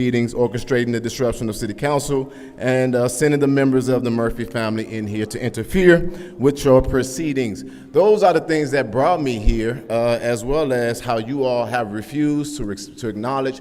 meetings, orchestrating the disruption of city council, and sending the members of the Murphy family in here to interfere with your proceedings. Those are the things that brought me here, as well as how you all have refused to acknowledge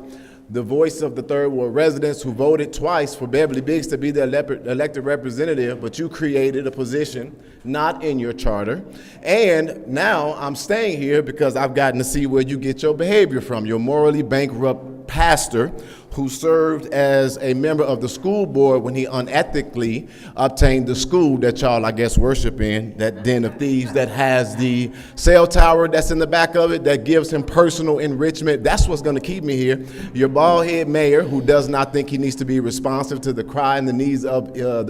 the voice of the Third Ward residents who voted twice for Beverly Biggs to be the elected representative, but you created a position not in your charter. And now I'm staying here because I've gotten to see where you get your behavior from. Your morally bankrupt pastor who served as a member of the school board when he unethically obtained the school that y'all, I guess, worship in, that den of thieves that has the cell tower that's in the back of it that gives him personal enrichment. That's what's gonna keep me here. Your bald-head mayor who does not think he needs to be responsive to the cry and the needs of the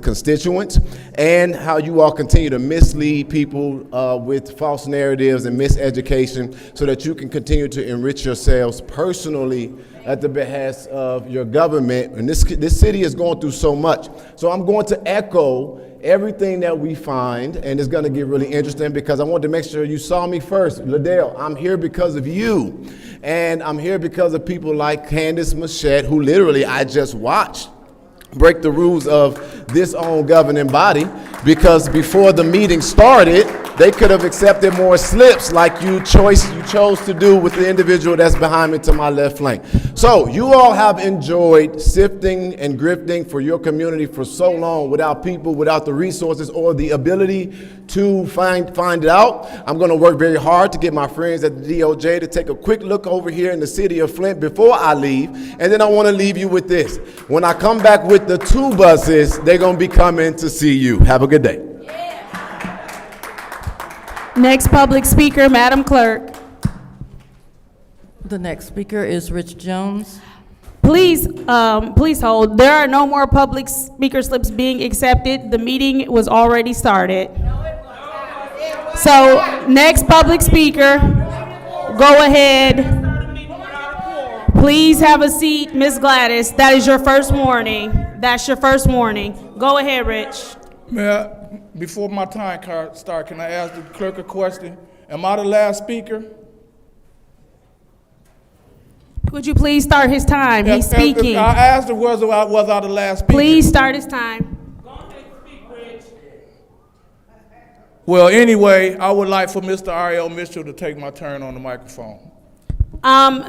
constituents, and how you all continue to mislead people with false narratives and miseducation so that you can continue to enrich yourselves personally at the behest of your government. And this city is going through so much. So I'm going to echo everything that we find, and it's going to get really interesting because I want to make sure you saw me first. Liddell, I'm here because of you. And I'm here because of people like Candace Machette, who literally I just watched break the rules of this own governing body, because before the meeting started, they could have accepted more slips like you chose to do with the individual that's behind me to my left flank. So you all have enjoyed sifting and grifting for your community for so long without people, without the resources or the ability to find it out. I'm gonna work very hard to get my friends at the DOJ to take a quick look over here in the city of Flint before I leave. And then I wanna leave you with this. When I come back with the 2 buses, they're gonna be coming to see you. Have a good day. Next public speaker, Madam Clerk. The next speaker is Rich Jones. Please hold. There are no more public speaker slips being accepted. The meeting was already started. So, next public speaker, go ahead. Please have a seat, Ms. Gladys. That is your first warning. That's your first warning. Go ahead, Rich. Mayor, before my time card starts, can I ask the clerk a question? Am I the last speaker? Would you please start his time? He's speaking. I asked her, was I the last speaker? Please start his time. Well, anyway, I would like for Mr. Ariel Mitchell to take my turn on the microphone.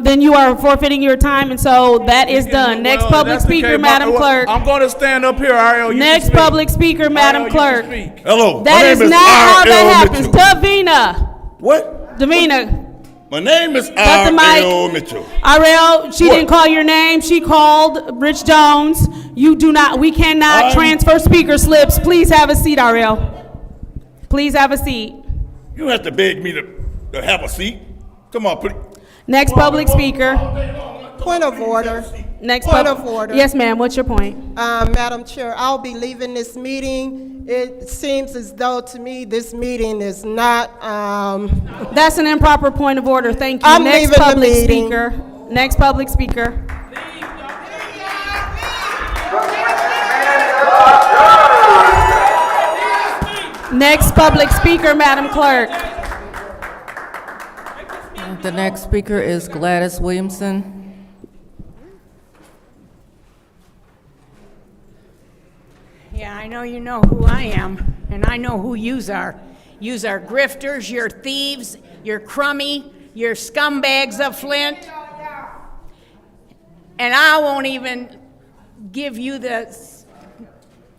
Then you are forfeiting your time, and so that is done. Next public speaker, Madam Clerk. I'm going to stand up here, Ariel. Next public speaker, Madam Clerk. Hello. That is not how that happens. Davina. What? Davina. My name is Ariel Mitchell. Ariel, she didn't call your name. She called Rich Jones. We cannot transfer speaker slips. Please have a seat, Ariel. Please have a seat. You don't have to beg me to have a seat. Come on, please. Next public speaker. Point of order. Point of order. Yes, ma'am. What's your point? Madam Chair, I'll be leaving this meeting. It seems as though to me this meeting is not. That's an improper point of order. Thank you. I'm leaving the meeting. Next public speaker. Next public speaker, Madam Clerk. The next speaker is Gladys Williamson. Yeah, I know you know who I am, and I know who yous are. Yous are grifters, you're thieves, you're crummy, you're scumbags of Flint. And I won't even give you the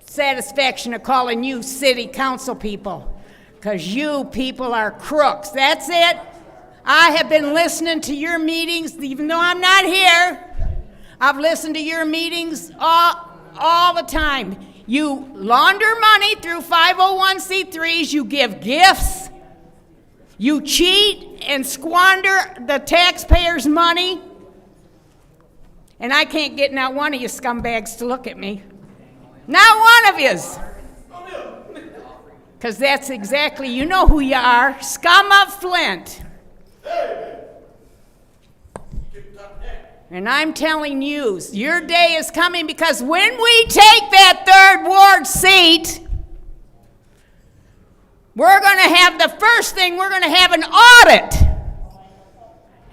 satisfaction of calling you city council people, because you people are crooks. That's it. I have been listening to your meetings, even though I'm not here. I've listened to your meetings all the time. You launder money through 501c3s, you give gifts, you cheat and squander the taxpayers' money, and I can't get not one of you scumbags to look at me. Not one of yous. Because that's exactly, you know who you are, scum of Flint. And I'm telling you, your day is coming, because when we take that 3rd Ward seat, we're going to have the first thing, we're going to have an audit.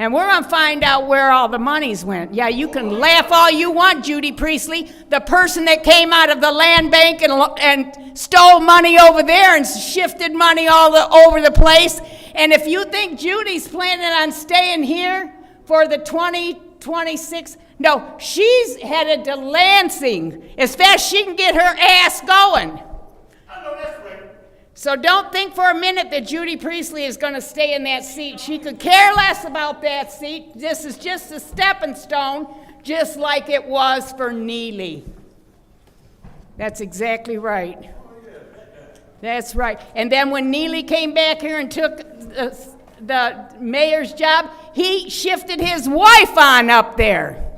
And we're gonna find out where all the monies went. Yeah, you can laugh all you want, Judy Priestley, the person that came out of the land bank and stole money over there and shifted money over the place. And if you think Judy's planning on staying here for the 2026, no, she's headed to Lansing as fast as she can get her ass going. I know that's right. So don't think for a minute that Judy Priestley is going to stay in that seat. She could care less about that seat. This is just a stepping stone, just like it was for Neely. That's exactly right. That's right. And then when Neely came back here and took the mayor's job, he shifted his wife on up there.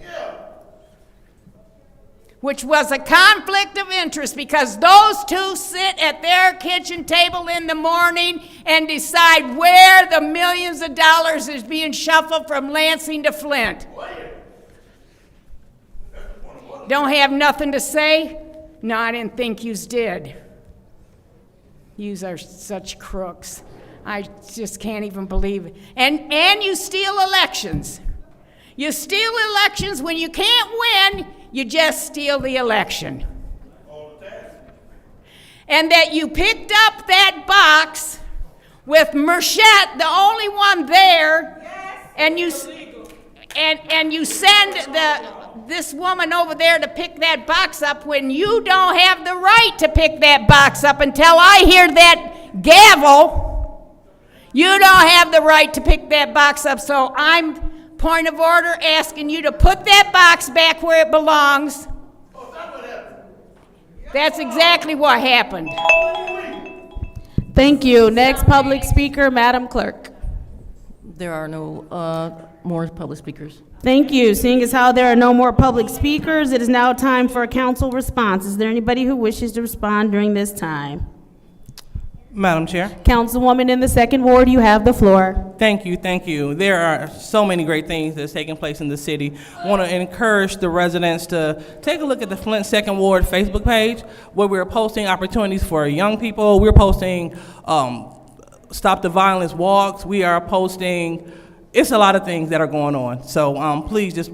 Which was a conflict of interest because those two sit at their kitchen table in the morning and decide where the millions of dollars is being shuffled from Lansing to Flint. Don't have nothing to say? No, I didn't think yous did. Yous are such crooks. I just can't even believe it. And you steal elections. You steal elections when you can't win. You just steal the election. And that you picked up that box with Merchette, the only one there, and you send this woman over there to pick that box up when you don't have the right to pick that box up until I hear that gavel. You don't have the right to pick that box up, so I'm, point of order, asking you to put that box back where it belongs. That's exactly what happened. Thank you. Next public speaker, Madam Clerk. There are no more public speakers. Thank you. Seeing as how there are no more public speakers, it is now time for a council response. Is there anybody who wishes to respond during this time? Madam Chair. Councilwoman in the second ward, you have the floor. Thank you, thank you. There are so many great things that's taking place in the city. I want to encourage the residents to take a look at the Flint Second Ward Facebook page where we're posting opportunities for young people. We're posting Stop the Violence walks. We are posting, it's a lot of things that are going on. So please just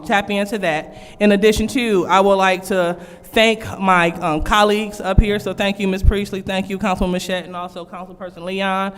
tap into that. In addition to, I would like to thank my colleagues up here. So thank you, Ms. Priestley. Thank you, Councilman Machette, and also Councilperson Leon,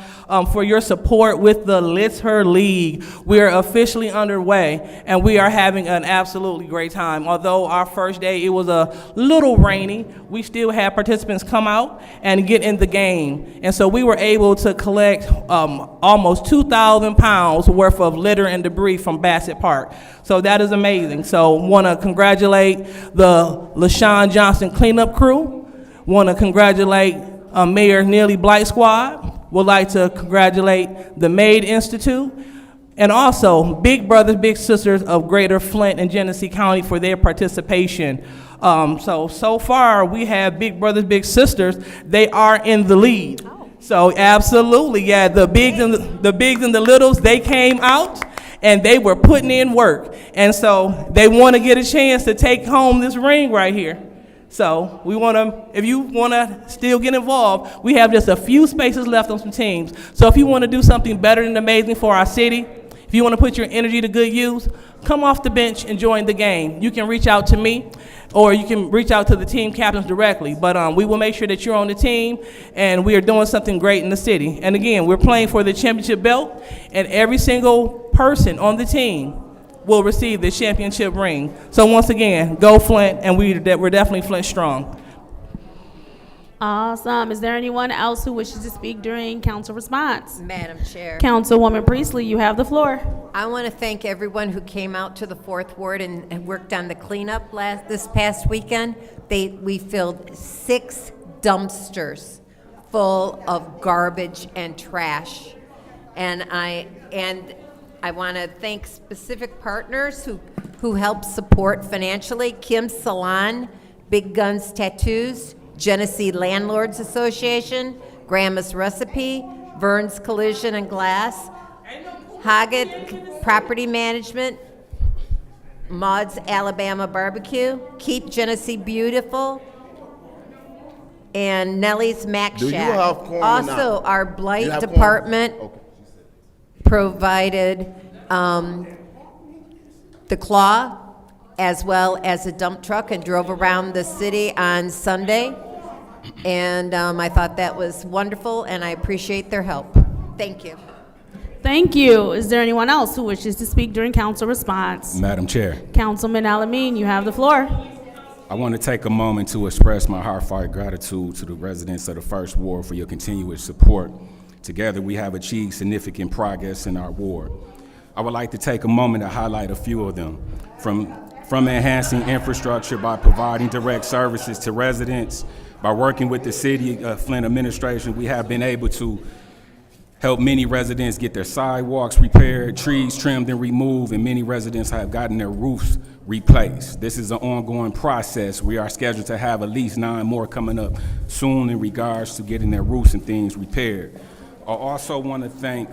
for your support with the Litter League. We are officially underway, and we are having an absolutely great time. Although our first day, it was a little rainy, we still had participants come out and get in the game. And so we were able to collect almost 2,000 pounds worth of litter and debris from Bassett Park. So that is amazing. So want to congratulate the LaShawn Johnson cleanup crew. Want to congratulate Mayor Neely Blight Squad. Would like to congratulate the Maid Institute. And also Big Brothers, Big Sisters of Greater Flint and Genesee County for their participation. So far we have Big Brothers, Big Sisters. They are in the lead. Oh. So absolutely, yeah, the bigs and the littles, they came out and they were putting in work. And so they want to get a chance to take home this ring right here. So we want to, if you want to still get involved, we have just a few spaces left on some teams. So if you want to do something better and amazing for our city, if you want to put your energy to good use, come off the bench and join the game. You can reach out to me, or you can reach out to the team captains directly. But we will make sure that you're on the team, and we are doing something great in the city. And again, we're playing for the championship belt, and every single person on the team will receive the championship ring. So once again, go Flint, and we're definitely Flint strong. Awesome. Is there anyone else who wishes to speak during council response? Madam Chair, Councilwoman Priestley, you have the floor. I want to thank everyone who came out to the Fourth Ward and worked on the cleanup this past weekend. We filled 6 dumpsters full of garbage and trash, and I want to thank specific partners who helped support financially: Kim Salon, Big Guns Tattoos, Genesee Landlords Association, Grandma's Recipe, Vern's Collision and Glass, Hoggett Property Management, Maud's Alabama Barbecue, Keep Genesee Beautiful, and Nellie's Mac Shack. Do you have quorum or also, not? our blight department provided the Claw, as well as a dump truck, and drove around the city on Sunday. And I thought that was wonderful, and I appreciate their help. Thank you. Thank you. Is there anyone else who wishes to speak during council response? Madam Chair, Councilman Alameen, you have the floor. I want to take a moment to express my heartfelt gratitude to the residents of the First Ward for your continuous support. Together, we have achieved significant progress in our ward. I would like to take a moment to highlight a few of them. From enhancing infrastructure by providing direct services to residents, by working with the City of Flint administration, we have been able to help many residents get their sidewalks repaired, trees trimmed and removed, and many residents have gotten their roofs replaced. This is an ongoing process. We are scheduled to have at least 9 more coming up soon in regards to getting their roofs and things repaired. I also want to thank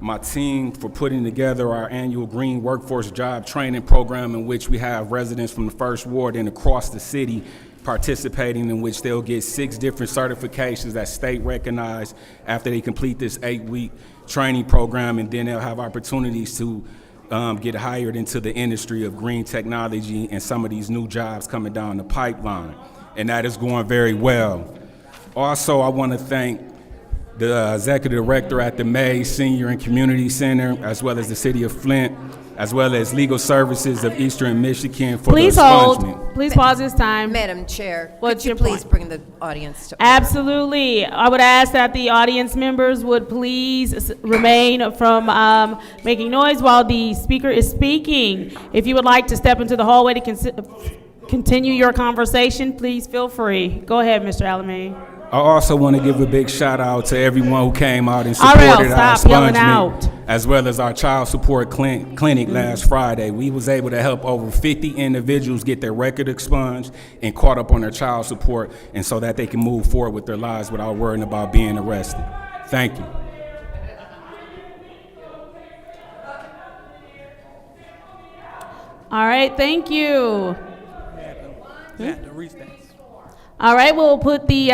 my team for putting together our annual Green Workforce Job Training Program, in which we have residents from the First Ward and across the city participating, in which they'll get 6 different certifications that state recognized after they complete this 8-week training program, and then they'll have opportunities to get hired into the industry of green technology and some of these new jobs coming down the pipeline, and that is going very well. Also, I want to thank the executive director at the May Senior and Community Center, as well as the City of Flint, as well as Legal Services of Eastern Michigan for Please the hold. expungement. Please pause this time. Madam Chair, What's could you your please point? bring the audience to order? Absolutely. I would ask that the audience members would please remain from making noise while the speaker is speaking. If you would like to step into the hallway to continue your conversation, please feel free. Go ahead, Mr. Alameen. I also want to give a big shout out to everyone who came out and Ariel, supported our stop yelling out. expungement, as well as our child support clinic last Friday. We was able to help over 50 individuals get their record expunged and caught up on their child support, and so that they can move forward with their lives without worrying about being arrested. Thank you. All right, thank you. We have to recess. All right, we'll put the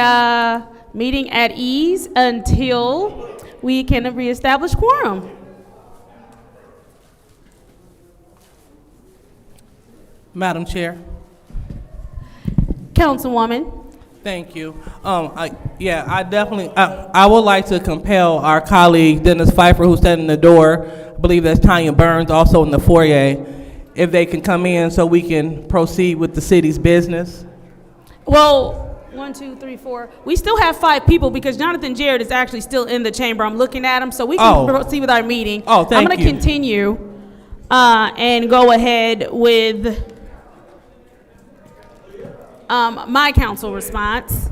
meeting at ease until we can reestablish quorum. Madam Chair. Councilwoman. Thank you. I definitely, I would like to compel our colleague Dennis Pfeiffer, who's standing in the door, I believe that's Tanya Burns, also in the foyer, if they can come in so we can proceed with the city's business. Well, 1, 2, 3, 4. We still have 5 people because Jonathan Jarrett is actually still in the chamber. I'm looking at him, so we can proceed with our meeting. Oh, thank I'm going to you. continue and go ahead with my council response.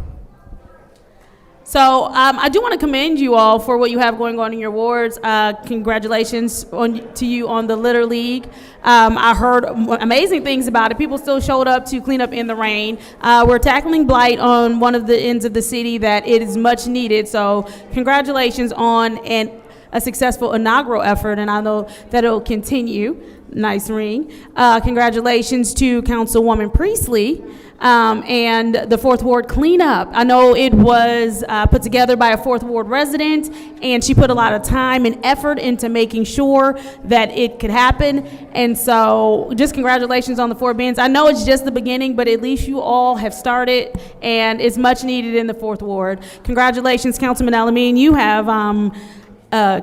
So I do want to commend you all for what you have going on in your wards. Congratulations to you on the Litter League. I heard amazing things about it. People still showed up to clean up in the rain. We're tackling blight on one of the ends of the city that it is much needed. So congratulations on a successful inaugural effort, and I know that it'll continue. Nice ring. Congratulations to Councilwoman Priestley and the 4th Ward cleanup. I know it was put together by a 4th Ward resident, and she put a lot of time and effort into making sure that it could happen. And so just congratulations on the 4 bins. I know it's just the beginning, but at least you all have started, and it's much needed in the 4th Ward. Congratulations, Councilman Alameen. You have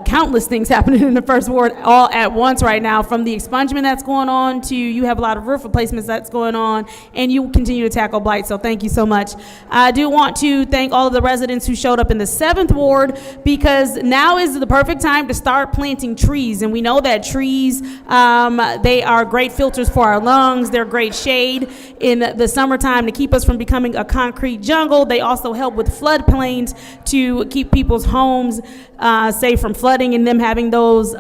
countless things happening in the 1st Ward all at once right now, from the expungement that's going on to you have a lot of roof replacements that's going on, and you continue to tackle blight, so thank you so much. I do want to thank all of the residents who showed up in the 7th Ward, because now is the perfect time to start planting trees, and we know that trees, they are great filters for our lungs. They're great shade in the summertime to keep us from becoming a concrete jungle. They also help with floodplains to keep people's homes safe from flooding and them having those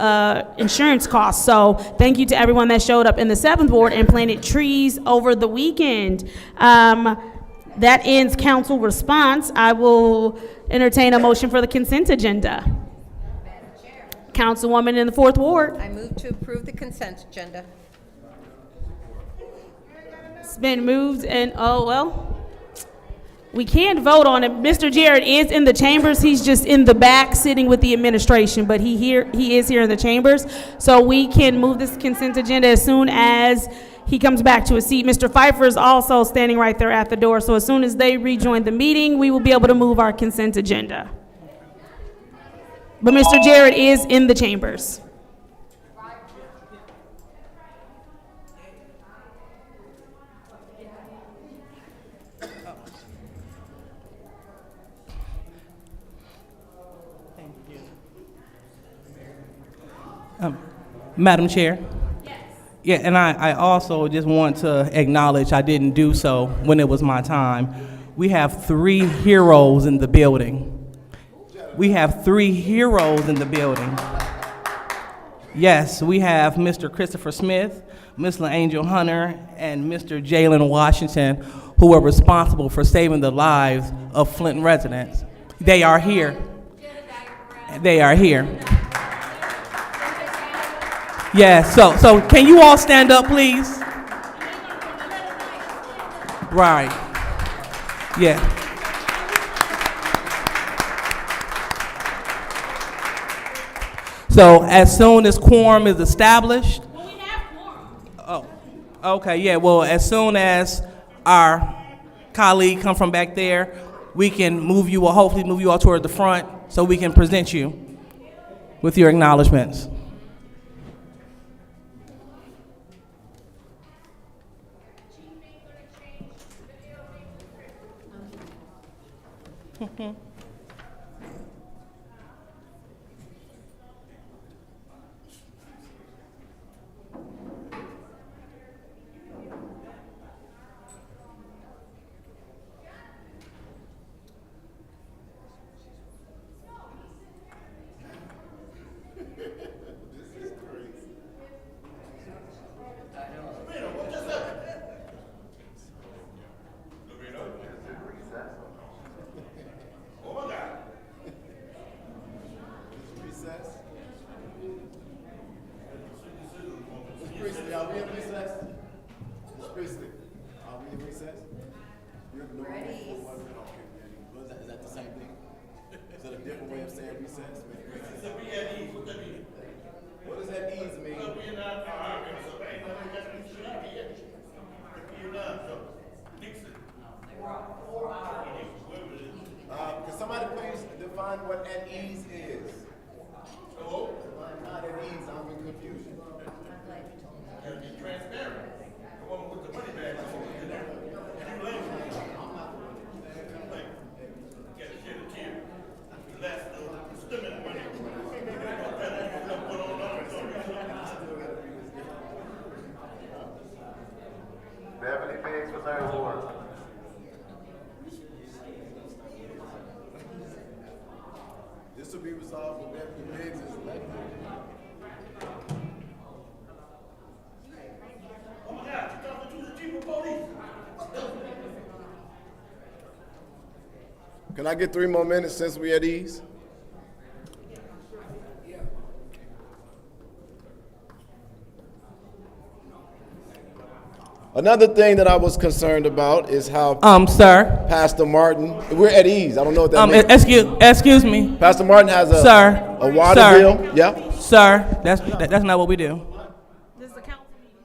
insurance costs. So thank you to everyone that showed up in the 7th Ward and planted trees over the weekend. That ends council response. I will entertain a motion for the consent agenda. Councilwoman in the 4th Ward. I move to approve the consent agenda. It's been moved and, We can't vote on it. Mr. Jarrett is in the chambers. He's just in the back sitting with the administration, but he is here in the chambers. So we can move this consent agenda as soon as he comes back to a seat. Mr. Pfeiffer is also standing right there at the door. So as soon as they rejoin the meeting, we will be able to move our consent agenda. But Mr. Jarrett is in the chambers. Madam Chair? Yes. Yeah, and I also just want to acknowledge I didn't do so when it was my time. We have 3 heroes in the building. We have 3 heroes in the building. Yes, we have Mr. Christopher Smith, Ms. LaAngel Hunter, and Mr. Jalen Washington, who are responsible for saving the lives of Flint residents. They are here. They are here. Yeah, so can you all stand up, please? Right. Yeah. So as soon as quorum is established. Well, we have quorum. Oh, okay, yeah, well, as soon as our colleague come from back there, we can move you, or hopefully move you all toward the front so we can present you with your acknowledgments. This will be resolved when Beverly Biggs is elected. Oh my God, you talking to the chief of police? Can I get 3 more minutes since we at ease? Another thing that I was concerned about is how Sir. Pastor Martin, we're at ease. I don't know what that means. Excuse me. Pastor Martin has a Sir. a water Sir. bill. Yeah. Sir, that's not what we do. Does the council meeting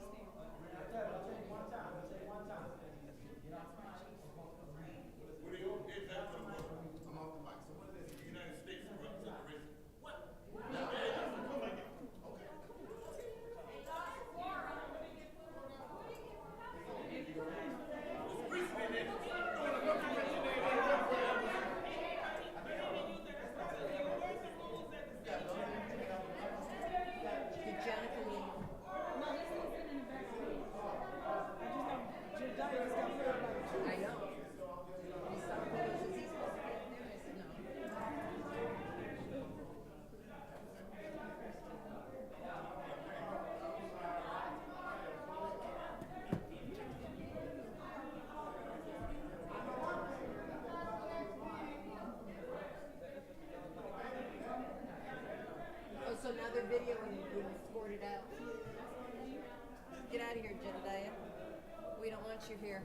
So now they're videoing you being escorted out. Get out of here, Jedediah. We don't want you here.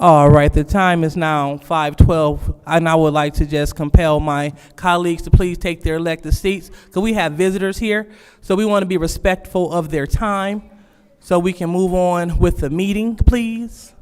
All right, the time is now 5:12, and I would like to just compel my colleagues to please take their elected seats, because we have visitors here, so we want to be respectful of their time, so we can move on with the meeting, please.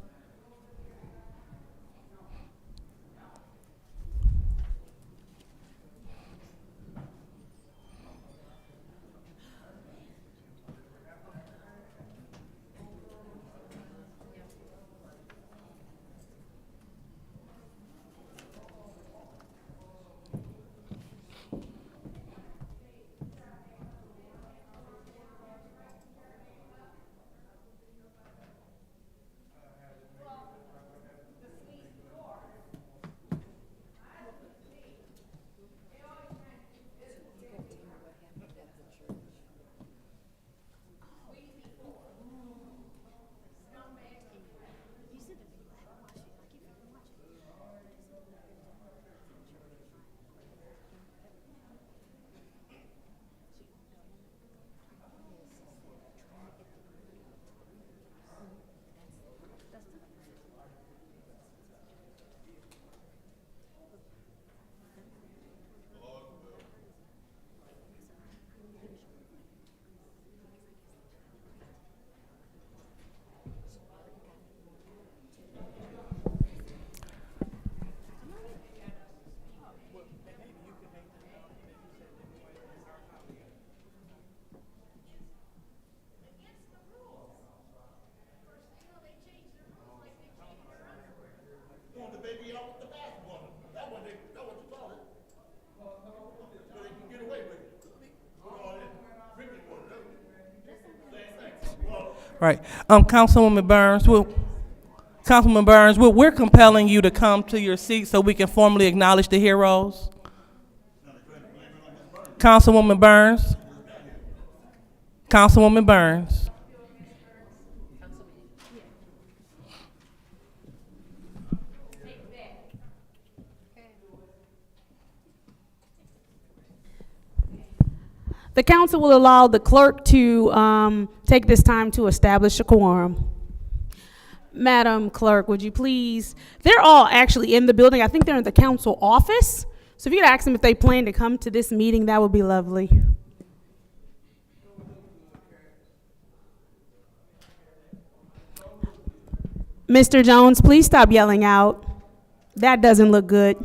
Right. Councilwoman Burns, we're compelling you to come to your seat so we can formally acknowledge the heroes. Councilwoman Burns. Councilwoman Burns. The council will allow the clerk to take this time to establish a quorum. Madam Clerk, would you please, they're all actually in the building. I think they're in the council office. So if you could ask them if they plan to come to this meeting, that would be lovely. Mr. Jones, please stop yelling out. That doesn't look good.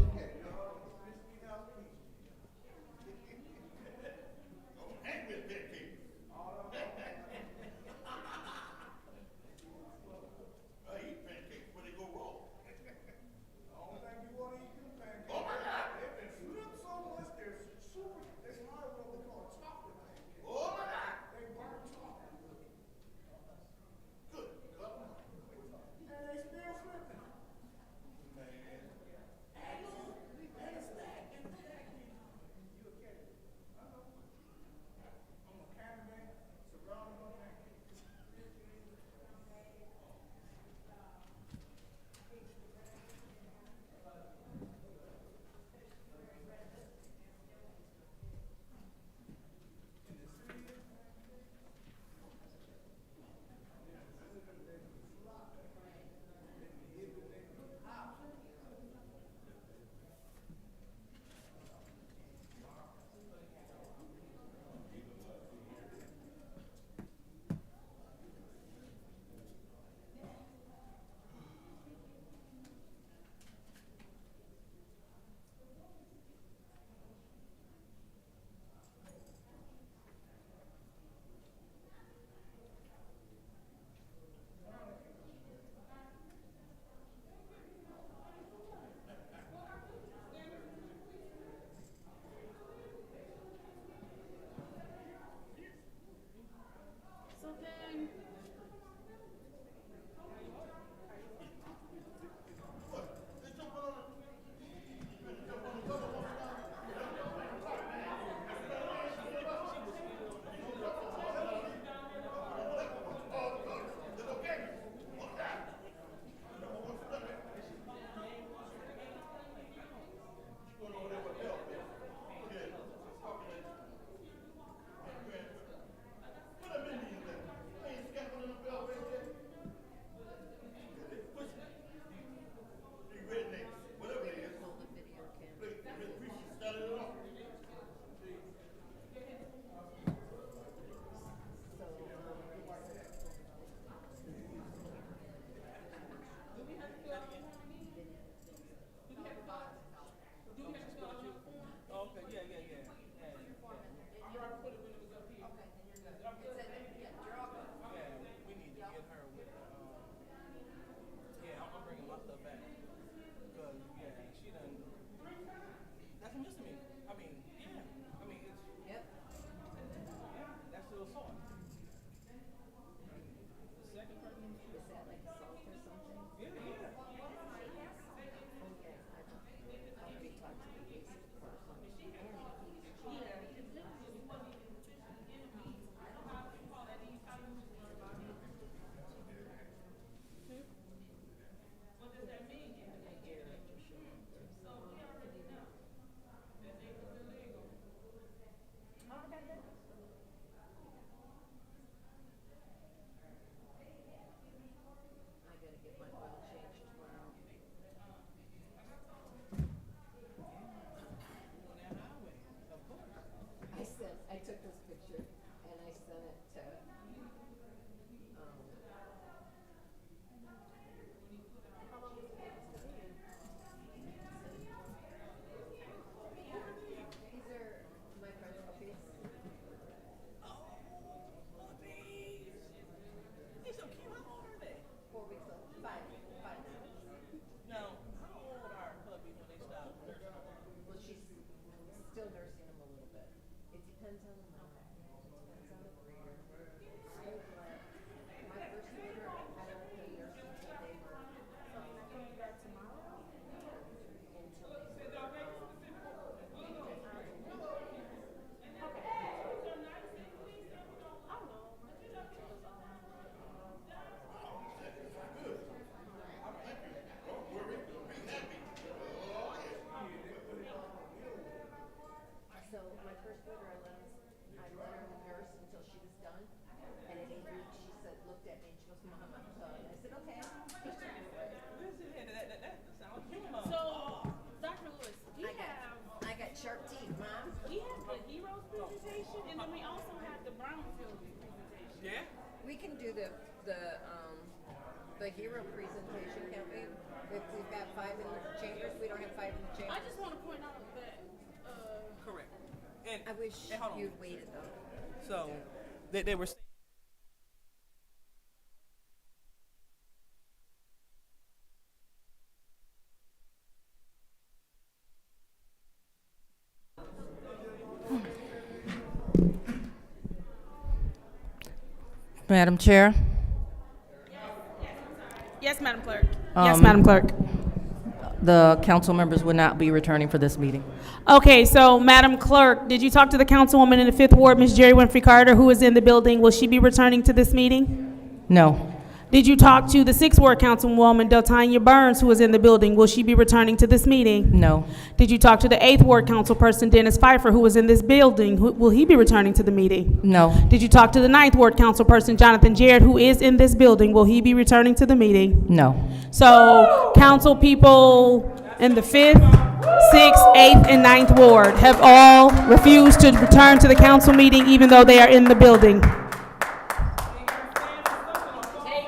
about her back. Because, yeah, she done, that's a misdemeanor. I mean, yeah, I mean, it's, Yep. yeah, that's still assault. The second person. Is that like assault or something? Yeah, yeah. I took this picture and I sent it to, these are my friend's puppies. He's so cute. How old are they? 4 weeks old. Five. Now, how old are puppies when they stop nursing? Well, she's still nursing them a little bit. It depends on the mother. Depends on the breeder. My first litter, I don't pay nurse until they were. So I'm not going to do that tomorrow? Until they were. So my first litter, I let her nurse until she was done, and at 8 weeks, she said, looked at me, and she goes, Mama, I'm done. I said, okay. That sounds human. So, Dr. Lewis, I got sharp teeth, Mom. we have the Heroes presentation, and then we also have the Brownfield presentation. Yeah? We can do the hero presentation, can't we? If we've got 5 in the chambers, we don't have 5 in the I chambers. just want to point out that, Correct. And I wish and hold on. you'd waited though. So they were saying. Madam Chair, yes, Madam Clerk. Yes, Madam Clerk. the council members would not be returning for this meeting. Okay, so Madam Clerk, did you talk to the councilwoman in the 5th Ward, Ms. Jerry Winfrey Carter, who is in the building? Will she be returning to this meeting? No. Did you talk to the 6th Ward Councilwoman, Deltanya Burns, who is in the building? Will she be returning to this meeting? No. Did you talk to the 8th Ward Councilperson, Dennis Pfeiffer, who was in this building? Will he be returning to the meeting? No. Did you talk to the 9th Ward Councilperson, Jonathan Jarrett, who is in this building? Will he be returning to the meeting? No. So, council people in the 5th, 6th, 8th, and 9th Ward have all refused to return to the council meeting even though they are in the building.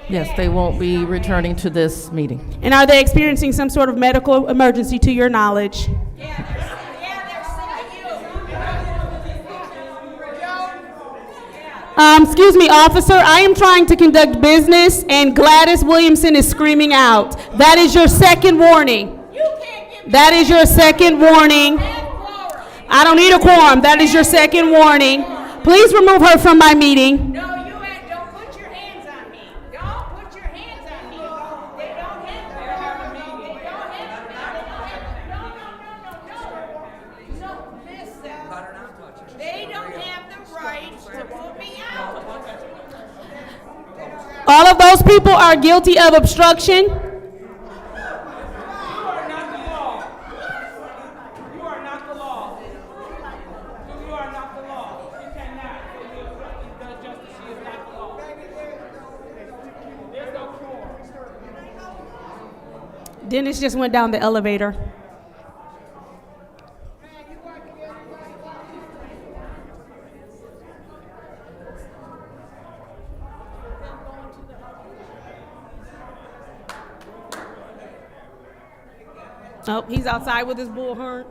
Yes, they won't be returning to this meeting. And are they experiencing some sort of medical emergency to your knowledge? Excuse me, officer, I am trying to conduct business and Gladys Williamson is screaming out. That is your second warning. That is your second warning. I don't need a quorum. That is your second warning. Please remove her from my meeting. No, don't put your hands on me. Don't put your hands on me. They don't have the No, listen. They don't have the right to put me out. All of those people are guilty of obstruction. Dennis just went down the elevator. Oh, he's outside with his bullhorn.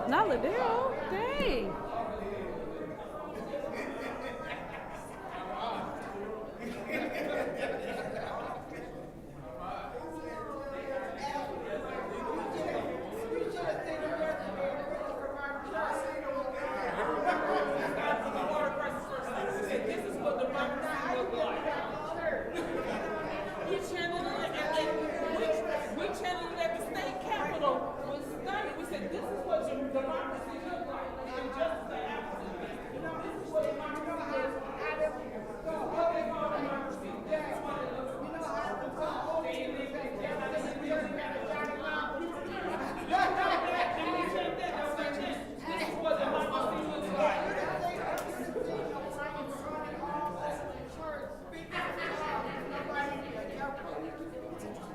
Not Ladero. Dang.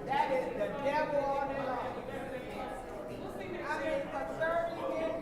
That is the devil on it all. I mean, for 30 years,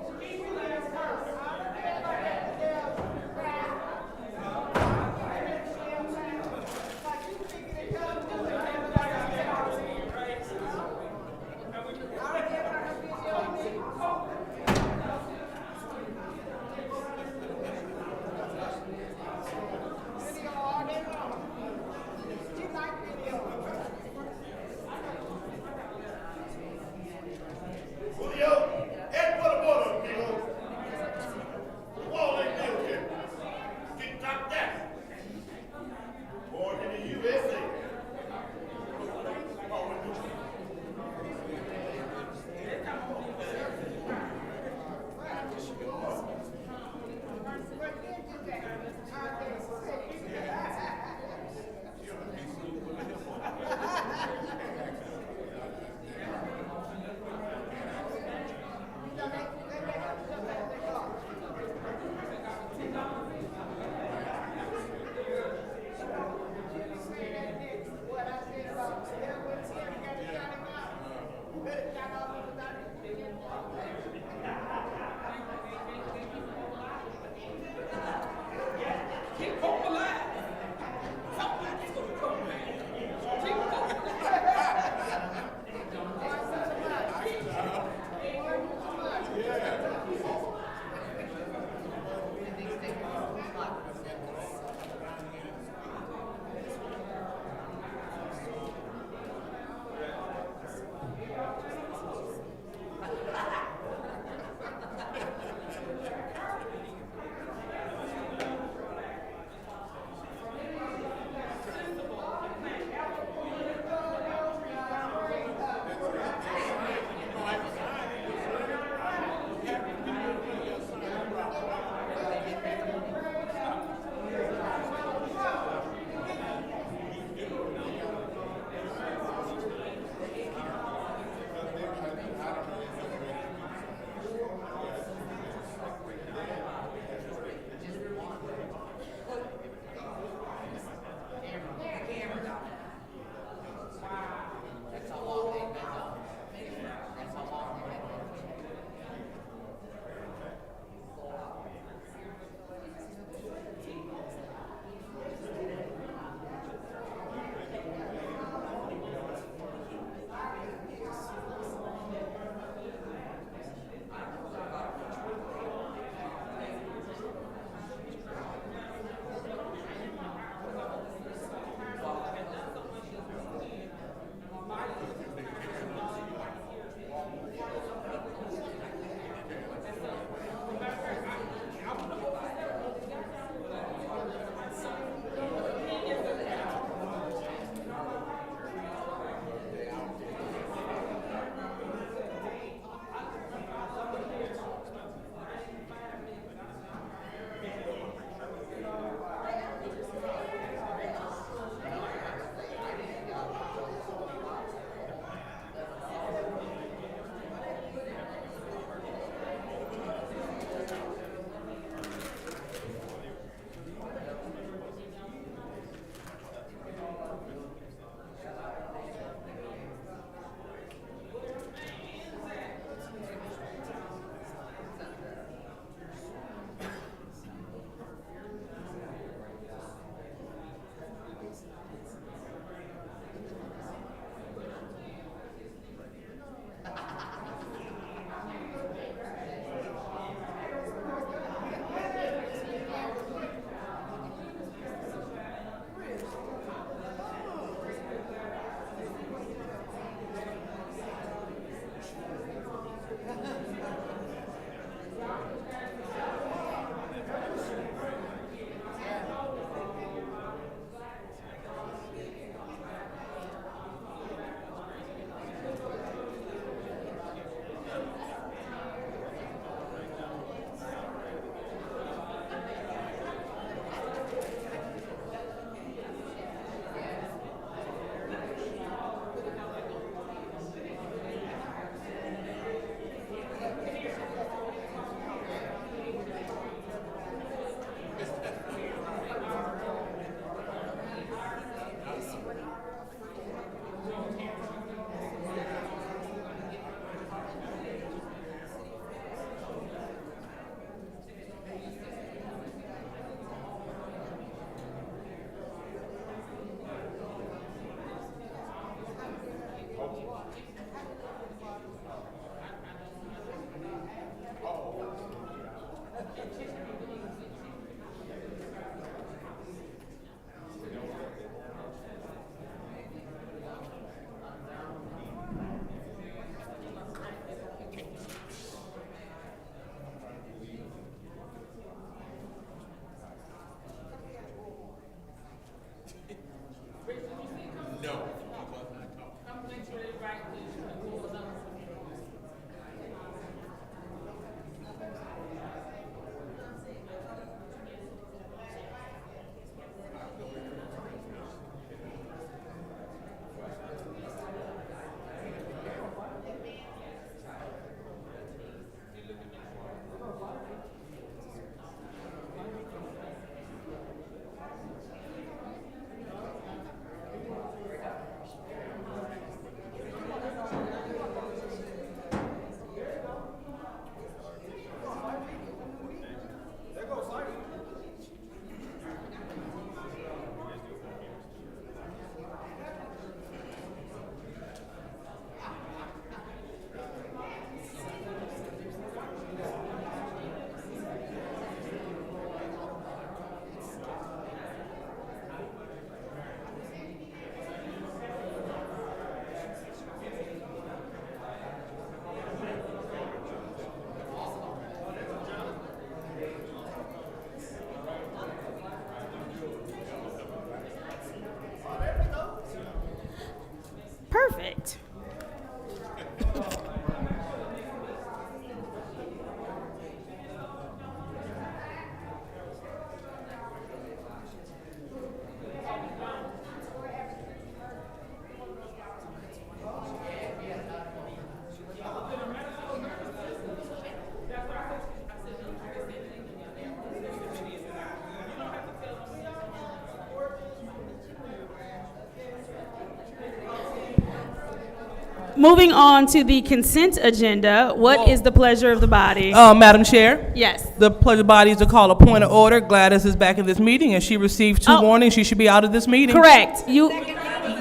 Moving on to the consent agenda, what is the pleasure of the body? Madam Chair? Yes. The pleasure of the body is to call a point of order. Gladys is back in this meeting, and she received two warnings. She should be out of this meeting. Correct.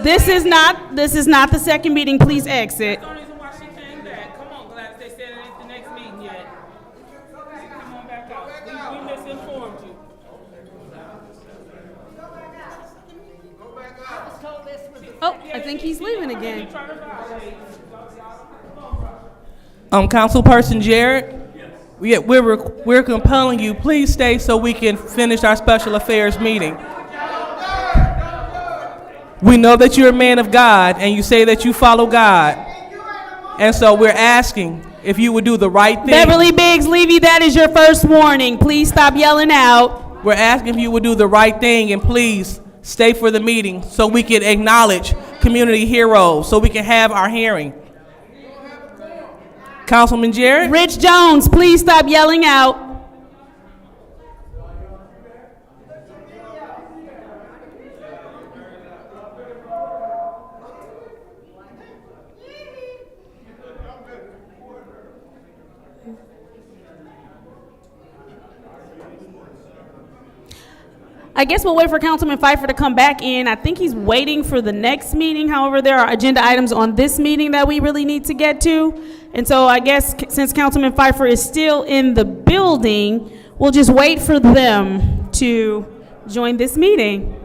This is not the second meeting. Please exit. That's the reason why she came back. Come on, Gladys. They said it ain't the next meeting yet. Come on back out. We misinformed you. Oh, I think he's leaving again. Councilperson Jarrett? Yes. We're compelling you, please stay so we can finish our special affairs meeting. We know that you're a man of God and you say that you follow God. And so we're asking if you would do the right thing. Beverly Biggs Levy, that is your first warning. Please stop yelling out. We're asking if you would do the right thing and please stay for the meeting so we can acknowledge community heroes, so we can have our hearing. Councilman Jarrett? Rich Jones, please stop yelling out. I guess we'll wait for Councilman Pfeiffer to come back in. I think he's waiting for the next meeting. However, there are agenda items on this meeting that we really need to get to. And so I guess since Councilman Pfeiffer is still in the building, we'll just wait for them to join this meeting.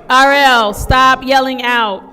RL, stop yelling out.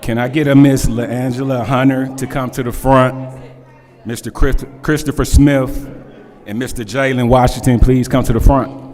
Can I get a Miss LaAngela Hunter to come to the front? Mr. Christopher Smith and Mr. Jalen Washington, please come to the front.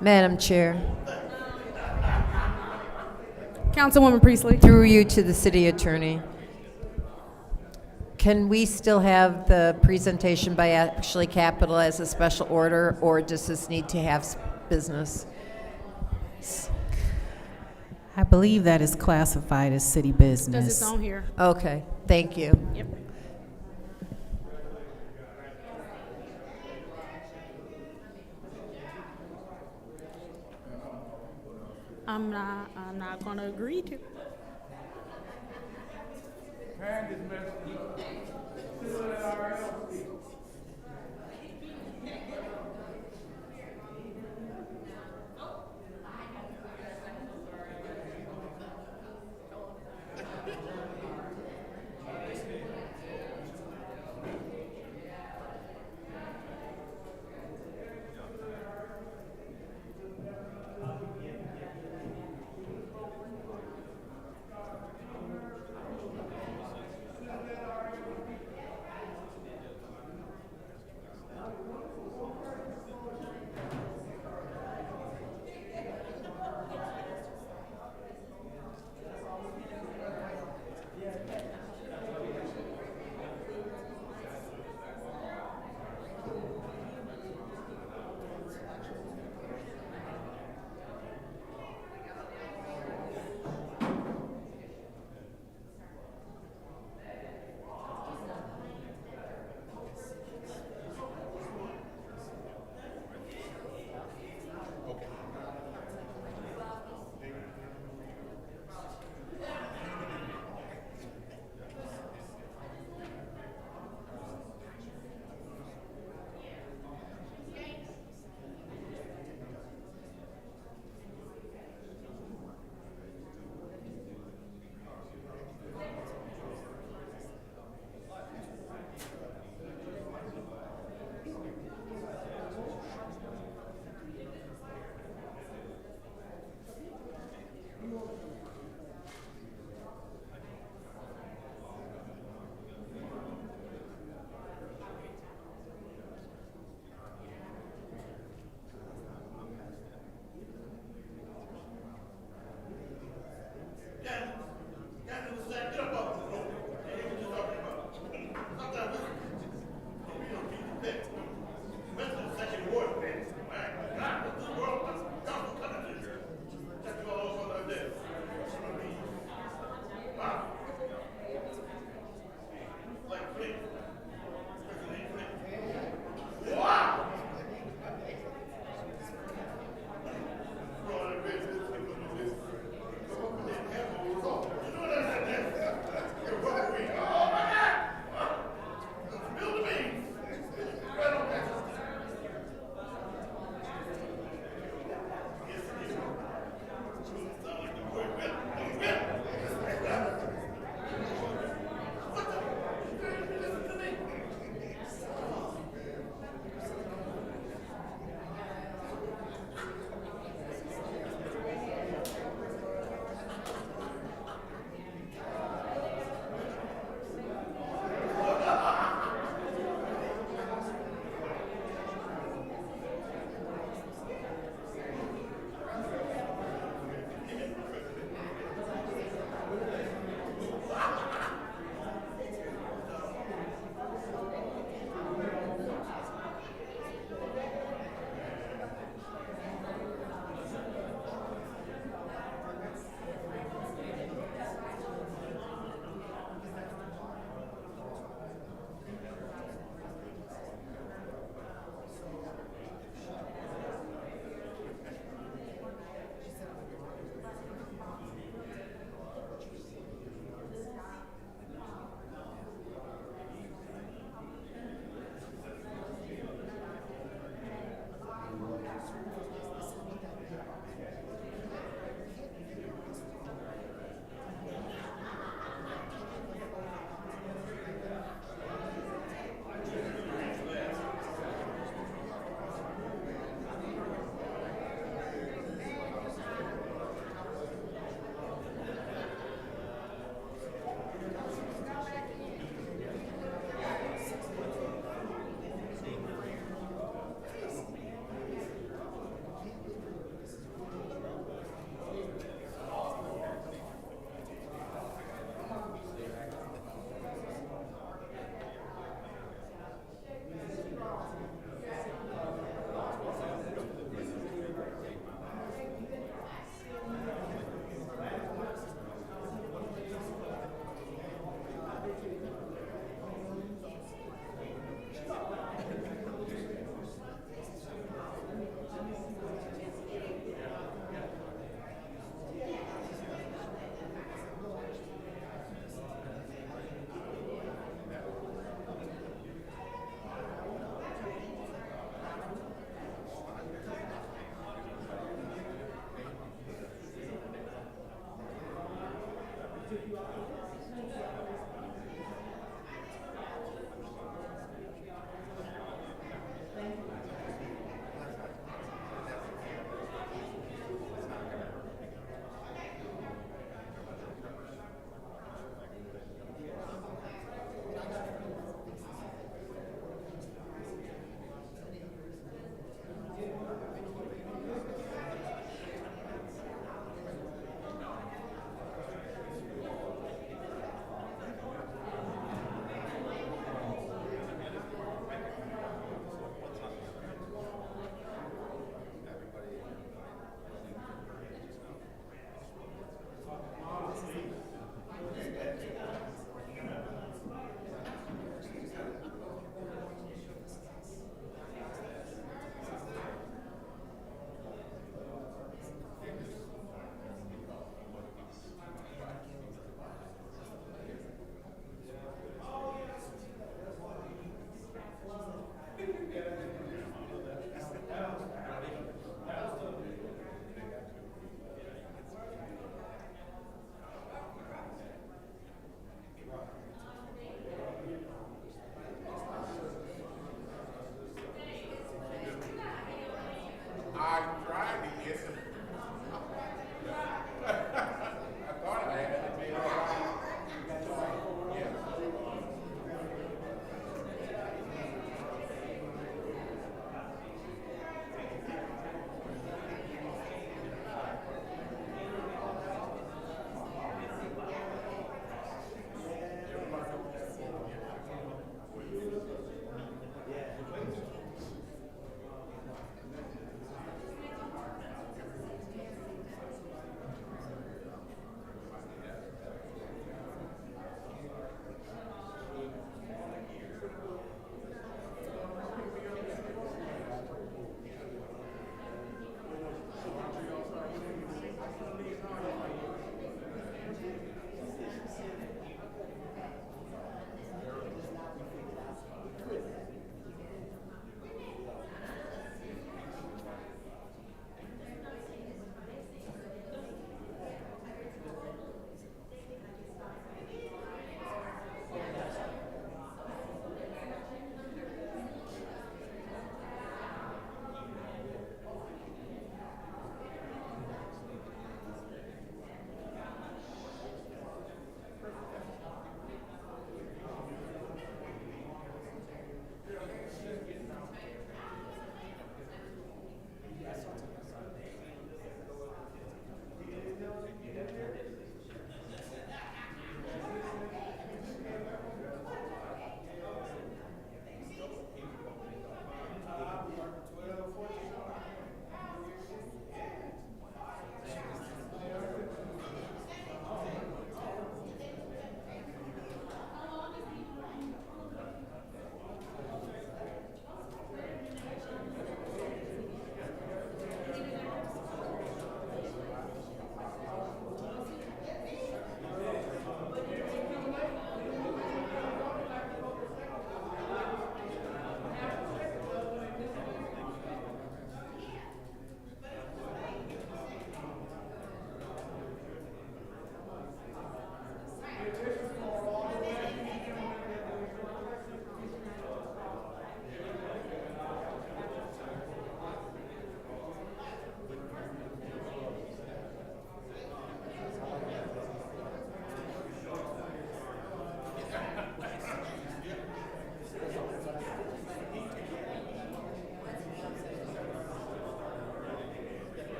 Madam Chair, Councilwoman Priestley. through you to the city attorney. Can we still have the presentation by Ashley Capital as a special order, or does this need to have business? I believe that is classified as city business. Because it's on here. Okay, thank you. Yep. I'm not gonna agree to.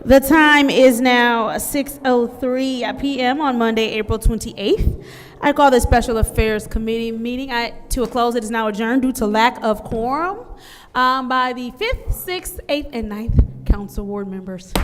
The time is now 6:03 p.m. on Monday, April 28th. I call the Special Affairs Committee meeting to a close. It is now adjourned due to lack of quorum by the 5th, 6th, 8th, and 9th council ward members.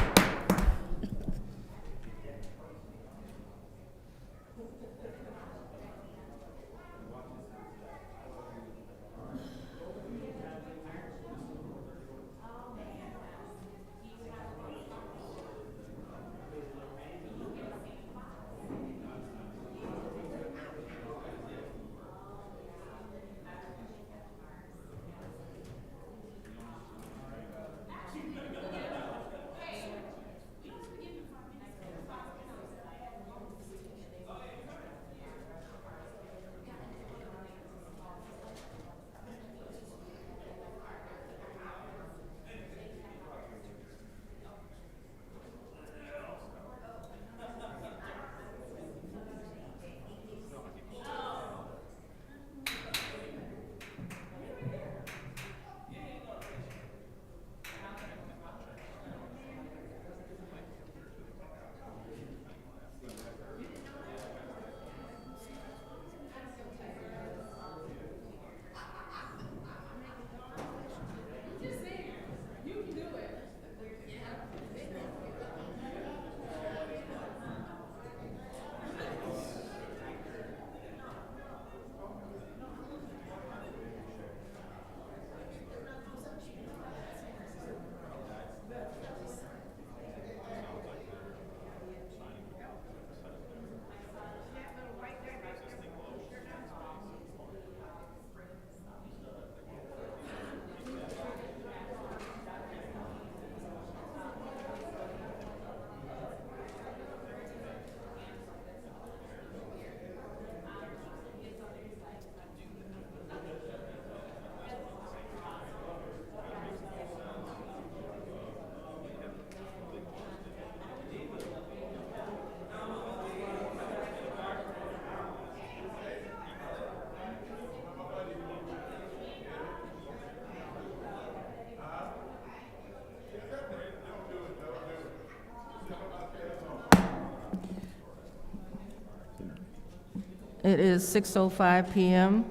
It is 6:05 p.m.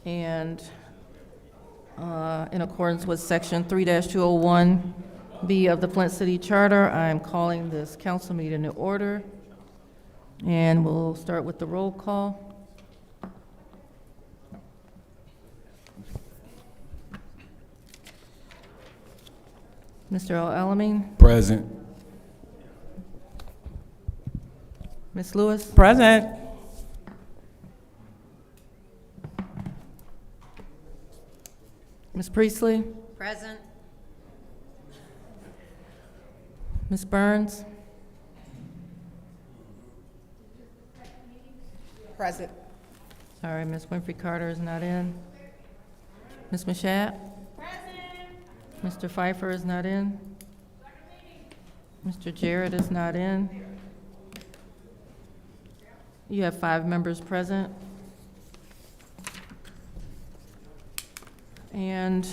And in accordance with Section 3-201B of the Flint City Charter, I am calling this council meeting to order. And we'll start with the roll call. Mr. Al-Alamin? Present. Ms. Lewis? Present. Ms. Priestley? Present. Ms. Burns? Present. Sorry, Ms. Winfrey Carter is not in. Ms. Mashat? Mr. Pfeiffer is not in. Mr. Jarrett is not in. You have 5 members present. And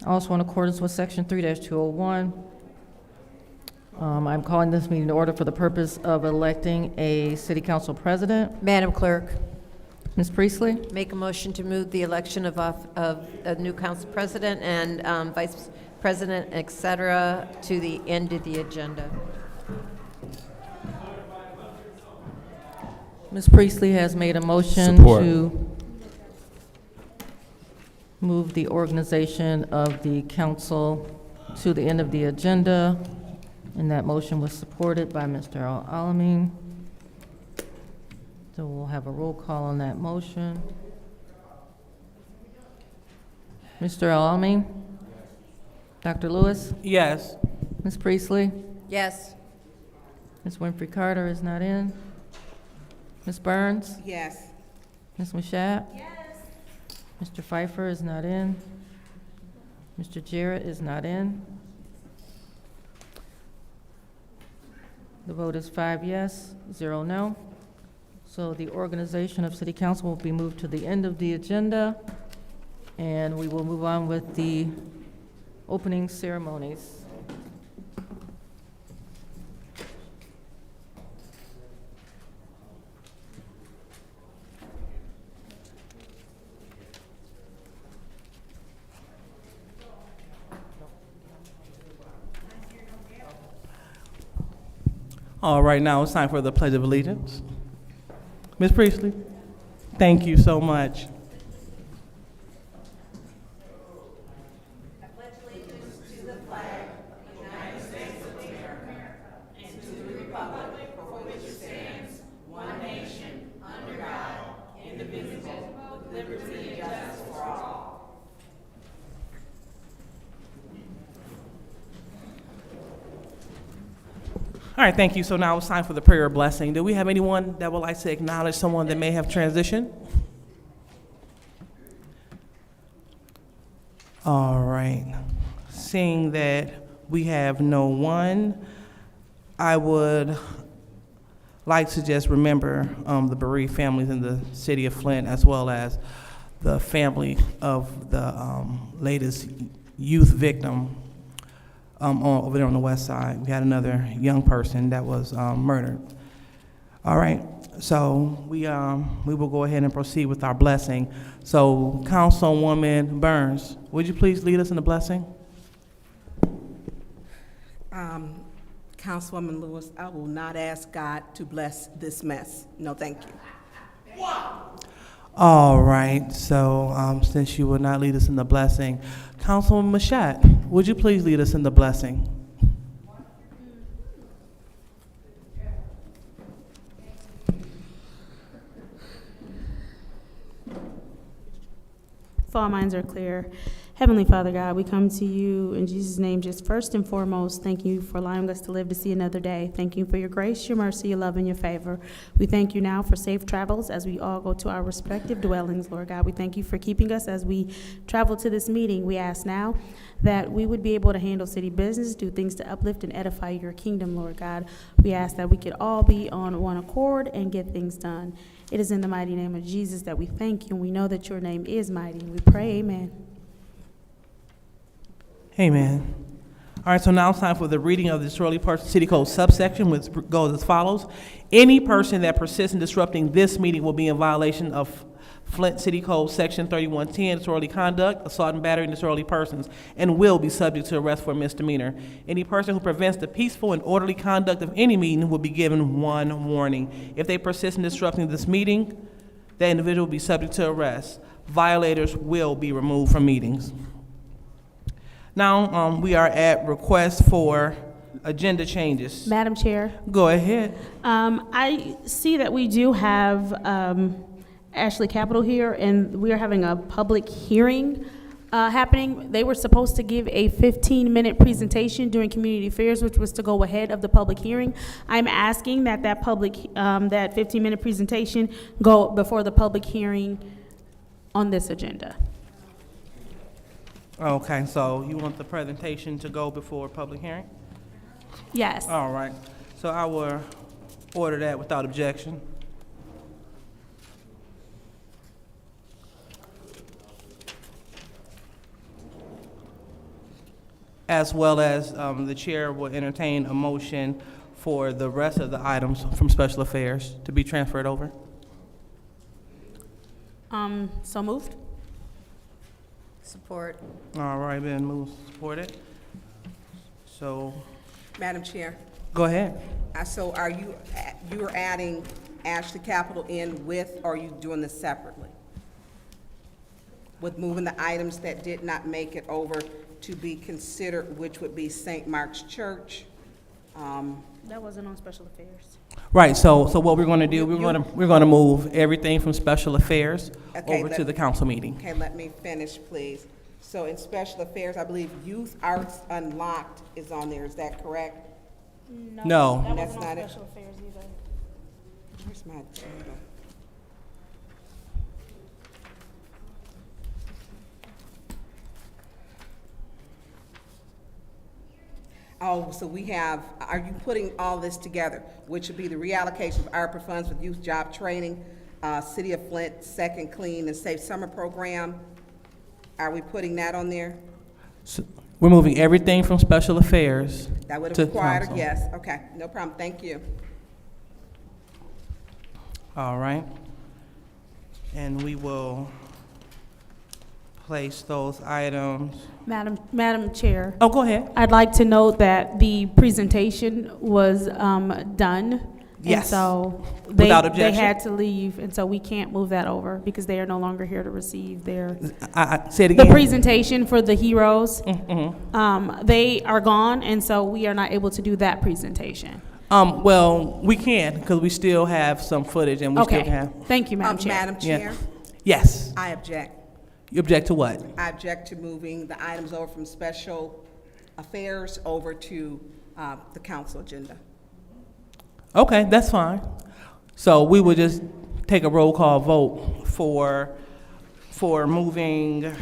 also in accordance with Section 3-201, I'm calling this meeting to order for the purpose of electing a city council president. Madam Clerk, Ms. Priestley? make a motion to move the election of a new council president and vice president, et cetera, to the end of the agenda. Ms. Priestley has made a motion Support. to move the organization of the council to the end of the agenda, and that motion was supported by Mr. Al-Alamin. So we'll have a roll call on that motion. Mr. Al-Alamin? Dr. Lewis? Yes. Ms. Priestley? Yes. Ms. Winfrey Carter is not in. Ms. Burns? Yes. Ms. Mashat? Yes. Mr. Pfeiffer is not in. Mr. Jarrett is not in. The vote is 5 yes, 0 no. So the organization of City Council will be moved to the end of the agenda, and we will move on with the opening ceremonies. All right, now it's time for the Pledge of Allegiance. Ms. Priestley, thank you so much. All right, thank you. So now it's time for the prayer of blessing. Do we have anyone that would like to acknowledge someone that may have transitioned? All right. Seeing that we have no one, I would like to just remember the bereaved families in the city of Flint, as well as the family of the latest youth victim over there on the west side. We had another young person that was murdered. All right, so we will go ahead and proceed with our blessing. So Councilwoman Burns, would you please lead us in the blessing? Councilwoman Lewis, I will not ask God to bless this mess. No, thank you. All right, so since you will not lead us in the blessing, Councilwoman Mashat, would you please lead us in the blessing? If all minds are clear, Heavenly Father God, we come to you in Jesus' name, just first and foremost, thank you for allowing us to live to see another day. Thank you for your grace, your mercy, your love, and your favor. We thank you now for safe travels as we all go to our respective dwellings, Lord God. We thank you for keeping us as we travel to this meeting. We ask now that we would be able to handle city business, do things to uplift and edify your kingdom, Lord God. We ask that we could all be on one accord and get things done. It is in the mighty name of Jesus that we thank you, and we know that your name is mighty. And we pray, amen. Amen. All right, so now it's time for the reading of the Disorderly Person City Code subsection, which goes as follows. Any person that persists in disrupting this meeting will be in violation of Flint City Code Section 3110, disorderly conduct, assault and battery, and disorderly persons, and will be subject to arrest for a misdemeanor. Any person who prevents the peaceful and orderly conduct of any meeting will be given one warning. If they persist in disrupting this meeting, that individual will be subject to arrest. Violators will be removed from meetings. Now, we are at request for agenda changes. Madam Chair. Go ahead. I see that we do have Ashley Capital here, and we are having a public hearing happening. They were supposed to give a 15-minute presentation during community affairs, which was to go ahead of the public hearing. I'm asking that that 15-minute presentation go before the public hearing on this agenda. Okay, so you want the presentation to go before public hearing? Yes. All right, so I will order that without objection. As well as the chair will entertain a motion for the rest of the items from special affairs to be transferred over. So moved. Support. All right, been moved, supported. So, Madam Chair, go ahead. so are you're adding Ashley Capital in with, or are you doing this separately? With moving the items that did not make it over to be considered, which would be St. Mark's Church. That wasn't on special affairs. Right, so what we're gonna do, we're gonna move everything from special affairs over to the council meeting. Okay, let me finish, please. So in special affairs, I believe Youth Arts Unlocked is on there, is that correct? No. That That's wasn't on not it. special affairs either. Where's my agenda? Oh, so we have, are you putting all this together, which would be the reallocation of ARPA funds with youth job training, City of Flint Second Clean and Safe Summer Program? Are we putting that on there? We're moving everything from special affairs That would to have required a council. yes. Okay, no problem. Thank you. All right. And we will place those items. Madam Chair. Oh, go ahead. I'd like to note that the presentation was done. Yes. And so Without they objection? had to leave, and so we can't move that over because they are no longer here to receive their, I say it the again. presentation for the heroes. Mm-hmm. They are gone, and so we are not able to do that presentation. Well, we can, because we still have some footage and we still Okay, have. thank you, Madam Chair. Madam Chair, Yes. I object. You object to what? I object to moving the items over from special affairs over to the council agenda. Okay, that's fine. So we would just take a roll call vote for moving.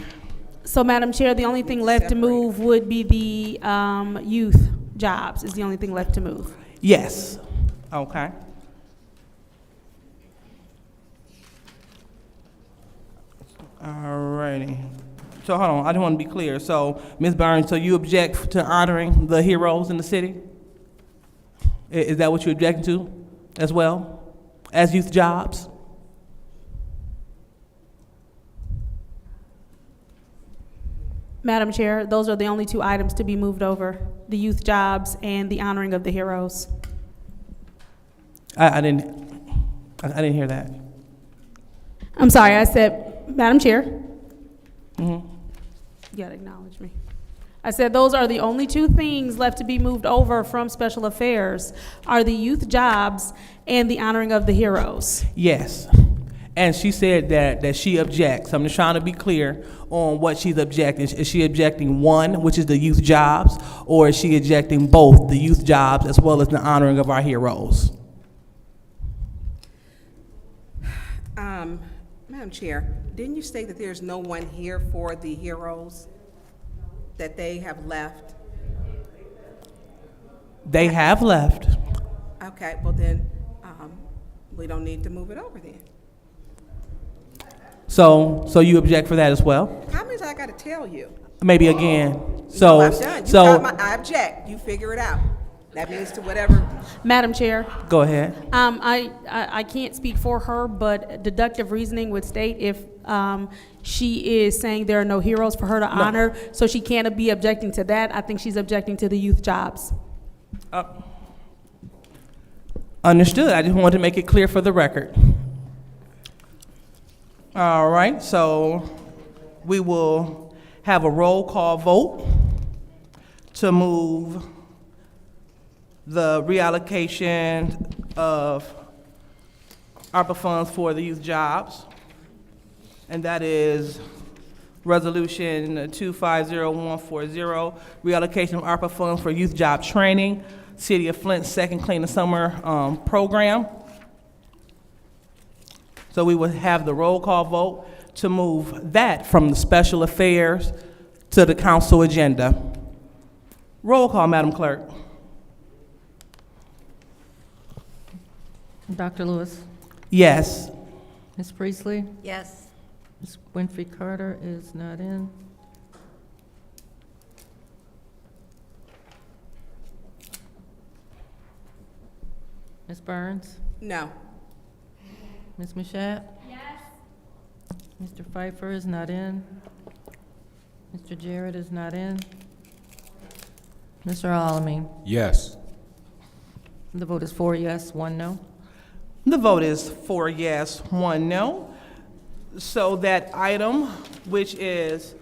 So, Madam Chair, the only thing left to move would be the youth jobs is the only thing left to move. Yes. Okay. Alrighty. So hold on, I just want to be clear. So, Ms. Burns, so you object to honoring the heroes in the city? Is that what you're objecting to as well, as youth jobs? Madam Chair, those are the only two items to be moved over, the youth jobs and the honoring of the heroes. I didn't hear that. I'm sorry, I said, Madam Chair. Mm-hmm. You gotta acknowledge me. I said those are the only two things left to be moved over from special affairs, are the youth jobs and the honoring of the heroes. Yes. And she said that she objects. I'm just trying to be clear on what she's objecting. Is she objecting one, which is the youth jobs, or is she objecting both the youth jobs as well as the honoring of our heroes? Madam Chair, didn't you say that there's no one here for the heroes, that they have left? They have left. Okay, well then, we don't need to move it over then. So you object for that as well? How many times I gotta tell you? Maybe again. No, I'm done. I object. You figure it out. That means to whatever. Madam Chair. Go ahead. I can't speak for her, but deductive reasoning would state if she is saying there are no heroes for her to honor, so she can't be objecting to that. I think she's objecting to the youth jobs. Understood. I just wanted to make it clear for the record. All right, so we will have a roll call vote to move the reallocation of ARPA funds for the youth jobs. And that is Resolution 250140, reallocation of ARPA funds for youth job training, City of Flint Second Clean Summer program. So we will have the roll call vote to move that from the special affairs to the council agenda. Roll call, Madam Clerk. Dr. Lewis? Yes. Ms. Priestley? Yes. Ms. Winfrey Carter is not in. Ms. Burns? No. Ms. Mashat? Yes. Mr. Pfeiffer is not in. Mr. Jarrett is not in. Mr. Alamin? Yes. The vote is 4 yes, 1 no. The vote is 4 yes, 1 no. So that item, which is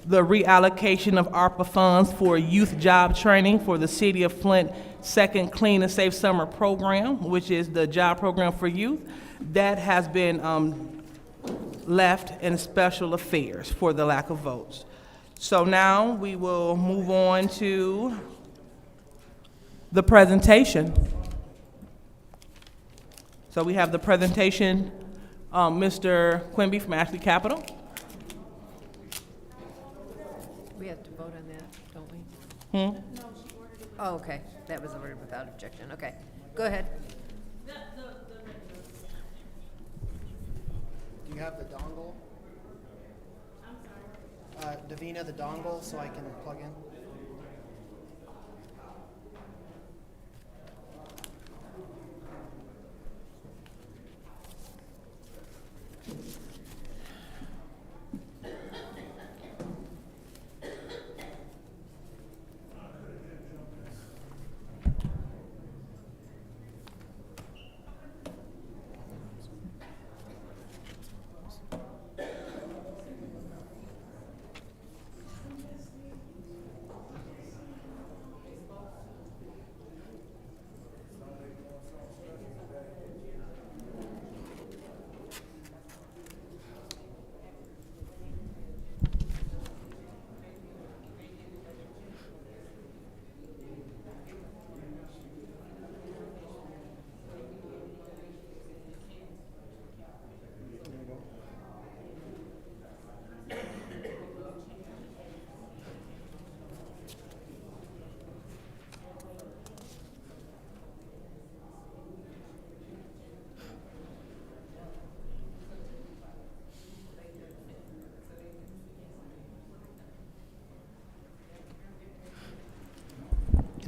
the reallocation of ARPA funds for youth job training for the City of Flint Second Clean and Safe Summer program, which is the job program for youth, that has been left in special affairs for the lack of votes. So now we will move on to the presentation. So we have the presentation, Mr. Quimby from Ashley Capital. We have to vote on that, don't we? Oh, okay. That was ordered without objection. Okay. Go ahead. Do you have the dongle? I'm sorry. Davina, the dongle, so I can plug in?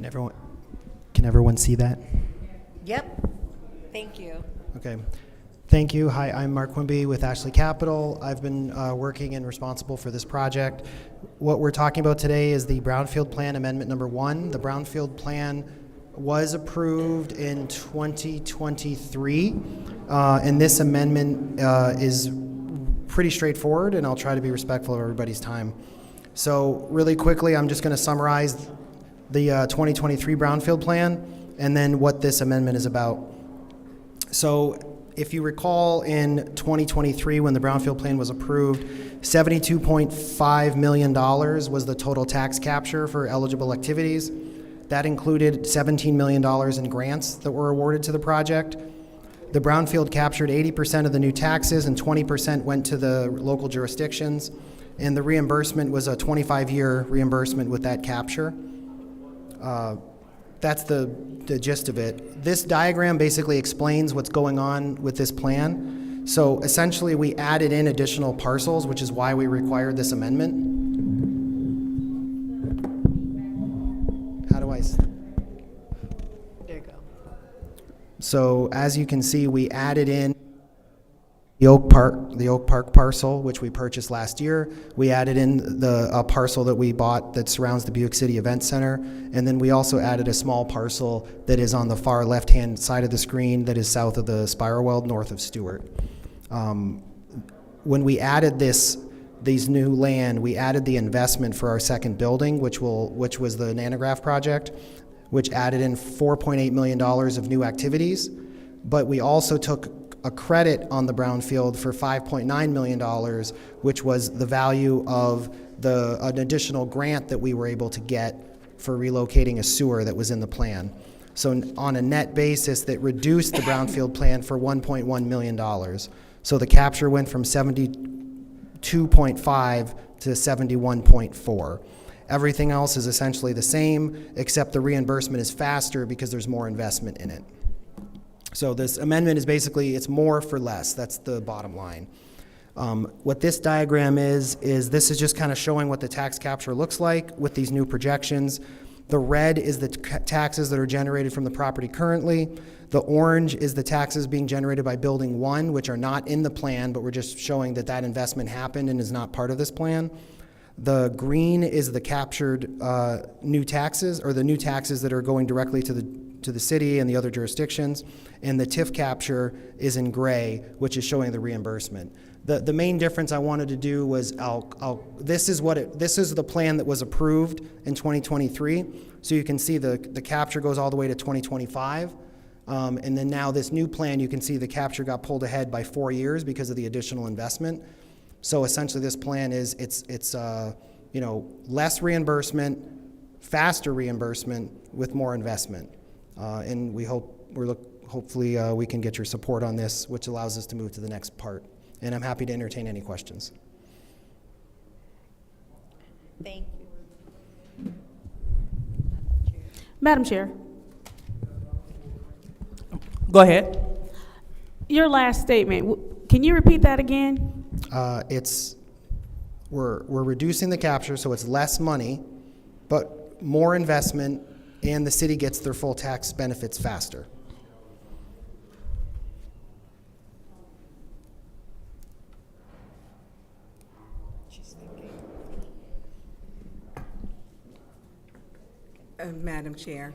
Can everyone see that? Yep. Thank you. Okay. Thank you. Hi, I'm Mark Quimby with Ashley Capital. I've been working and responsible for this project. What we're talking about today is the Brownfield Plan Amendment number 1. The Brownfield Plan was approved in 2023, and this amendment is pretty straightforward, and I'll try to be respectful of everybody's time. So really quickly, I'm just going to summarize the 2023 Brownfield Plan and then what this amendment is about. So if you recall, in 2023, when the Brownfield Plan was approved, $72.5 million was the total tax capture for eligible activities. That included $17 million in grants that were awarded to the project. The Brownfield captured 80% of the new taxes and 20% went to the local jurisdictions. And the reimbursement was a 25-year reimbursement with that capture. That's the gist of it. This diagram basically explains what's going on with this plan. So essentially we added in additional parcels, which is why we required this amendment. How do I? There you go. So as you can see, we added in the Oak Park parcel, which we purchased last year. We added in a parcel that we bought that surrounds the Buick City Event Center. And then we also added a small parcel that is on the far left-hand side of the screen that is south of the spiral weld, north of Stewart. When we added these new land, we added the investment for our second building, which was the nanograph project, which added in $4.8 million of new activities. But we also took a credit on the Brownfield for $5.9 million, which was the value of an additional grant that we were able to get for relocating a sewer that was in the plan. So on a net basis, that reduced the Brownfield plan for $1.1 million. So the capture went from 72.5 to 71.4. Everything else is essentially the same, except the reimbursement is faster because there's more investment in it. So this amendment is basically, it's more for less. That's the bottom line. What this diagram is this is just kind of showing what the tax capture looks like with these new projections. The red is the taxes that are generated from the property currently. The orange is the taxes being generated by Building 1, which are not in the plan, but we're just showing that that investment happened and is not part of this plan. The green is the captured new taxes, or the new taxes that are going directly to the city and the other jurisdictions, and the TIF capture is in gray, which is showing the reimbursement. The main difference I wanted to do was this is the plan that was approved in 2023. So you can see the capture goes all the way to 2025, and then now this new plan, you can see the capture got pulled ahead by 4 years because of the additional investment. So essentially, this plan is it's less reimbursement, faster reimbursement with more investment. And hopefully we can get your support on this, which allows us to move to the next part. And I'm happy to entertain any questions. Thank you. Madam Chair, Go ahead. your last statement, can you repeat that again? We're reducing the capture, so it's less money, but more investment, and the city gets their full tax benefits faster. Madam Chair.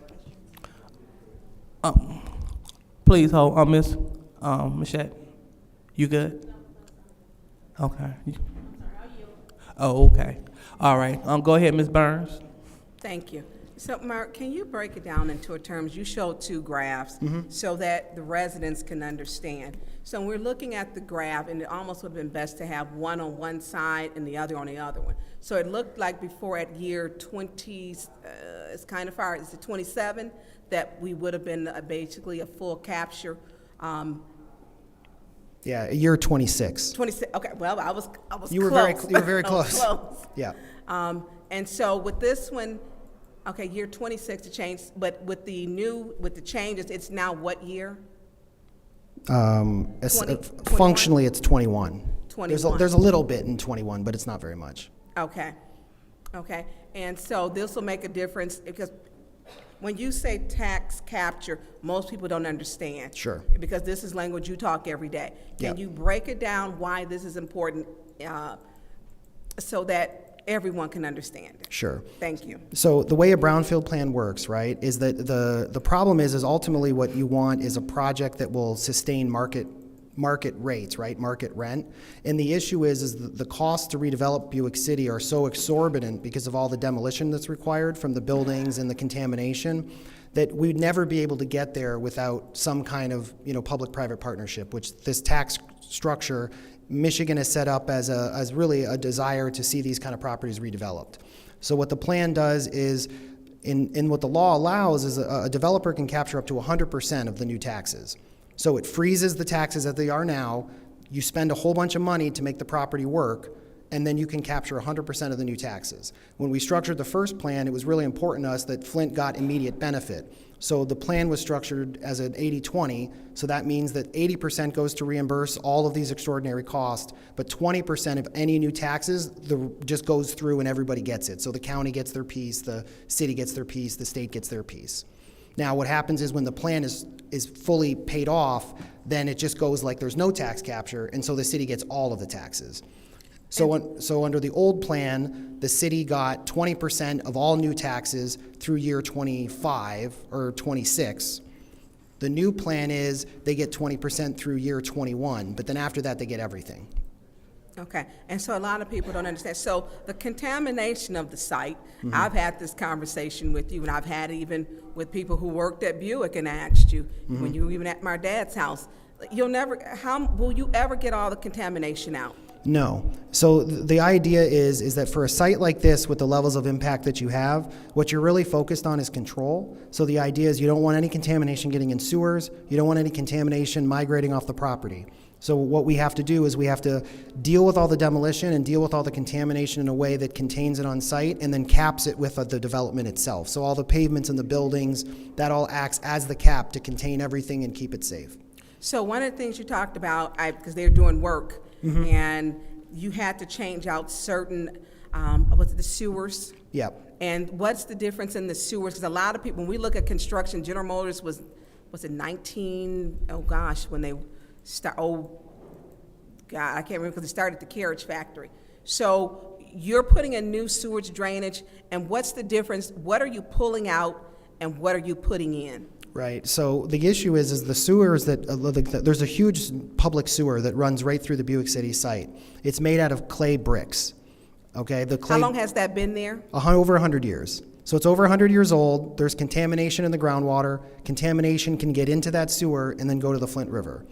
Please hold, Miss Machette. You good? Okay. Oh, okay. All right. Go ahead, Ms. Burns. Thank you. So, Mark, can you break it down into terms? You showed two graphs so that the residents can understand. So we're looking at the graph, and it almost would have been best to have one on one side and the other on the other one. So it looked like before at year 20, it's kind of far, is it 27, that we would have been basically a full capture. Yeah, year 26. 26. Okay. Well, I was You were close. very close. Close. Yeah. And so with this one, okay, year 26 to change, but with the changes, it's now what year? Functionally, it's 21. 21. There's a little bit in 21, but it's not very much. Okay. Okay. And so this will make a difference because When you say tax capture, most people don't understand. Sure. Because this is language you talk every day. Can Yep. you break it down why this is important so that everyone can understand it? Sure. Thank you. So the way a brownfield plan works, right, is that the problem is ultimately what you want is a project that will sustain market rates, right, market rent. And the issue is the cost to redevelop Buick City are so exorbitant because of all the demolition that's required from the buildings and the contamination that we'd never be able to get there without some kind of, public-private partnership, which this tax structure Michigan has set up as really a desire to see these kind of properties redeveloped. So what the plan does is, in what the law allows, is a developer can capture up to 100% of the new taxes. So it freezes the taxes as they are now, you spend a whole bunch of money to make the property work, and then you can capture 100% of the new taxes. When we structured the first plan, it was really important to us that Flint got immediate benefit. So the plan was structured as an 80-20, so that means that 80% goes to reimburse all of these extraordinary costs, but 20% of any new taxes just goes through and everybody gets it. So the county gets their piece, the city gets their piece, the state gets their piece. Now what happens is when the plan is fully paid off, then it just goes like there's no tax capture, and so the city gets all of the taxes. So under the old plan, the city got 20% of all new taxes through year 25 or 26. The new plan is they get 20% through year 21, but then after that they get everything. Okay, and so a lot of people don't understand. So the contamination of the site, I've had this conversation with you, and I've had it even with people who worked at Buick and asked you, when you were even at my dad's house, how will you ever get all the contamination out? No. So the idea is that for a site like this with the levels of impact that you have, what you're really focused on is control. So the idea is you don't want any contamination getting in sewers, you don't want any contamination migrating off the property. So what we have to do is we have to deal with all the demolition and deal with all the contamination in a way that contains it on site and then caps it with the development itself. So all the pavements and the buildings, that all acts as the cap to contain everything and keep it safe. So one of the things you talked about, because they're doing work, and you had to change out certain, the sewers? Yep. And what's the difference in the sewers? Because a lot of people, when we look at construction, General Motors was it when they start, I can't remember because they started the carriage factory. So you're putting in new sewage drainage, and what's the difference? What are you pulling out, and what are you putting in? Right. So the issue is the sewers that there's a huge public sewer that runs right through the Buick City site. It's made out of clay bricks. Okay. How long has that been there? Over 100 years. So it's over 100 years old. There's contamination in the groundwater. Contamination can get into that sewer and then go to the Flint River.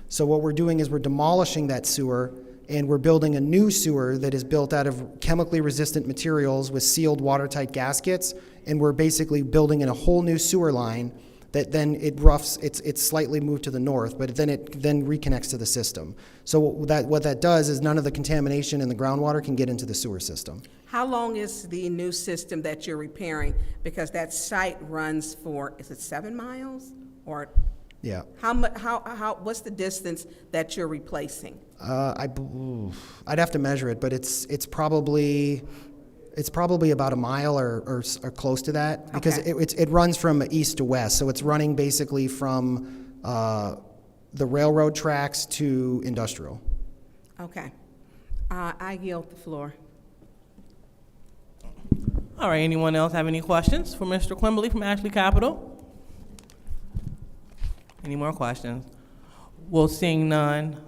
So what we're doing is we're demolishing that sewer, and we're building a new sewer that is built out of chemically resistant materials with sealed watertight gaskets, and we're basically building in a whole new sewer line that then it's slightly moved to the north, but then it reconnects to the system. So what that does is none of the contamination in the groundwater can get into the sewer system. How long is the new system that you're repairing? Because that site runs for, is it 7 miles? Or yeah. What's the distance that you're replacing? I'd have to measure it, but it's probably about a mile or close to that, because it runs from east to west. So it's running basically from the railroad tracks to industrial. Okay. I yield the floor. All right, anyone else have any questions for Mr. Quimbley from Ashley Capital? Any more questions? Well, seeing none,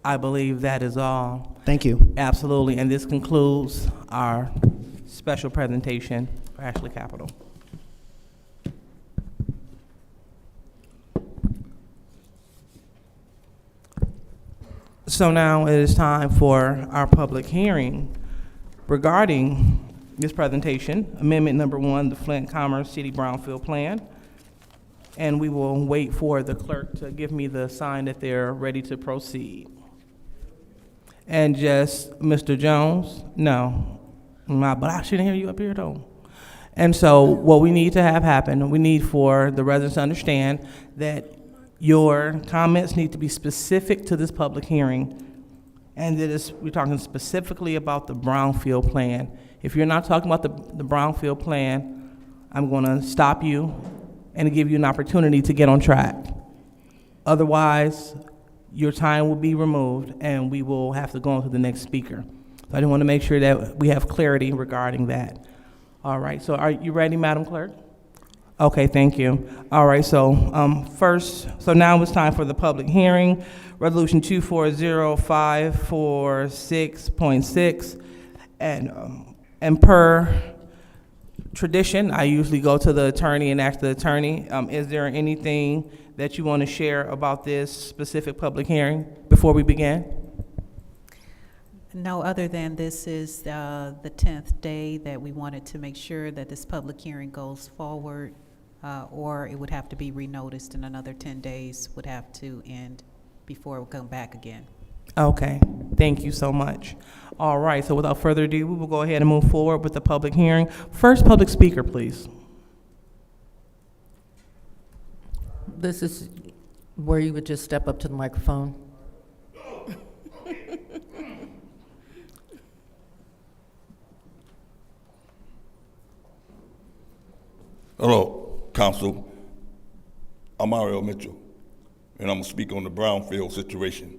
I believe that is all. Thank you. Absolutely, and this concludes our special presentation for Ashley Capital. So now it is time for our public hearing regarding this presentation, Amendment Number 1, the Flint Commerce City Brownfield Plan. And we will wait for the clerk to give me the sign that they're ready to proceed. And just, Mr. Jones, no, but I shouldn't hear you up here though. And so what we need to have happen, we need for the residents to understand that your comments need to be specific to this public hearing. And we're talking specifically about the Brownfield plan. If you're not talking about the Brownfield plan, I'm going to stop you and give you an opportunity to get on track. Otherwise, your time will be removed and we will have to go on to the next speaker. So I just want to make sure that we have clarity regarding that. All right, so are you ready, Madam Clerk? Okay, thank you. All right, so now it's time for the public hearing. Resolution 240546.6, and per tradition, I usually go to the attorney and ask the attorney, is there anything that you want to share about this specific public hearing before we begin? No, other than this is the 10th day that we wanted to make sure that this public hearing goes forward, or it would have to be renoticed and another 10 days would have to end before it would come back again. Okay, thank you so much. All right, so without further ado, we will go ahead and move forward with the public hearing. First public speaker, please. This is where you would just step up to the microphone. Hello, Council. I'm Mario Mitchell, and I'm gonna speak on the Brownfield situation.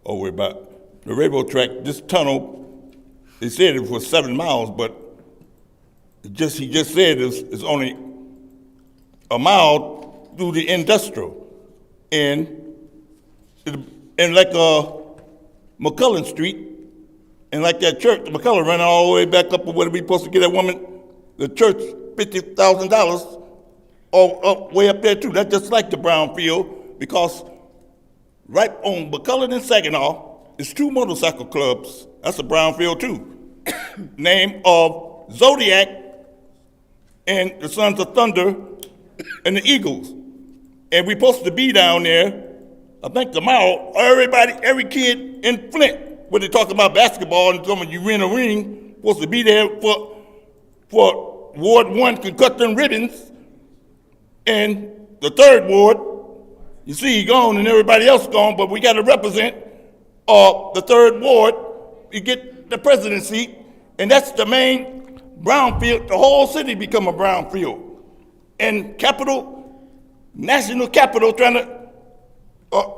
Over about the railroad track, this tunnel, they said it was 7 miles, but he just said it's only a mile through the industrial. And like McCullen Street, and like that church, McCullen ran all the way back up, where we supposed to get that woman, the church, $50,000, all way up there too. That's just like the Brownfield, because right on McCullen and Saginaw, it's 2 motorcycle clubs. That's a Brownfield too. Name of Zodiac and the Sons of Thunder and the Eagles. And we're supposed to be down there, I think tomorrow, every kid in Flint, when they talk about basketball and talking about you win a ring, supposed to be there for Ward 1 can cut them ribbons. And the 3rd Ward, you see he gone and everybody else gone, but we got to represent the 3rd Ward. You get the presidency, and that's the main Brownfield. The whole city become a Brownfield. And national capital trying to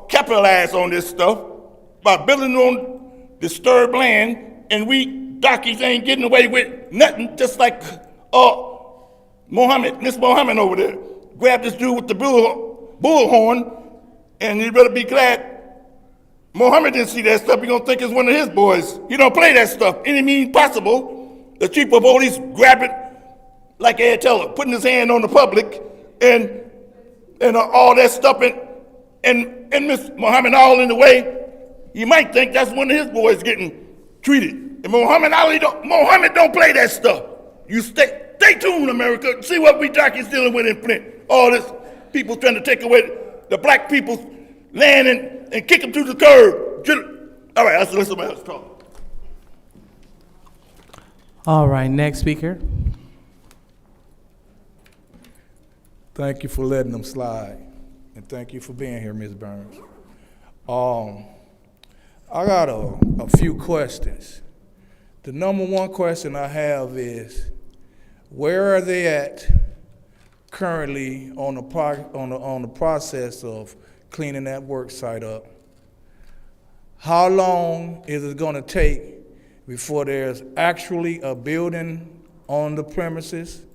capitalize on this stuff by building on disturbed land, and we darkies ain't getting away with nothing, just like Miss Mohammed over there. Grabbed this dude with the bullhorn, and you better be glad Mohammed didn't see that stuff. He gonna think it's one of his boys. He don't play that stuff any means possible. The chief of police grabbing like Ed Teller, putting his hand on the public, and all that stuff, and Miss Mohammed all in the way. You might think that's one of his boys getting treated. And Mohammed don't play that stuff. You stay tuned, America. See what we darkies dealing with in Flint. All this people trying to take away the black people's land and kick them to the curb. All right, let's let somebody else talk. All right, next speaker. Thank you for letting them slide, and thank you for being here, Ms. Burns. I got a few questions. The number one question I have is, where are they at currently on the process of cleaning that work site up? How long is it going to take before there's actually a building on the premises?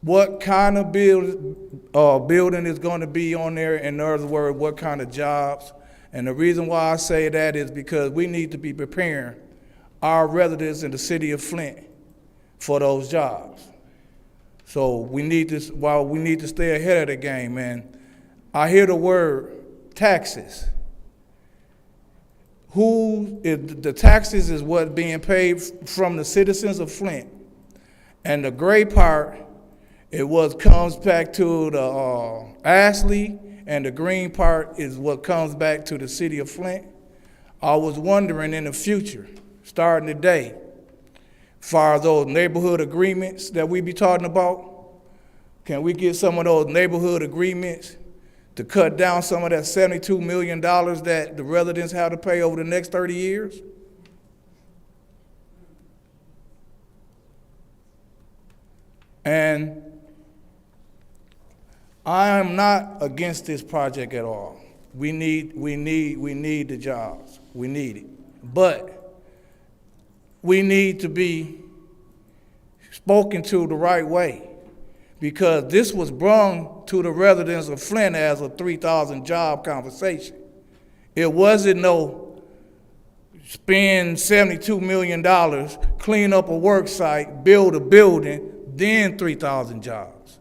What kind of building is going to be on there? In other words, what kind of jobs? And the reason why I say that is because we need to be preparing our residents in the city of Flint for those jobs. So we need to stay ahead of the game, man. I hear the word taxes. The taxes is what being paid from the citizens of Flint. And the gray part, it comes back to the Ashley, and the green part is what comes back to the city of Flint. I was wondering in the future, starting today, as far as those neighborhood agreements that we be talking about, can we get some of those neighborhood agreements to cut down some of that $72 million that the residents have to pay over the next 30 years? And I am not against this project at all. We need the jobs. We need it. But we need to be spoken to the right way, because this was brung to the residents of Flint as a 3,000 job conversation. It wasn't no spend $72 million, clean up a work site, build a building, then 3,000 jobs.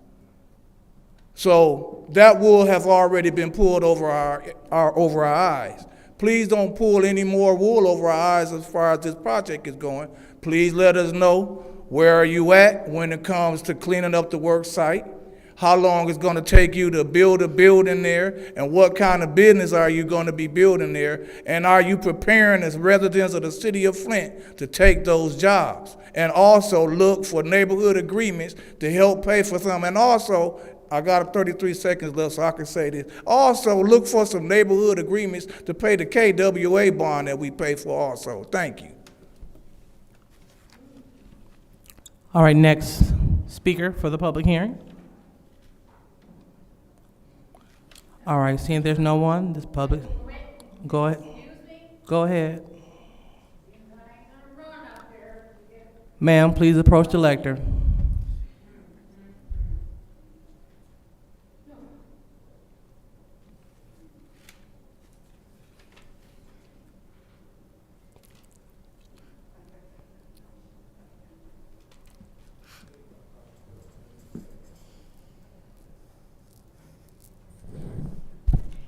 So that wool have already been pulled over our eyes. Please don't pull any more wool over our eyes as far as this project is going. Please let us know, where are you at when it comes to cleaning up the work site? How long it's going to take you to build a building there, and what kind of business are you going to be building there? And are you preparing as residents of the city of Flint to take those jobs? And also look for neighborhood agreements to help pay for some. And also, I got 33 seconds left, so I can say this. Also, look for some neighborhood agreements to pay the KWA bond that we pay for also. Thank you. All right, next speaker for the public hearing. All right, seeing there's no one, this public, go ahead. Go ahead. Ma'am, please approach the lectern.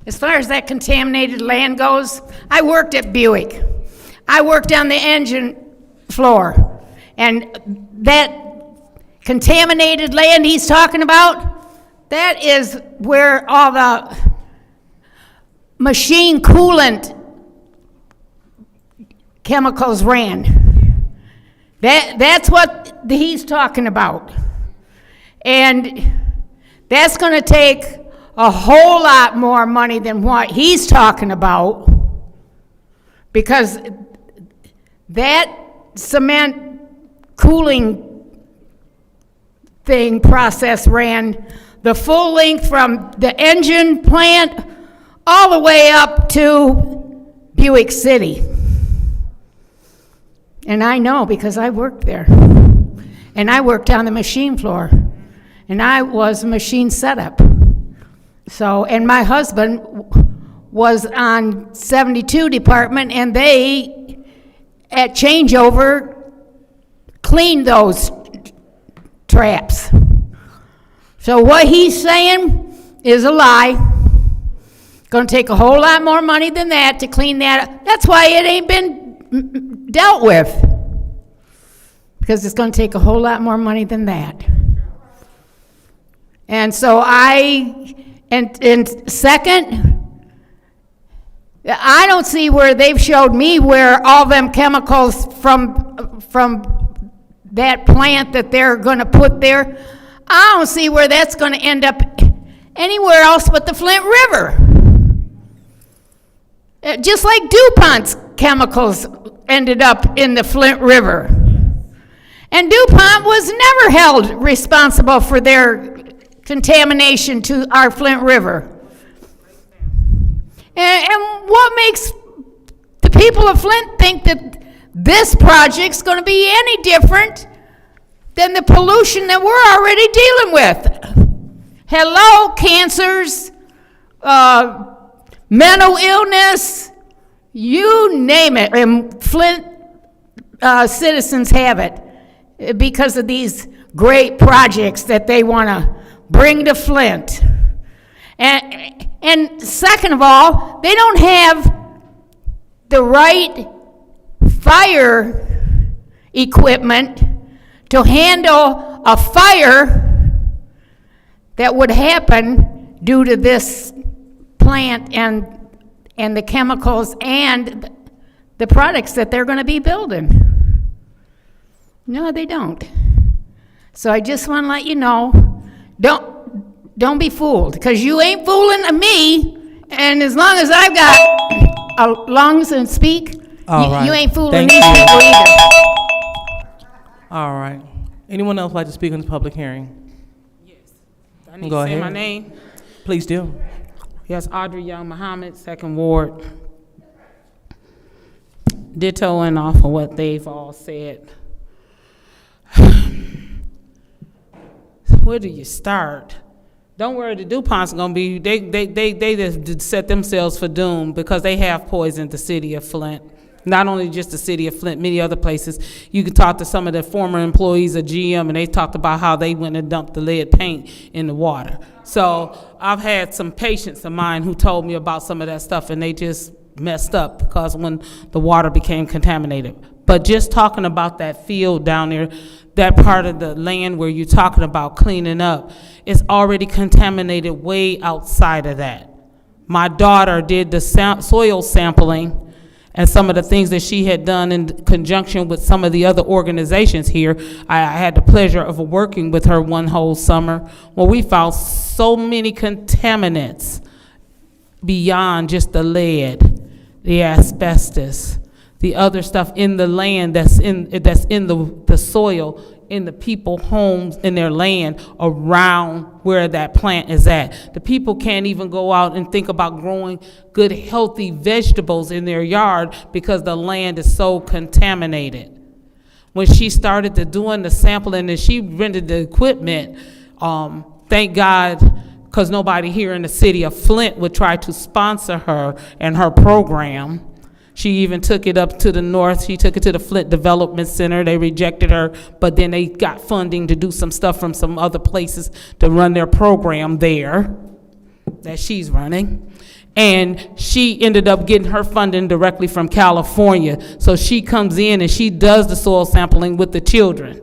As far as that contaminated land goes, I worked at Buick. I worked on the engine floor. And that contaminated land he's talking about, that is where all the machine coolant chemicals ran. That's what he's talking about. And that's going to take a whole lot more money than what he's talking about, because that cement cooling thing process ran the full length from the engine plant all the way up to Buick City. And I know, because I worked there. And I worked on the machine floor. And I was a machine setup. So, and my husband was on 72 department, and they, at changeover, cleaned those traps. So what he's saying is a lie. Gonna take a whole lot more money than that to clean that up. That's why it ain't been dealt with. Because it's gonna take a whole lot more money than that. And so and second, I don't see where they've showed me where all them chemicals from that plant that they're going to put there, I don't see where that's going to end up anywhere else but the Flint River. Just like DuPont's chemicals ended up in the Flint River. And DuPont was never held responsible for their contamination to our Flint River. And what makes the people of Flint think that this project's going to be any different than the pollution that we're already dealing with? Hello, cancers, mental illness, you name it. And Flint citizens have it because of these great projects that they want to bring to Flint. And second of all, they don't have the right fire equipment to handle a fire that would happen due to this plant and the chemicals and the products that they're going to be building. No, they don't. So I just want to let you know, don't be fooled, because you ain't fooling me, and as long as I've got lungs and speak, All right. you ain't fooling Thank these you. people either. All right. Anyone else like to speak on this public hearing? Yes. I need Go to say ahead. my name. Please do. Yes, Audrey Young Muhammad, Second Ward. Dittoing off of what they've all said. Where do you start? Don't worry, the DuPont's gonna be, they just set themselves for doom because they have poisoned the city of Flint. Not only just the city of Flint, many other places. You can talk to some of the former employees of GM and they talked about how they went and dumped the lead paint in the water. So I've had some patients of mine who told me about some of that stuff and they just messed up because when the water became contaminated. But just talking about that field down there, that part of the land where you're talking about cleaning up, is already contaminated way outside of that. My daughter did the soil sampling and some of the things that she had done in conjunction with some of the other organizations here. I had the pleasure of working with her one whole summer. Well, we found so many contaminants beyond just the lead, the asbestos, the other stuff in the land that's in the soil, in the people homes, in their land around where that plant is at. The people can't even go out and think about growing good healthy vegetables in their yard because the land is so contaminated. When she started doing the sampling and she rented the equipment, thank God, because nobody here in the city of Flint would try to sponsor her and her program. She even took it up to the north. She took it to the Flint Development Center. They rejected her, but then they got funding to do some stuff from some other places to run their program there that she's running. And she ended up getting her funding directly from California. So she comes in and she does the soil sampling with the children.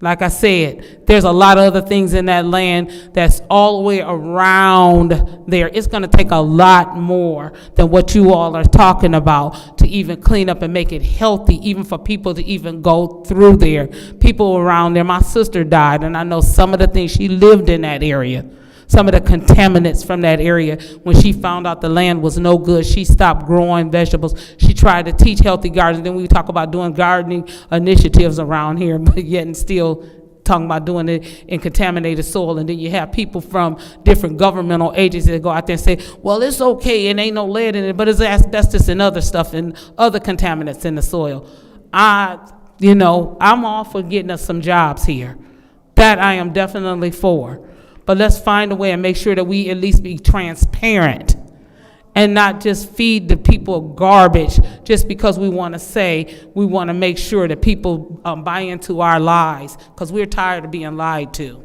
Like I said, there's a lot of other things in that land that's all the way around there. It's gonna take a lot more than what you all are talking about to even clean up and make it healthy, even for people to even go through there. People around there, my sister died, and I know some of the things, she lived in that area. Some of the contaminants from that area, when she found out the land was no good, she stopped growing vegetables. She tried to teach healthy gardens. Then we talk about doing gardening initiatives around here, but yet and still talking about doing it in contaminated soil. And then you have people from different governmental agencies that go out there and say, well, it's okay, and ain't no lead in it, but it's asbestos and other stuff and other contaminants in the soil. I'm all for getting us some jobs here. That I am definitely for. But let's find a way and make sure that we at least be transparent and not just feed the people garbage just because we want to say we want to make sure that people buy into our lies, because we're tired of being lied to.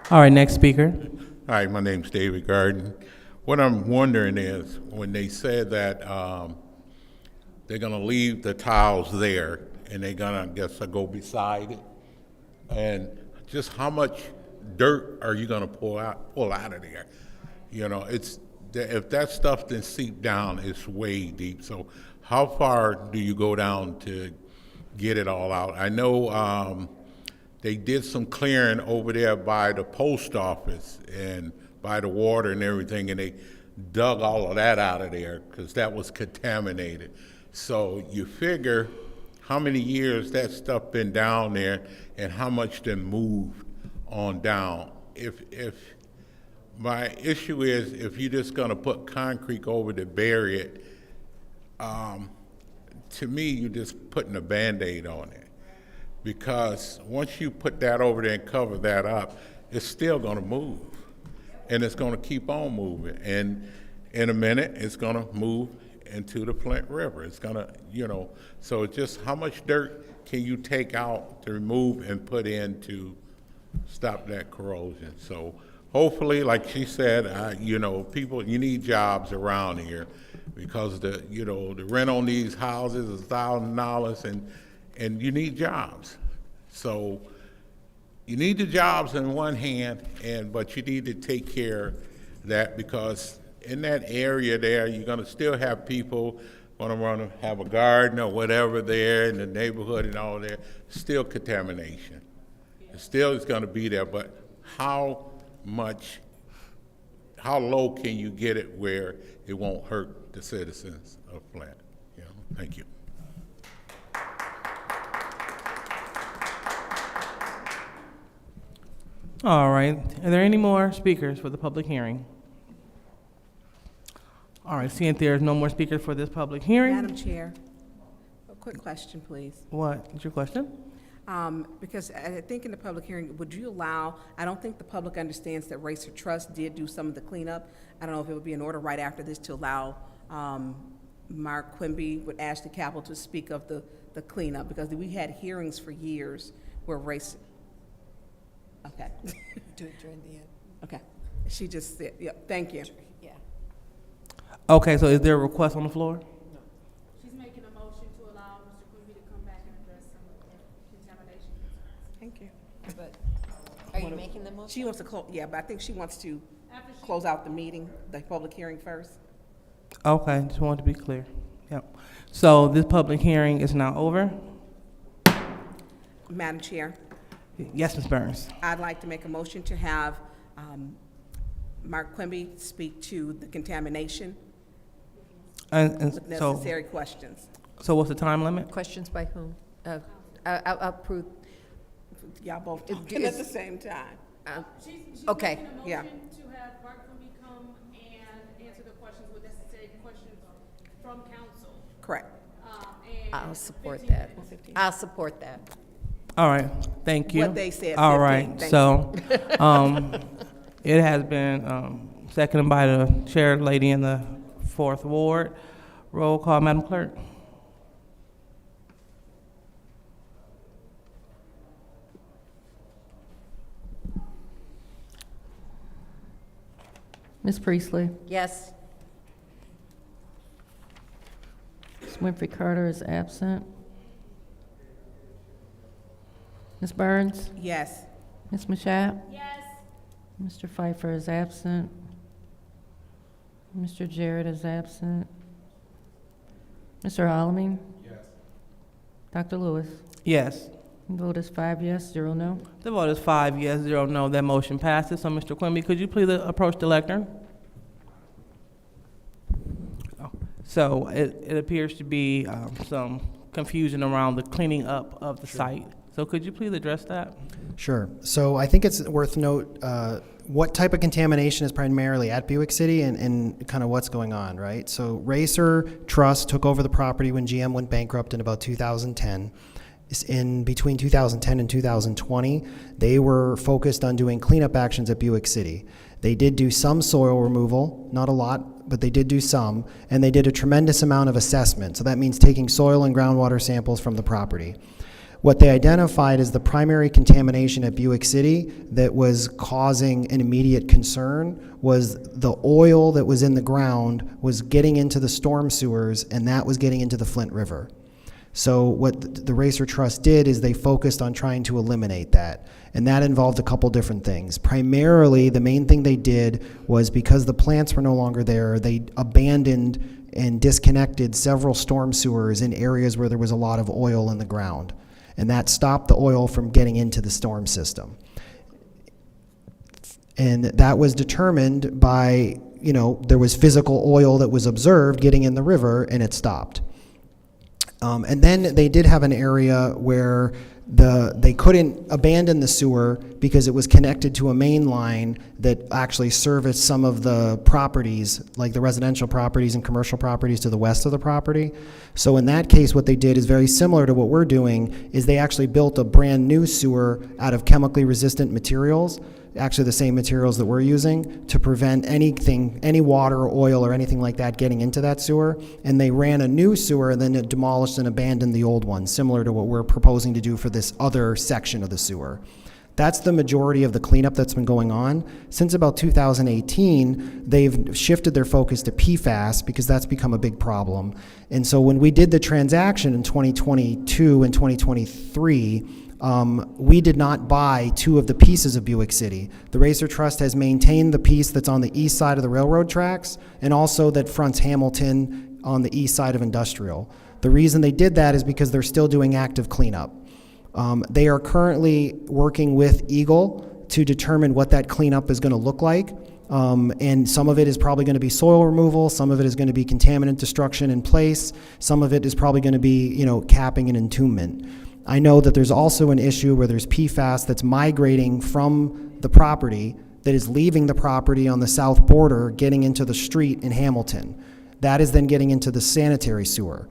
All right, next speaker. Hi, my name's David Garden. What I'm wondering is, when they said that they're going to leave the tiles there, and they're gonna, I guess, go beside it, and just how much dirt are you gonna pull out of there? You know, if that stuff then seep down, it's way deep. So how far do you go down to get it all out? I know they did some clearing over there by the post office and by the water and everything, and they dug all of that out of there because that was contaminated. So you figure how many years that stuff been down there and how much then moved on down. If my issue is, if you're just gonna put concrete over to bury it, to me, you're just putting a Band-Aid on it. Because once you put that over there and cover that up, it's still gonna move. And it's gonna keep on moving. And in a minute, it's gonna move into the Flint River. It's gonna, so it's just how much dirt can you take out to remove and put in to stop that corrosion? So hopefully, like she said, people, you need jobs around here because the rent on these houses is $1,000 and you need jobs. So you need the jobs in one hand, but you need to take care of that, because in that area there, you're gonna still have people wanna have a garden or whatever there in the neighborhood and all there. Still contamination. It still is gonna be there, but how low can you get it where it won't hurt the citizens of Flint? Thank you. All right, are there any more speakers for the public hearing? All right, seeing there's no more speakers for this public hearing. Madam Chair, a quick question, please. What is your question? Because I think in the public hearing, would you allow, I don't think the public understands that Racer Trust did do some of the cleanup. I don't know if it would be in order right after this to allow Mark Quimby with Ashley Capital to speak of the cleanup, because we had hearings for years where Racer, okay. Do it during the end. Okay, she just said, yeah, thank you. Yeah. Okay, so is there a request on the floor? She's making a motion to allow Mr. Quimby to come back and address some of the contamination concerns. Thank you. But are you making the motion? She wants to close, yeah, but I think she wants to close out the meeting, the public hearing first. Okay, just wanted to be clear. Yep. So this public hearing is now over. Madam Chair, Yes, Ms. Burns. I'd like to make a motion to have Mark Quimby speak to the contamination And with so, necessary questions. so what's the time limit? Questions by whom? I'll approve. Y'all both talking at the same time. She's Okay. making a Yeah. motion to have Mark Quimby come and answer the questions with necessary questions from council. Correct. And I'll support 15 that. minutes. I'll support that. All right, thank you. What they said, All 15. right, Thank so, it has been, seconded by the chair lady in the 4th Ward. Roll call, Madam Clerk. Ms. Priestley? Yes. Ms. Winfrey Carter is absent. Ms. Burns? Yes. Ms. Mashat? Yes. Mr. Pfeiffer is absent. Mr. Jarrett is absent. Mr. Alamin? Yes. Dr. Lewis? Yes. Vote is 5 yes, 0 no. The vote is 5 yes, 0 no. That motion passes. So, Mr. Quimby, could you please approach the lectern? So it appears to be some confusion around the cleaning up of the site. So could you please address that? Sure. So I think it's worth note what type of contamination is primarily at Buick City and kind of what's going on, right? So Racer Trust took over the property when GM went bankrupt in about 2010. In between 2010 and 2020, they were focused on doing cleanup actions at Buick City. They did do some soil removal, not a lot, but they did do some, and they did a tremendous amount of assessment. So that means taking soil and groundwater samples from the property. What they identified as the primary contamination at Buick City that was causing an immediate concern was the oil that was in the ground was getting into the storm sewers, and that was getting into the Flint River. So what the Racer Trust did is they focused on trying to eliminate that. And that involved a couple different things. Primarily, the main thing they did was because the plants were no longer there, they abandoned and disconnected several storm sewers in areas where there was a lot of oil in the ground. And that stopped the oil from getting into the storm system. And that was determined by, there was physical oil that was observed getting in the river, and it stopped. And then they did have an area where they couldn't abandon the sewer because it was connected to a main line that actually serviced some of the properties, like the residential properties and commercial properties to the west of the property. So in that case, what they did is very similar to what we're doing, is they actually built a brand new sewer out of chemically resistant materials, actually the same materials that we're using, to prevent anything, any water or oil or anything like that getting into that sewer. And they ran a new sewer and then it demolished and abandoned the old one, similar to what we're proposing to do for this other section of the sewer. That's the majority of the cleanup that's been going on. Since about 2018, they've shifted their focus to PFAS because that's become a big problem. And so when we did the transaction in 2022 and 2023, we did not buy two of the pieces of Buick City. The Racer Trust has maintained the piece that's on the east side of the railroad tracks and also that fronts Hamilton on the east side of Industrial. The reason they did that is because they're still doing active cleanup. They are currently working with Eagle to determine what that cleanup is going to look like. And some of it is probably going to be soil removal, some of it is going to be contaminant destruction in place, some of it is probably going to be, capping and entombment. I know that there's also an issue where there's PFAS that's migrating from the property that is leaving the property on the south border, getting into the street in Hamilton. That is then getting into the sanitary sewer.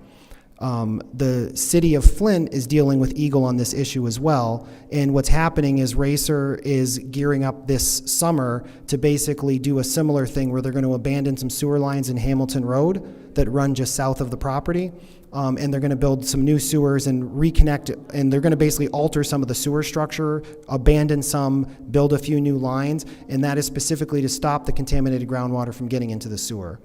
The city of Flint is dealing with Eagle on this issue as well, and what's happening is Racer is gearing up this summer to basically do a similar thing where they're going to abandon some sewer lines in Hamilton Road that run just south of the property, and they're going to build some new sewers and reconnect, and they're going to basically alter some of the sewer structure, abandon some, build a few new lines, and that is specifically to stop the contaminated groundwater from getting into the sewer.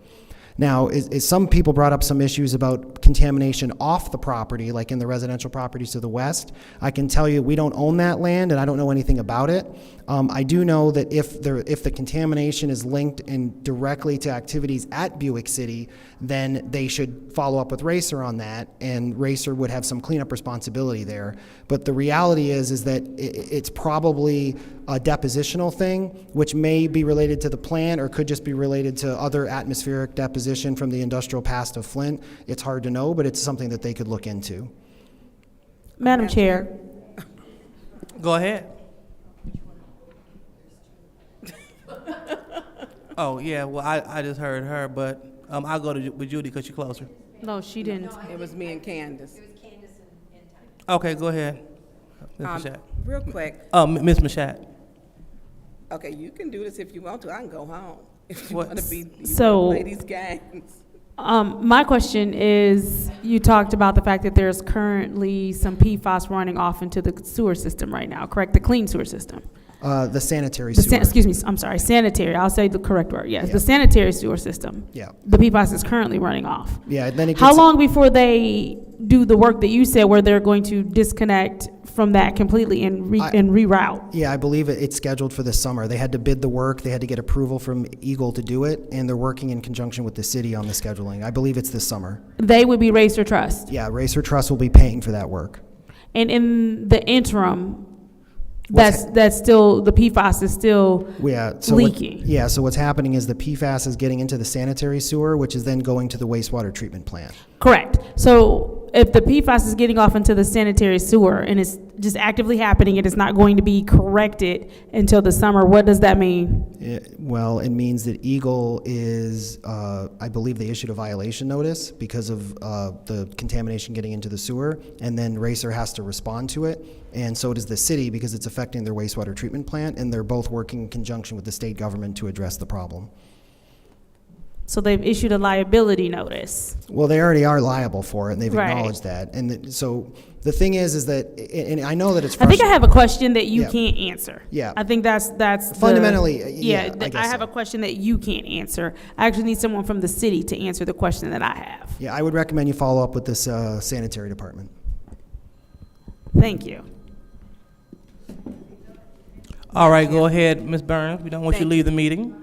Now, some people brought up some issues about contamination off the property, like in the residential properties to the west. I can tell you we don't own that land, and I don't know anything about it. I do know that if the contamination is linked directly to activities at Buick City, then they should follow up with Racer on that, and Racer would have some cleanup responsibility there. But the reality is that it's probably a depositional thing, which may be related to the plant or could just be related to other atmospheric deposition from the industrial past of Flint. It's hard to know, but it's something that they could look into. Madam Chair. Go ahead. Oh, yeah, well, I just heard her, but I'll go with Judy because she's closer. No, she didn't. It was me and Candace. Okay, go ahead. Ms. Mashat. Real quick. Ms. Mashat. Okay, you can do this if you want to. I can go home if you What? want to be. So- play these games. My question is, you talked about the fact that there's currently some PFAS running off into the sewer system right now, correct? The clean sewer system. The sanitary sewer. Excuse me, I'm sorry, sanitary. I'll say the correct word. Yes, Yeah. the sanitary sewer system. Yeah. The PFAS is currently running off. Yeah, then it How gets- long before they do the work that you said, where they're going to disconnect from that completely and reroute? Yeah, I believe it's scheduled for this summer. They had to bid the work, they had to get approval from Eagle to do it, and they're working in conjunction with the city on the scheduling. I believe it's this summer. They would be Racer Trust. Yeah, Racer Trust will be paying for that work. And in the interim, What's that's still, the PFAS is still so leaking. so what's happening is the PFAS is getting into the sanitary sewer, which is then going to the wastewater treatment plant. Correct. So if the PFAS is getting off into the sanitary sewer and it's just actively happening and it's not going to be corrected until the summer, what does that mean? Well, it means that Eagle is, I believe they issued a violation notice because of the contamination getting into the sewer, and then Racer has to respond to it, and so does the city because it's affecting their wastewater treatment plant, and they're both working in conjunction with the state government to address the problem. So they've issued a liability notice. Well, they already are liable for it, and they've Right. acknowledged that. And so the thing is that, and I know that it's I think I have a question that you Yeah. can't answer. Yeah. I think that's Fundamentally, yeah. I guess I have so. a question that you can't answer. I actually need someone from the city to answer the question that I have. Yeah, I would recommend you follow up with this sanitary department. Thank you. All right, go ahead, Ms. Burns. We don't want you to leave the meeting.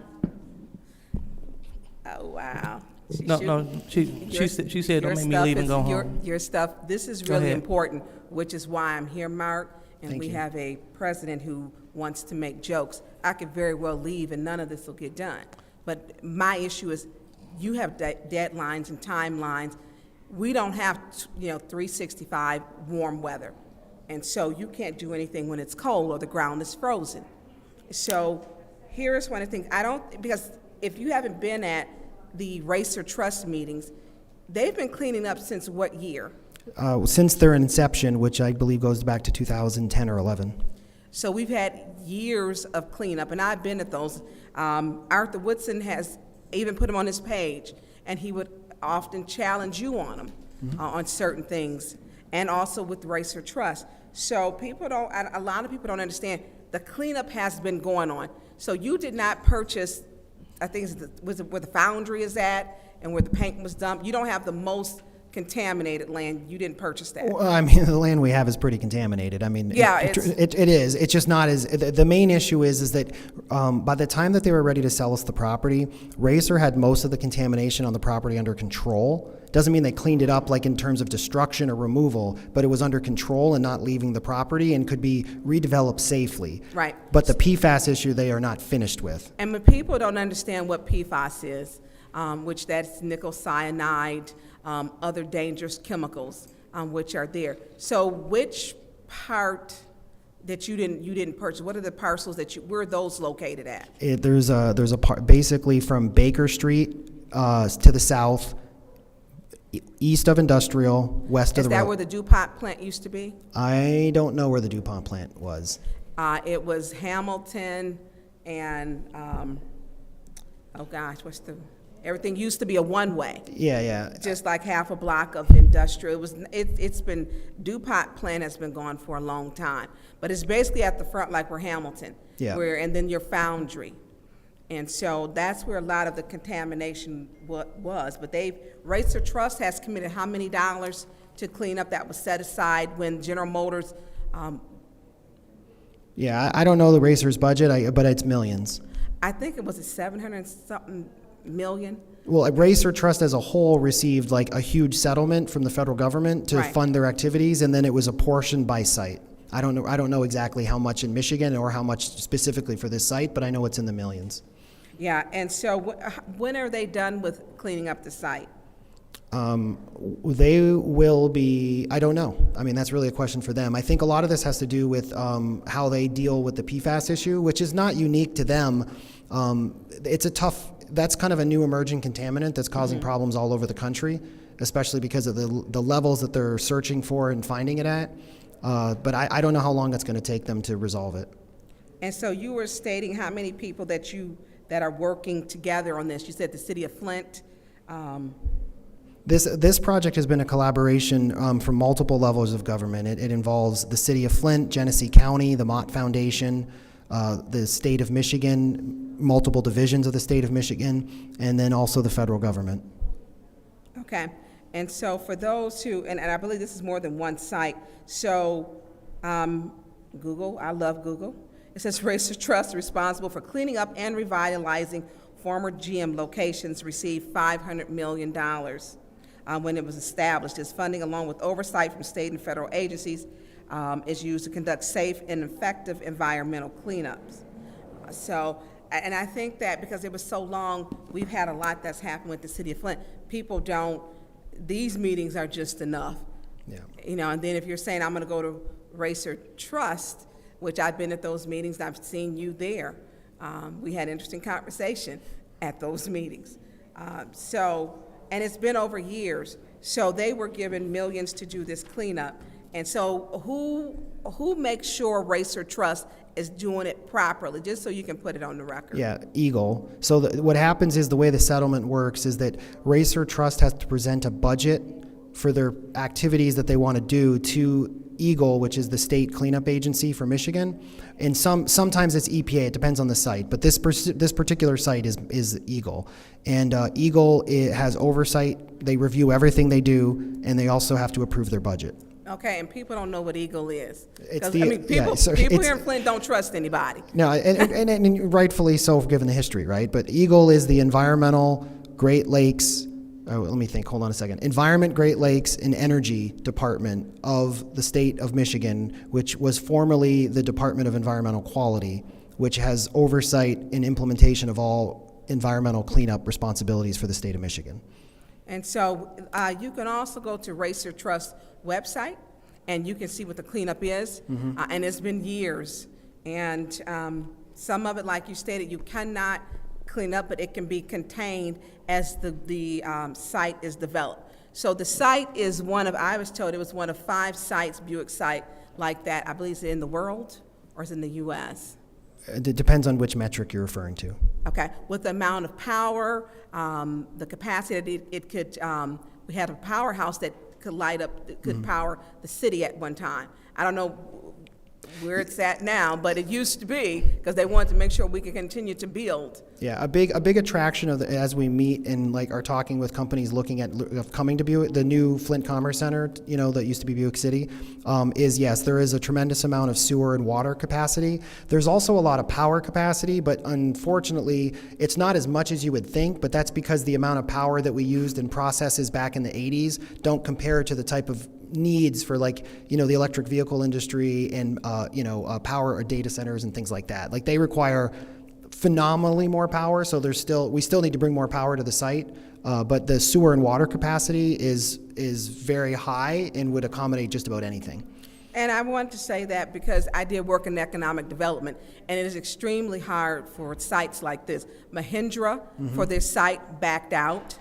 Oh, wow. No, she said don't make me leave and go home. Your stuff, this is Go really ahead. important, which is why I'm here, Mark, and Thank we you. have a president who wants to make jokes. I could very well leave and none of this will get done. But my issue is, you have deadlines and timelines. We don't have, 365 warm weather. And so you can't do anything when it's cold or the ground is frozen. So here's one of the things, because if you haven't been at the Racer Trust meetings, they've been cleaning up since what year? Since their inception, which I believe goes back to 2010 or 11. So we've had years of cleanup, and I've been at those. Arthur Woodson has even put them on his page, and he would often challenge you on them, on certain things, and also with Racer Trust. So a lot of people don't understand, the cleanup has been going on. So you did not purchase, I think, was it where the foundry is at and where the paint was dumped? You don't have the most contaminated land. You didn't purchase that. Well, I mean, the land we have is pretty contaminated. I mean, Yeah, it is. It's just not as, the main issue is that by the time that they were ready to sell us the property, Racer had most of the contamination on the property under control. Doesn't mean they cleaned it up like in terms of destruction or removal, but it was under control and not leaving the property and could be redeveloped safely. Right. But the PFAS issue, they are not finished with. And when people don't understand what PFAS is, which that's nickel cyanide, other dangerous chemicals, which are there. So which part that you didn't purchase? What are the parcels where are those located at? There's a part basically from Baker Street to the south, east of Industrial, west of the road. Is that where the DuPont plant used to be? I don't know where the DuPont plant was. It was Hamilton and, oh gosh, everything used to be a one-way. Yeah. Just like half a block of industrial. DuPont plant has been gone for a long time. But it's basically at the front like where Hamilton. Yeah. And then your foundry. And so that's where a lot of the contamination was. But Racer Trust has committed how many dollars to clean up that was set aside when General Motors? Yeah, I don't know the Racer's budget, but it's millions. I think it was a 700-something million. Well, Racer Trust as a whole received like a huge settlement from the federal government to fund their activities, and then it was apportioned by site. I don't know exactly how much in Michigan or how much specifically for this site, but I know it's in the millions. Yeah, and so when are they done with cleaning up the site? They will be, I don't know. I mean, that's really a question for them. I think a lot of this has to do with how they deal with the PFAS issue, which is not unique to them. That's kind of a new emerging contaminant that's causing problems all over the country, especially because of the levels that they're searching for and finding it at. But I don't know how long it's going to take them to resolve it. And so you were stating how many people that are working together on this. You said the city of Flint. This project has been a collaboration from multiple levels of government. It involves the city of Flint, Genesee County, the Mott Foundation, the state of Michigan, multiple divisions of the state of Michigan, and then also the federal government. Okay. And so for those who, and I believe this is more than one site, so Google, I love Google. It says Racer Trust responsible for cleaning up and revitalizing former GM locations received $500 million when it was established. Its funding, along with oversight from state and federal agencies, is used to conduct safe and effective environmental cleanups. So, and I think that because it was so long, we've had a lot that's happened with the city of Flint. These meetings are just enough. Yeah. And then if you're saying, I'm gonna go to Racer Trust, which I've been at those meetings, I've seen you there. We had interesting conversation at those meetings. And it's been over years. So they were given millions to do this cleanup. And so who makes sure Racer Trust is doing it properly, just so you can put it on the record? Yeah, Eagle. So what happens is the way the settlement works is that Racer Trust has to present a budget for their activities that they want to do to Eagle, which is the state cleanup agency for Michigan, and sometimes it's EPA. It depends on the site, but this particular site is Eagle, and Eagle has oversight. They review everything they do, and they also have to approve their budget. Okay, and people don't know what Eagle is. People Here in Flint don't trust anybody. No, and rightfully so, given the history, right? But Eagle is the environmental Great Lakes. Let me think, hold on a second. Environment, Great Lakes, and Energy Department of the state of Michigan, which was formerly the Department of Environmental Quality, which has oversight and implementation of all environmental cleanup responsibilities for the state of Michigan. And so you can also go to Racer Trust website, and you can see what the cleanup is. And it's been years. And some of it, like you stated, you cannot clean up, but it can be contained as the site is developed. So the site is I was told it was one of 5 sites, Buick site, like that. I believe it's in the world, or it's in the U.S.? It depends on which metric you're referring to. Okay, with the amount of power, the capacity that it could, we had a powerhouse that could light up, that could power the city at one time. I don't know where it's at now, but it used to be, because they wanted to make sure we could continue to build. Yeah, a big attraction as we meet and like are talking with companies looking at coming to Buick, the new Flint Commerce Center, that used to be Buick City, is yes, there is a tremendous amount of sewer and water capacity. There's also a lot of power capacity, but unfortunately, it's not as much as you would think, but that's because the amount of power that we used in processes back in the 80s don't compare to the type of needs for the electric vehicle industry and power or data centers and things like that. Like they require phenomenally more power, so we still need to bring more power to the site, but the sewer and water capacity is very high and would accommodate just about anything. And I want to say that because I did work in economic development, and it is extremely hard for sites like this. Mahindra, for their site, backed out.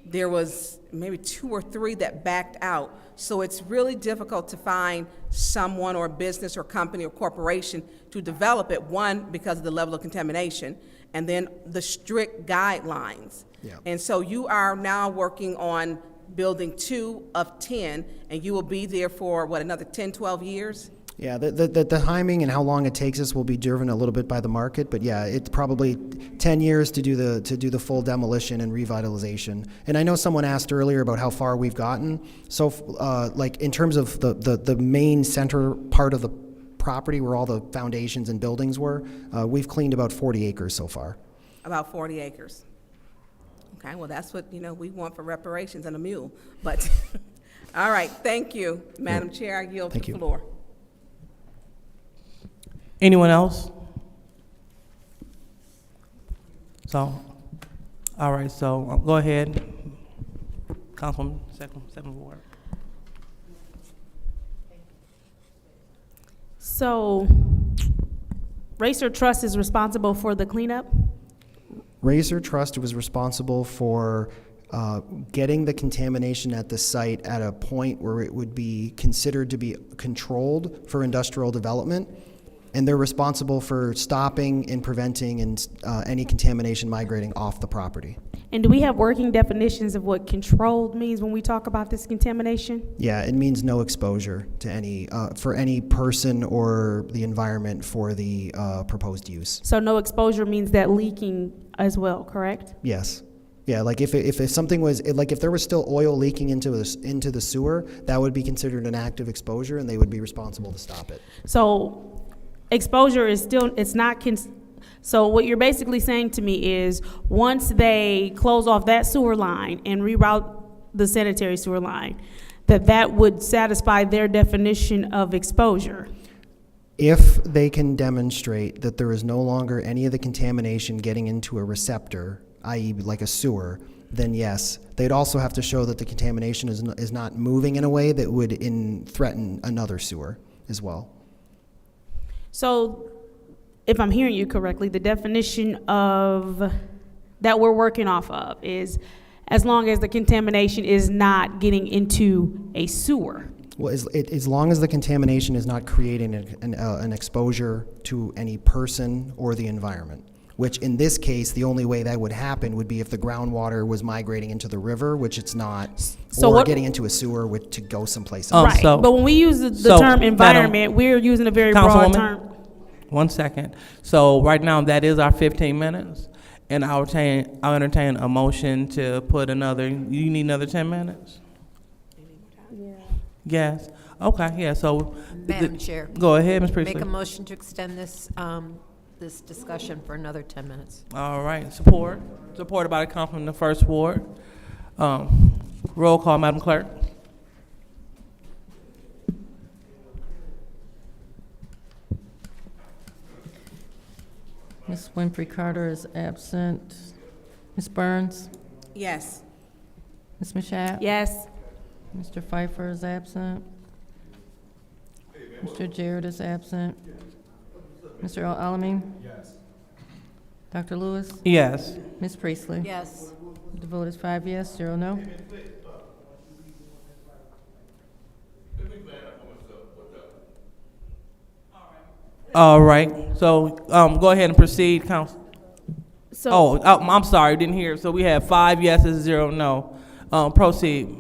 There was maybe 2 or 3 that backed out. So it's really difficult to find someone or business or company or corporation to develop it, one, because of the level of contamination, and then the strict guidelines. Yeah. And so you are now working on building 2 of 10, and you will be there for, another 10, 12 years? Yeah, the timing and how long it takes us will be driven a little bit by the market, but yeah, it's probably 10 years to do the full demolition and revitalization. And I know someone asked earlier about how far we've gotten. So, like in terms of the main center part of the property where all the foundations and buildings were, we've cleaned about 40 acres so far. About 40 acres. Okay, well, that's what, we want for reparations and a mule. But, all right, thank you, Madam Chair. I yield the floor. Anyone else? So, all right, so go ahead. Councilwoman, second ward. So, Racer Trust is responsible for the cleanup? Racer Trust was responsible for getting the contamination at the site at a point where it would be considered to be controlled for industrial development, and they're responsible for stopping and preventing any contamination migrating off the property. And do we have working definitions of what controlled means when we talk about this contamination? Yeah, it means no exposure to any for any person or the environment for the proposed use. So no exposure means that leaking as well, correct? Yes. Yeah, like if something was, like if there was still oil leaking into the sewer, that would be considered an active exposure, and they would be responsible to stop it. So exposure is still, it's not, so what you're basically saying to me is once they close off that sewer line and reroute the sanitary sewer line, that would satisfy their definition of exposure. If they can demonstrate that there is no longer any of the contamination getting into a receptor, i.e. like a sewer, then yes. They'd also have to show that the contamination is not moving in a way that would threaten another sewer as well. So if I'm hearing you correctly, the definition of that we're working off of is as long as the contamination is not getting into a sewer. Well, as long as the contamination is not creating an exposure to any person or the environment, which in this case, the only way that would happen would be if the groundwater was migrating into the river, which it's not, or getting into a sewer to go someplace else. Right, but when we use the term environment, we're using a very broad term. 1 second. So right now, that is our 15 minutes, and I'll entertain a motion to put another, you need another 10 minutes? Yeah. Yes. Okay, yeah, so. Madam Chair. Go ahead, Ms. Priestley. Make a motion to extend this discussion for another 10 minutes. All right, supported by the councilman in the first ward. Roll call, Madam Clerk. Ms. Winfrey Carter is absent. Ms. Burns? Yes. Ms. Mashat? Yes. Mr. Pfeiffer is absent. Mr. Jarrett is absent. Mr. Alamin? Yes. Dr. Lewis? Yes. Ms. Priestley? Yes. The vote is 5 yes, 0 no. All right, so go ahead and proceed, Council. So, I'm sorry, didn't hear. So we have 5 yeses, 0 no. Proceed,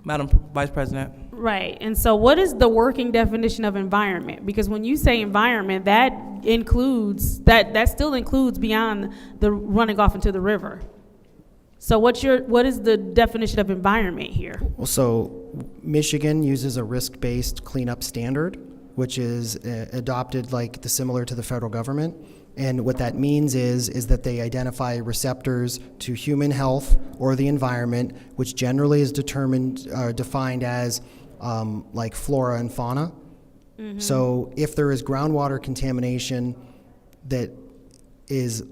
Madam Vice President. Right, and so what is the working definition of environment? Because when you say environment, that includes, that still includes beyond the running off into the river. So what is the definition of environment here? Well, so Michigan uses a risk-based cleanup standard, which is adopted similar to the federal government. And what that means is that they identify receptors to human health or the environment, which generally is defined as flora and fauna. Mm-hmm. So if there is groundwater contamination that is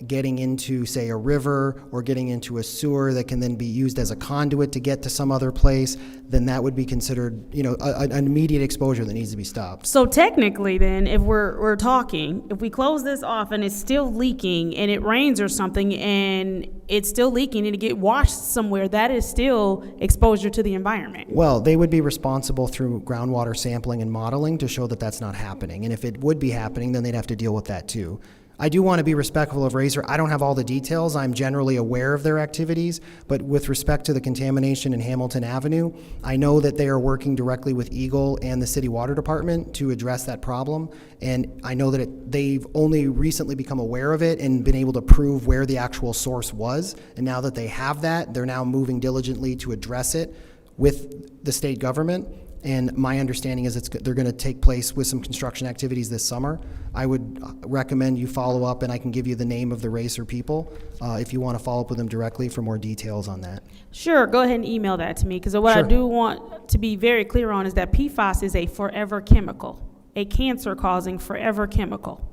getting into, say, a river or getting into a sewer that can then be used as a conduit to get to some other place, then that would be considered, an immediate exposure that needs to be stopped. So technically then, if we're talking, if we close this off and it's still leaking and it rains or something and it's still leaking and it get washed somewhere, that is still exposure to the environment. Well, they would be responsible through groundwater sampling and modeling to show that that's not happening. And if it would be happening, then they'd have to deal with that too. I do want to be respectful of Racer. I don't have all the details. I'm generally aware of their activities, but with respect to the contamination in Hamilton Avenue, I know that they are working directly with Eagle and the City Water Department to address that problem, and I know that they've only recently become aware of it and been able to prove where the actual source was, and now that they have that, they're now moving diligently to address it with the state government. And my understanding is they're going to take place with some construction activities this summer. I would recommend you follow up, and I can give you the name of the Racer people if you want to follow up with them directly for more details on that. Sure, go ahead and email that to me, because what Sure. I do want to be very clear on is that PFAS is a forever chemical, a cancer-causing forever chemical.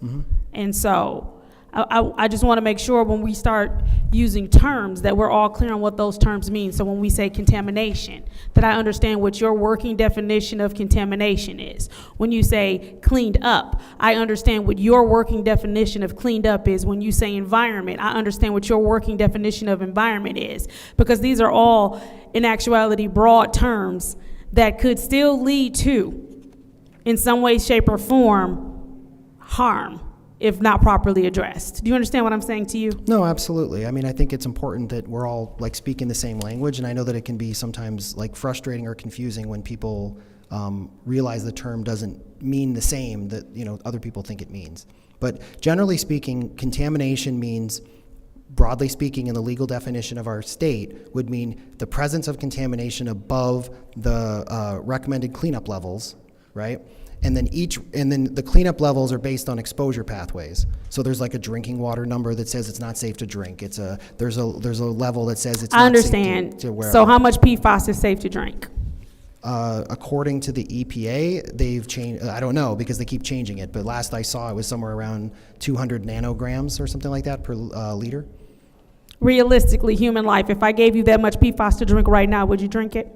Mm-hmm. And so I just want to make sure when we start using terms that we're all clear on what those terms mean. So when we say contamination, that I understand what your working definition of contamination is. When you say cleaned up, I understand what your working definition of cleaned up is. When you say environment, I understand what your working definition of environment is. Because these are all, in actuality, broad terms that could still lead to, in some way, shape, or form, harm, if not properly addressed. Do you understand what I'm saying to you? No, absolutely. I mean, I think it's important that we're all speaking the same language, and I know that it can be sometimes frustrating or confusing when people realize the term doesn't mean the same that other people think it means. But generally speaking, contamination means, broadly speaking, in the legal definition of our state, would mean the presence of contamination above the recommended cleanup levels, right? And then the cleanup levels are based on exposure pathways. So there's a drinking water number that says it's not safe to drink. There's a level that says it's not safe to wear. So how much PFAS is safe to drink? According to the EPA, they've changed. I don't know because they keep changing it. But last I saw, it was somewhere around 200 nanograms or something like that per liter. Realistically, human life, if I gave you that much PFAS to drink right now, would you drink it?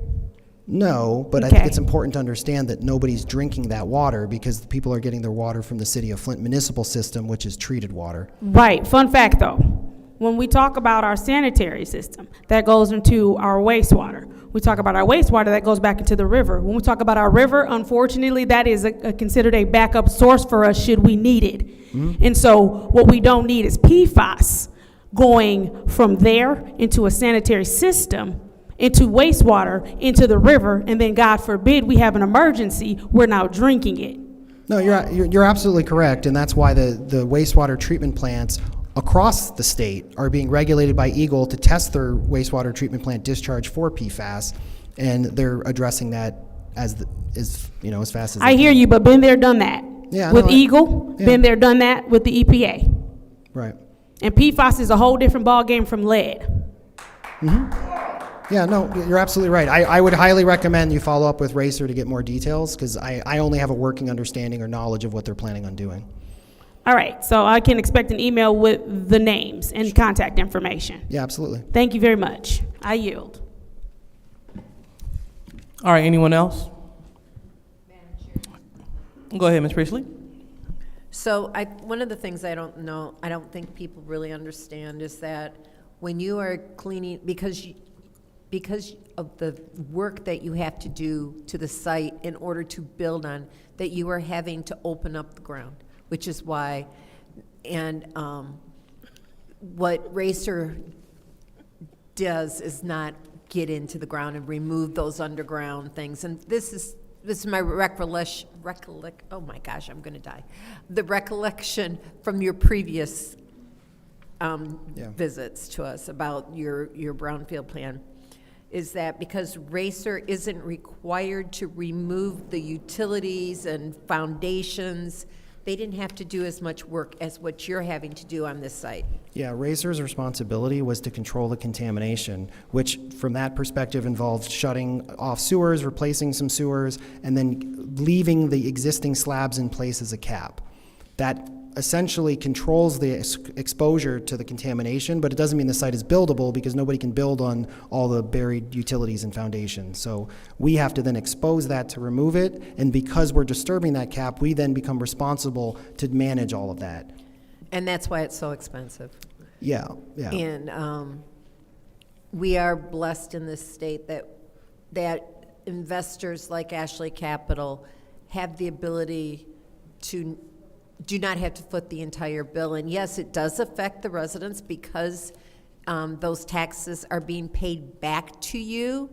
No, but I think it's important to understand that nobody's drinking that water because the people are getting their water from the City of Flint municipal system, which is treated water. Right. Fun fact, though. When we talk about our sanitary system, that goes into our wastewater. We talk about our wastewater, that goes back into the river. When we talk about our river, unfortunately, that is considered a backup source for us should we need it. Mm-hmm. And so what we don't need is PFAS going from there into a sanitary system, into wastewater, into the river, and then God forbid we have an emergency, we're now drinking it. No, you're absolutely correct, and that's why the wastewater treatment plants across the state are being regulated by Eagle to test their wastewater treatment plant discharge for PFAS, and they're addressing that as fast as I hear you, but been there, done that. Yeah, with Eagle, been there, done that with the EPA. Right. And PFAS is a whole different ballgame from lead. Mm-hmm. Yeah, no, you're absolutely right. I would highly recommend you follow up with Racer to get more details because I only have a working understanding or knowledge of what they're planning on doing. All right, so I can expect an email with the names and contact information. Yeah, absolutely. Thank you very much. I yield. All right, anyone else? Go ahead, Ms. Priestley. So one of the things I don't think people really understand is that when you are cleaning, because of the work that you have to do to the site in order to build on, that you are having to open up the ground, which is why, and what Racer does is not get into the ground and remove those underground things. And this is my recollection, oh my gosh, I'm gonna die. The recollection from your previous visits to us about your brownfield plan is that because Racer isn't required to remove the utilities and foundations, they didn't have to do as much work as what you're having to do on this site. Yeah, Racer's responsibility was to control the contamination, which from that perspective involved shutting off sewers, replacing some sewers, and then leaving the existing slabs in place as a cap. That essentially controls the exposure to the contamination, but it doesn't mean the site is buildable because nobody can build on all the buried utilities and foundations. So we have to then expose that to remove it, and because we're disturbing that cap, we then become responsible to manage all of that. And that's why it's so expensive. Yeah. And we are blessed in this state that investors like Ashley Capital have the ability to do not have to foot the entire bill. And yes, it does affect the residents because those taxes are being paid back to you.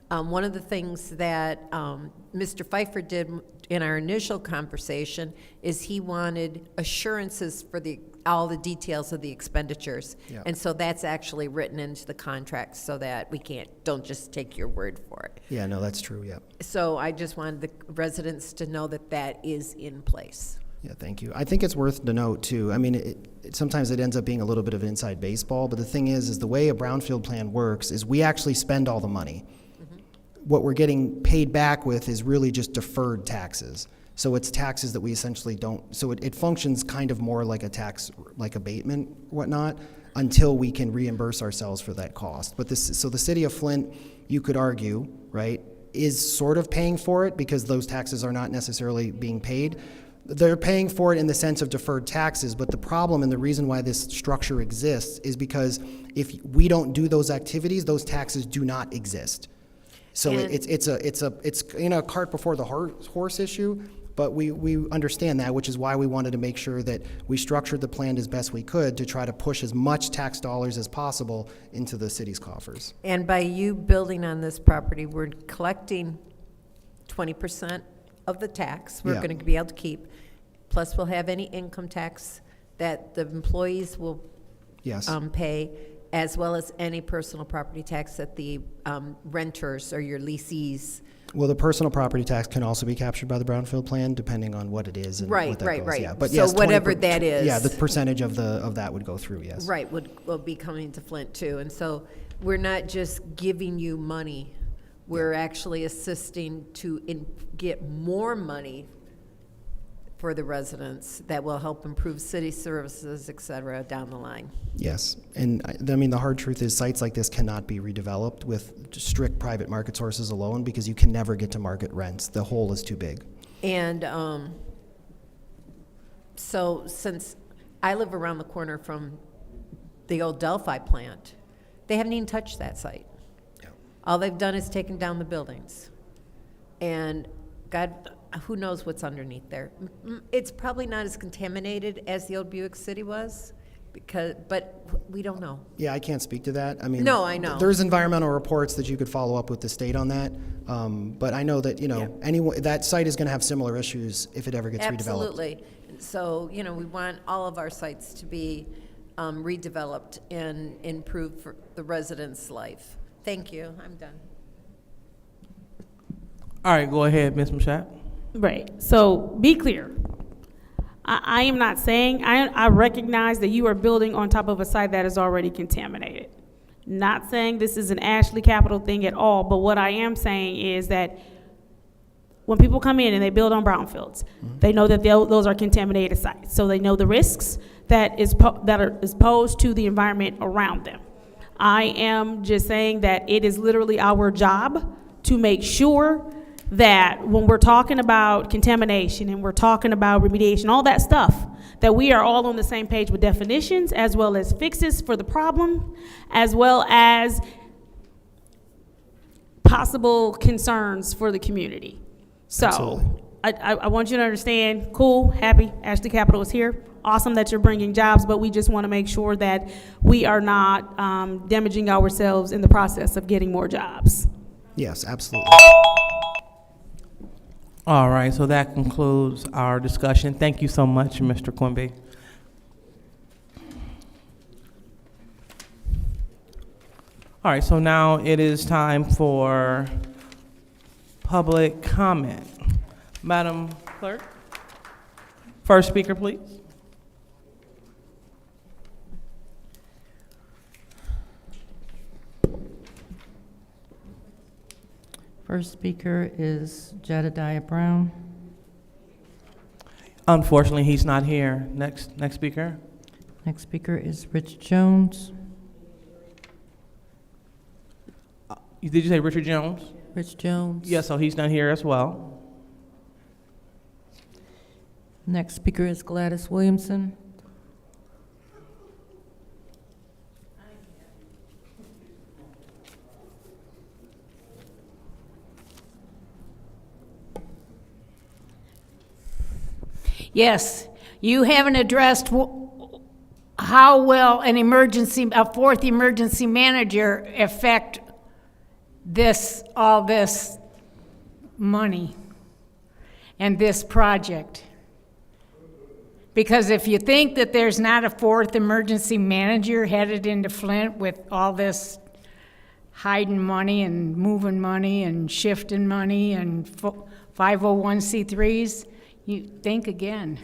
One of the things that Mr. Pfeiffer did in our initial conversation is he wanted assurances for all the details of the expenditures. Yeah. And so that's actually written into the contract so that we don't just take your word for it. Yeah, no, that's true, yeah. So I just wanted the residents to know that that is in place. Yeah, thank you. I think it's worth to note, too, I mean, sometimes it ends up being a little bit of inside baseball, but the thing is the way a brownfield plan works is we actually spend all the money. What we're getting paid back with is really just deferred taxes. So it's taxes that we essentially don't, so it functions kind of more like a tax, like abatement, whatnot, until we can reimburse ourselves for that cost. But so the city of Flint, you could argue, right, is sort of paying for it because those taxes are not necessarily being paid. They're paying for it in the sense of deferred taxes, but the problem and the reason why this structure exists is because if we don't do those activities, those taxes do not exist. So it's a cart before the horse issue, but we understand that, which is why we wanted to make sure that we structured the plan as best we could to try to push as much tax dollars as possible into the city's coffers. And by you building on this property, we're collecting 20% of the tax we're going to be able to keep, plus we'll have any income tax that the employees will pay, as well as any personal property tax that the renters or your leasees. Well, the personal property tax can also be captured by the Brownfield plan, depending on what it is and what that goes. Yeah. But so yes, whatever that is. Yeah, the percentage of that would go through, yes. Right, will be coming to Flint too. And so we're not just giving you money, we're actually assisting to get more money for the residents that will help improve city services, et cetera, down the line. Yes, and I mean, the hard truth is sites like this cannot be redeveloped with strict private market sources alone because you can never get to market rents. The hole is too big. And so since I live around the corner from the old Delphi plant, they haven't even touched that site. Yeah. All they've done is taken down the buildings. And God, who knows what's underneath there. It's probably not as contaminated as the old Buick City was, but we don't know. Yeah, I can't speak to that. I mean, no, I know. There's environmental reports that you could follow up with the state on that. But I know that, that site is going to have similar issues if it ever gets redeveloped. Absolutely. So, we want all of our sites to be redeveloped and improved for the residents' life. Thank you. I'm done. All right, go ahead, Ms. Mashat. Right. So be clear. I am not saying, I recognize that you are building on top of a site that is already contaminated. Not saying this is an Ashley Capital thing at all, but what I am saying is that when people come in and they build on brownfields, they know that those are contaminated sites. So they know the risks that is posed to the environment around them. I am just saying that it is literally our job to make sure that when we're talking about contamination and we're talking about remediation, all that stuff, that we are all on the same page with definitions as well as fixes for the problem, as well as possible concerns for the community. So I want you to understand, cool, happy, Ashley Capital is here. awesome that you're bringing jobs, but we just want to make sure that we are not damaging ourselves in the process of getting more jobs. Yes, absolutely. All right, so that concludes our discussion. Thank you so much, Mr. Quimby. All right, so now it is time for public comment. Madam Clerk, first speaker, please. First speaker is Jedediah Brown. Unfortunately, he's not here. Next speaker. Next speaker is Rich Jones. Did you say Richard Jones? Rich Jones. Yeah, so he's not here as well. Next speaker is Gladys Williamson. Yes, you haven't addressed how will a fourth emergency manager affect all this money and this project. Because if you think that there's not a fourth emergency manager headed into Flint with all this hiding money and moving money and shifting money and 501c3s, you think again.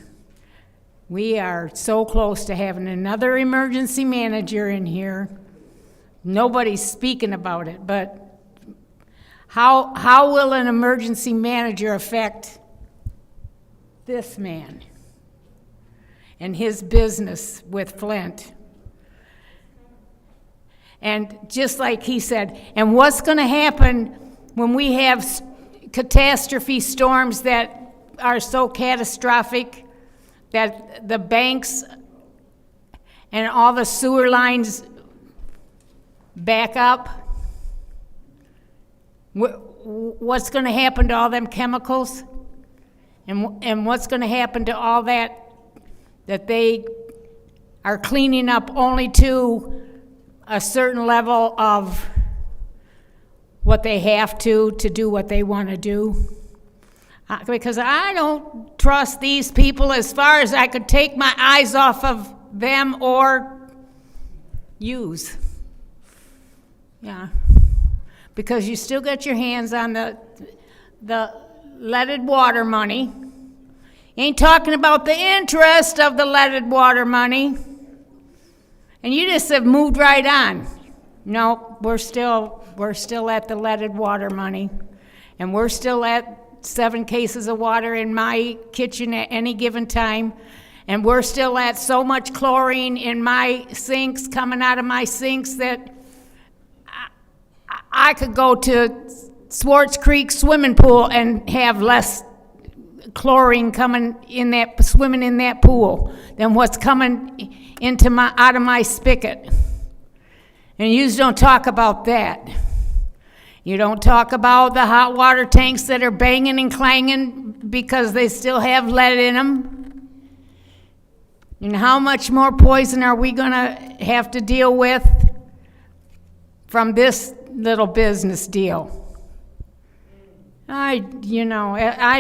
We are so close to having another emergency manager in here. Nobody's speaking about it, but how will an emergency manager affect this man and his business with Flint? And just like he said, and what's going to happen when we have catastrophe storms that are so catastrophic that the banks and all the sewer lines back up? What's going to happen to all them chemicals? And what's going to happen to all that they are cleaning up only to a certain level of what they have to do what they want to do? Because I don't trust these people as far as I could take my eyes off of them or use. Yeah. Because you still got your hands on the leaded water money. You ain't talking about the interest of the leaded water money. And you just have moved right on. No, we're still at the leaded water money. And we're still at 7 cases of water in my kitchen at any given time. And we're still at so much chlorine in my sinks, coming out of my sinks, that I could go to Swartz Creek swimming pool and have less chlorine swimming in that pool than what's coming out of my spigot. And you just don't talk about that. You don't talk about the hot water tanks that are banging and clanging because they still have lead in them. And how much more poison are we going to have to deal with from this little business deal? I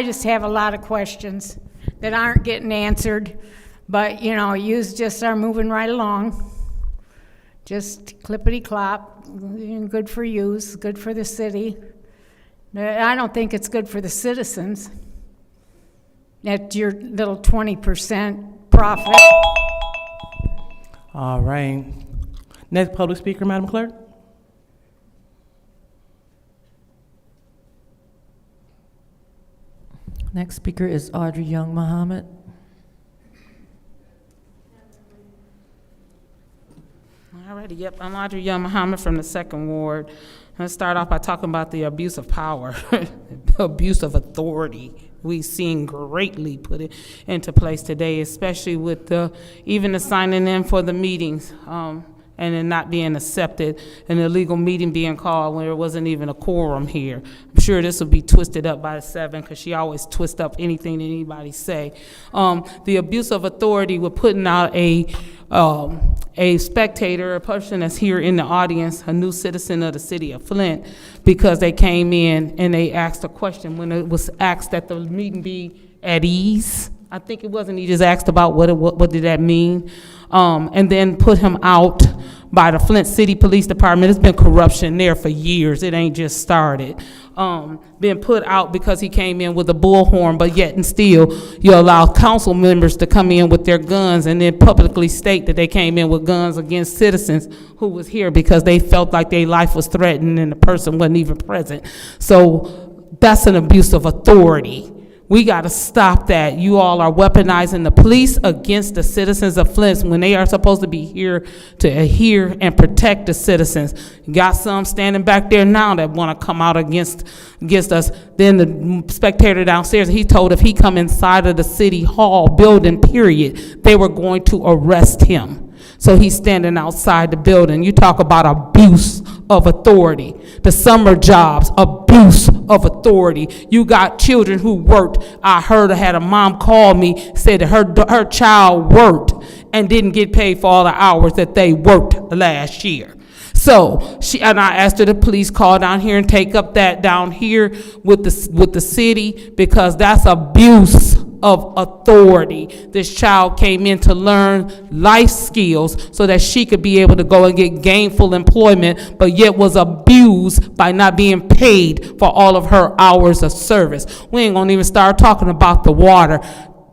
just have a lot of questions that aren't getting answered, but you just are moving right along. Just clippity-clop, good for yous, good for the city. I don't think it's good for the citizens at your little 20% profit. All right. Next public speaker, Madam Clerk. Next speaker is Audrey Young Muhammad. Alrighty, yep, I'm Audrey Young Muhammad from the 2nd Ward. I'm going to start off by talking about the abuse of power, abuse of authority. We've seen greatly put it into place today, especially with even the signing in for the meetings. and then not being accepted, an illegal meeting being called when there wasn't even a quorum here. I'm sure this will be twisted up by the 7, because she always twists up anything that anybody say. The abuse of authority with putting out a spectator, a person that's here in the audience, a new citizen of the city of Flint, because they came in and they asked a question when it was asked that the meeting be at ease. I think it wasn't, he just asked about what did that mean? And then put him out by the Flint City Police Department. There's been corruption there for years. It ain't just started. Been put out because he came in with a bullhorn, but yet and still you allow council members to come in with their guns and then publicly state that they came in with guns against citizens who was here because they felt like their life was threatened and the person wasn't even present. So that's an abuse of authority. We got to stop that. You all are weaponizing the police against the citizens of Flint when they are supposed to be here to adhere and protect the citizens. You got some standing back there now that want to come out against us. Then the spectator downstairs, he told if he come inside of the city hall building, period, they were going to arrest him. So he's standing outside the building. You talk about abuse of authority. The summer jobs, abuse of authority. You got children who worked. I had a mom call me, said that her child worked and didn't get paid for all the hours that they worked last year. So I asked her to please call down here and take up that down here with the city, because that's abuse of authority. This child came in to learn life skills so that she could be able to go and get gainful employment, but yet was abused by not being paid for all of her hours of service. We ain't gonna even start talking about the water.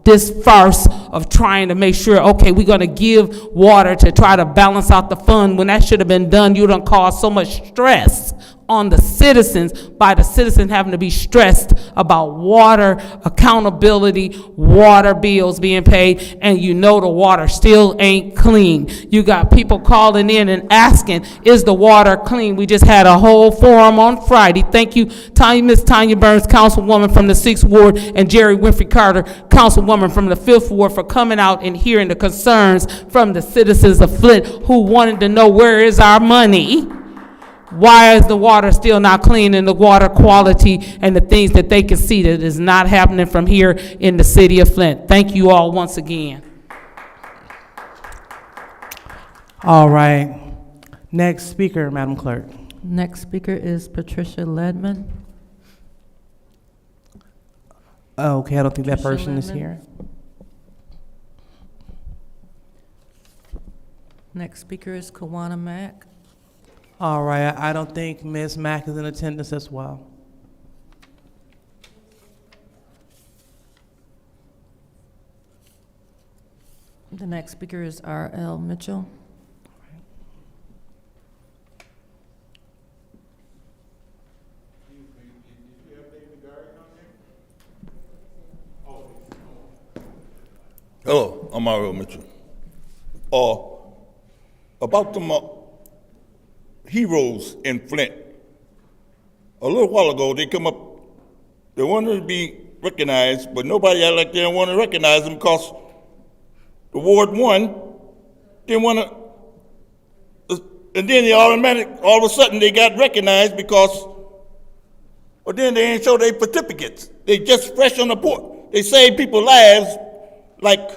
This farce of trying to make sure, okay, we're gonna give water to try to balance out the fund, when that should have been done. You done caused so much stress on the citizens by the citizens having to be stressed about water accountability, water bills being paid, and you know the water still ain't clean. You got people calling in and asking, is the water clean? We just had a whole forum on Friday. Thank you, Miss Tanya Burns, Councilwoman from the 6th Ward, and Jerry Winfrey Carter, Councilwoman from the 5th Ward, for coming out and hearing the concerns from the citizens of Flint who wanted to know, where is our money? Why is the water still not clean, and the water quality and the things that they can see that is not happening from here in the city of Flint? Thank you all once again. All right. Next speaker, Madam Clerk. Next speaker is Patricia Ledman. Okay, I don't think that Patricia person is Ledman. here. Next speaker is Kawana Mack. All right, I don't think Ms. Mack is in attendance as well. The next speaker is R.L. Mitchell. Hello, I'm R.L. Mitchell. About the heroes in Flint. A little while ago, they come up, they wanted to be recognized, but nobody acted like they didn't want to recognize them because the Ward 1 didn't want to, and then they all of a sudden they got recognized because, but then they didn't show their certificates. They just fresh on the port. They saved people's lives like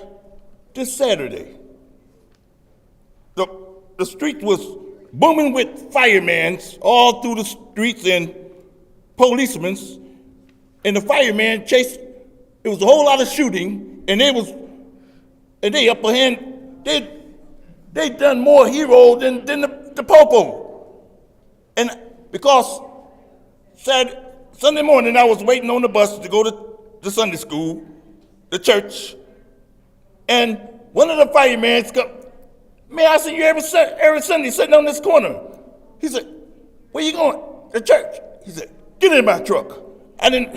this Saturday. The street was booming with firemen all through the streets and policemen, and the firemen chased. It was a whole lot of shooting, and they upper hand. They done more heroes than the popo. And because Sunday morning I was waiting on the bus to go to the Sunday school, the church, and one of the firemen come. Man, I see you every Sunday sitting on this corner. He said, where you going? The church. He said, get in my truck. I didn't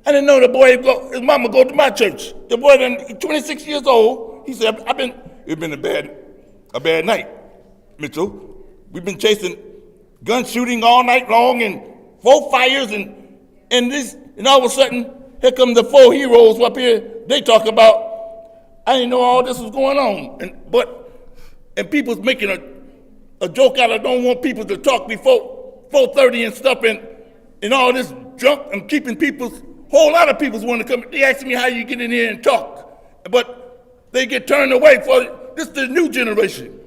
know the boy his mama go to my church. The boy 26 years old. He said, it's been a bad night, Mitchell. We've been chasing gun shooting all night long and 4 fires and all of a sudden, here come the 4 heroes up here. They talk about, I didn't know all this was going on. And people's making a joke out. I don't want people to talk before 4:30 and stuff and all this junk and keeping whole lot of people want to come. They ask me how you get in here and talk, but they get turned away for this is the new generation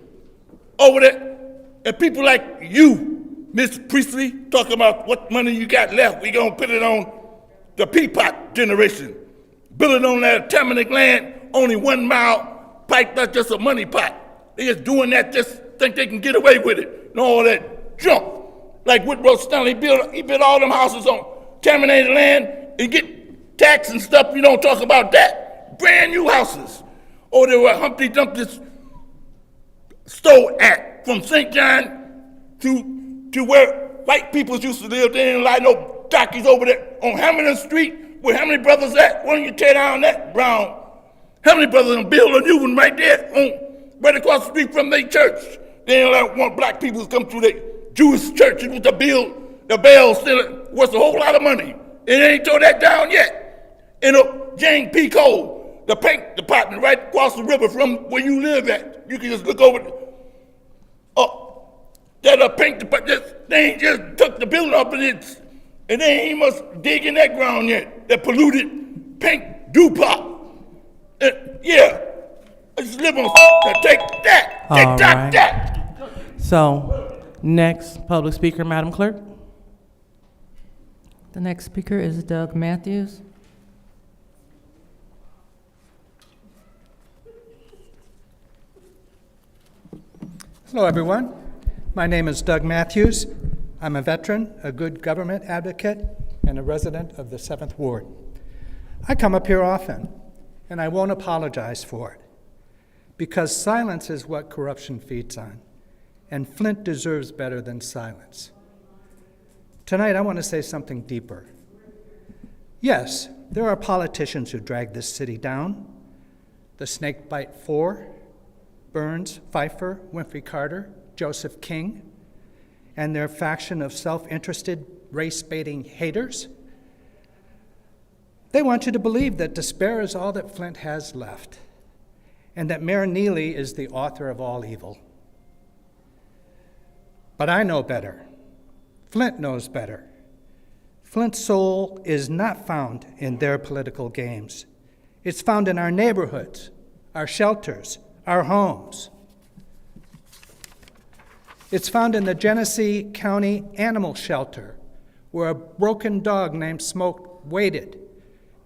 over there. And people like you, Miss Priestley, talking about what money you got left. We gonna put it on the Peapot generation. Build it on that Tamanic land, only 1 mile pipe, that's just a money pot. They just doing that, just think they can get away with it. And all that junk. Like Woodrow Stanley he built all them houses on contaminated land and get tax and stuff. You don't talk about that. Brand new houses. Or there were Humpty Dumpty's Stowe Act from St. John to where white people used to live. They didn't like no darkies over there on Hamilton Street. Where how many brothers at? Why don't you tear down that Brown? How many brothers and build a new one right there right across the street from their church? They didn't want black people to come through their Jewish church. It was to build the bells still worth a whole lot of money. And they ain't tore that down yet. And Jane P. Cole, the paint department right across the river from where you live at. You can just look over that paint department. They ain't just took the building up and they ain't must dig in that ground yet. That polluted pink DuPont. Yeah, I just live on take that. All right. That. So, next public speaker, Madam Clerk. The next speaker is Doug Matthews. Hello, everyone. My name is Doug Matthews. I'm a veteran, a good government advocate, and a resident of the 7th Ward. I come up here often, and I won't apologize for it, because silence is what corruption feeds on, and Flint deserves better than silence. Tonight, I want to say something deeper. Yes, there are politicians who drag this city down. The Snakebite Four, Burns, Pfeiffer, Winfrey Carter, Joseph King, and their faction of self-interested, race-baiting haters. They want you to believe that despair is all that Flint has left, and that Mayor Neely is the author of all evil. But I know better. Flint knows better. Flint's soul is not found in their political games. It's found in our neighborhoods, our shelters, our homes. It's found in the Genesee County Animal Shelter, where a broken dog named Smoke waited,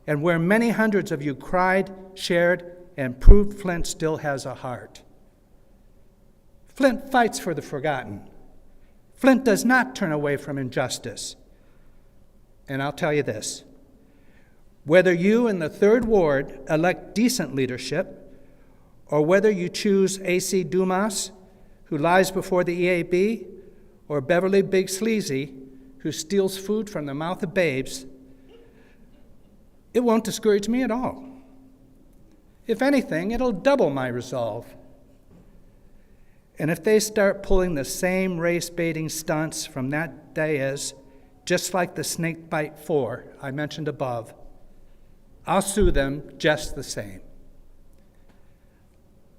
and where many hundreds of you cried, shared, and proved Flint still has a heart. Flint fights for the forgotten. Flint does not turn away from injustice. And I'll tell you this, whether you in the 3rd Ward elect decent leadership, or whether you choose A.C. Dumas, who lies before the EAB, or Beverly Big Sleazy, who steals food from the mouth of babes, it won't discourage me at all. If anything, it'll double my resolve. And if they start pulling the same race-baiting stunts from that dais, just like the Snakebite Four I mentioned above, I'll sue them just the same.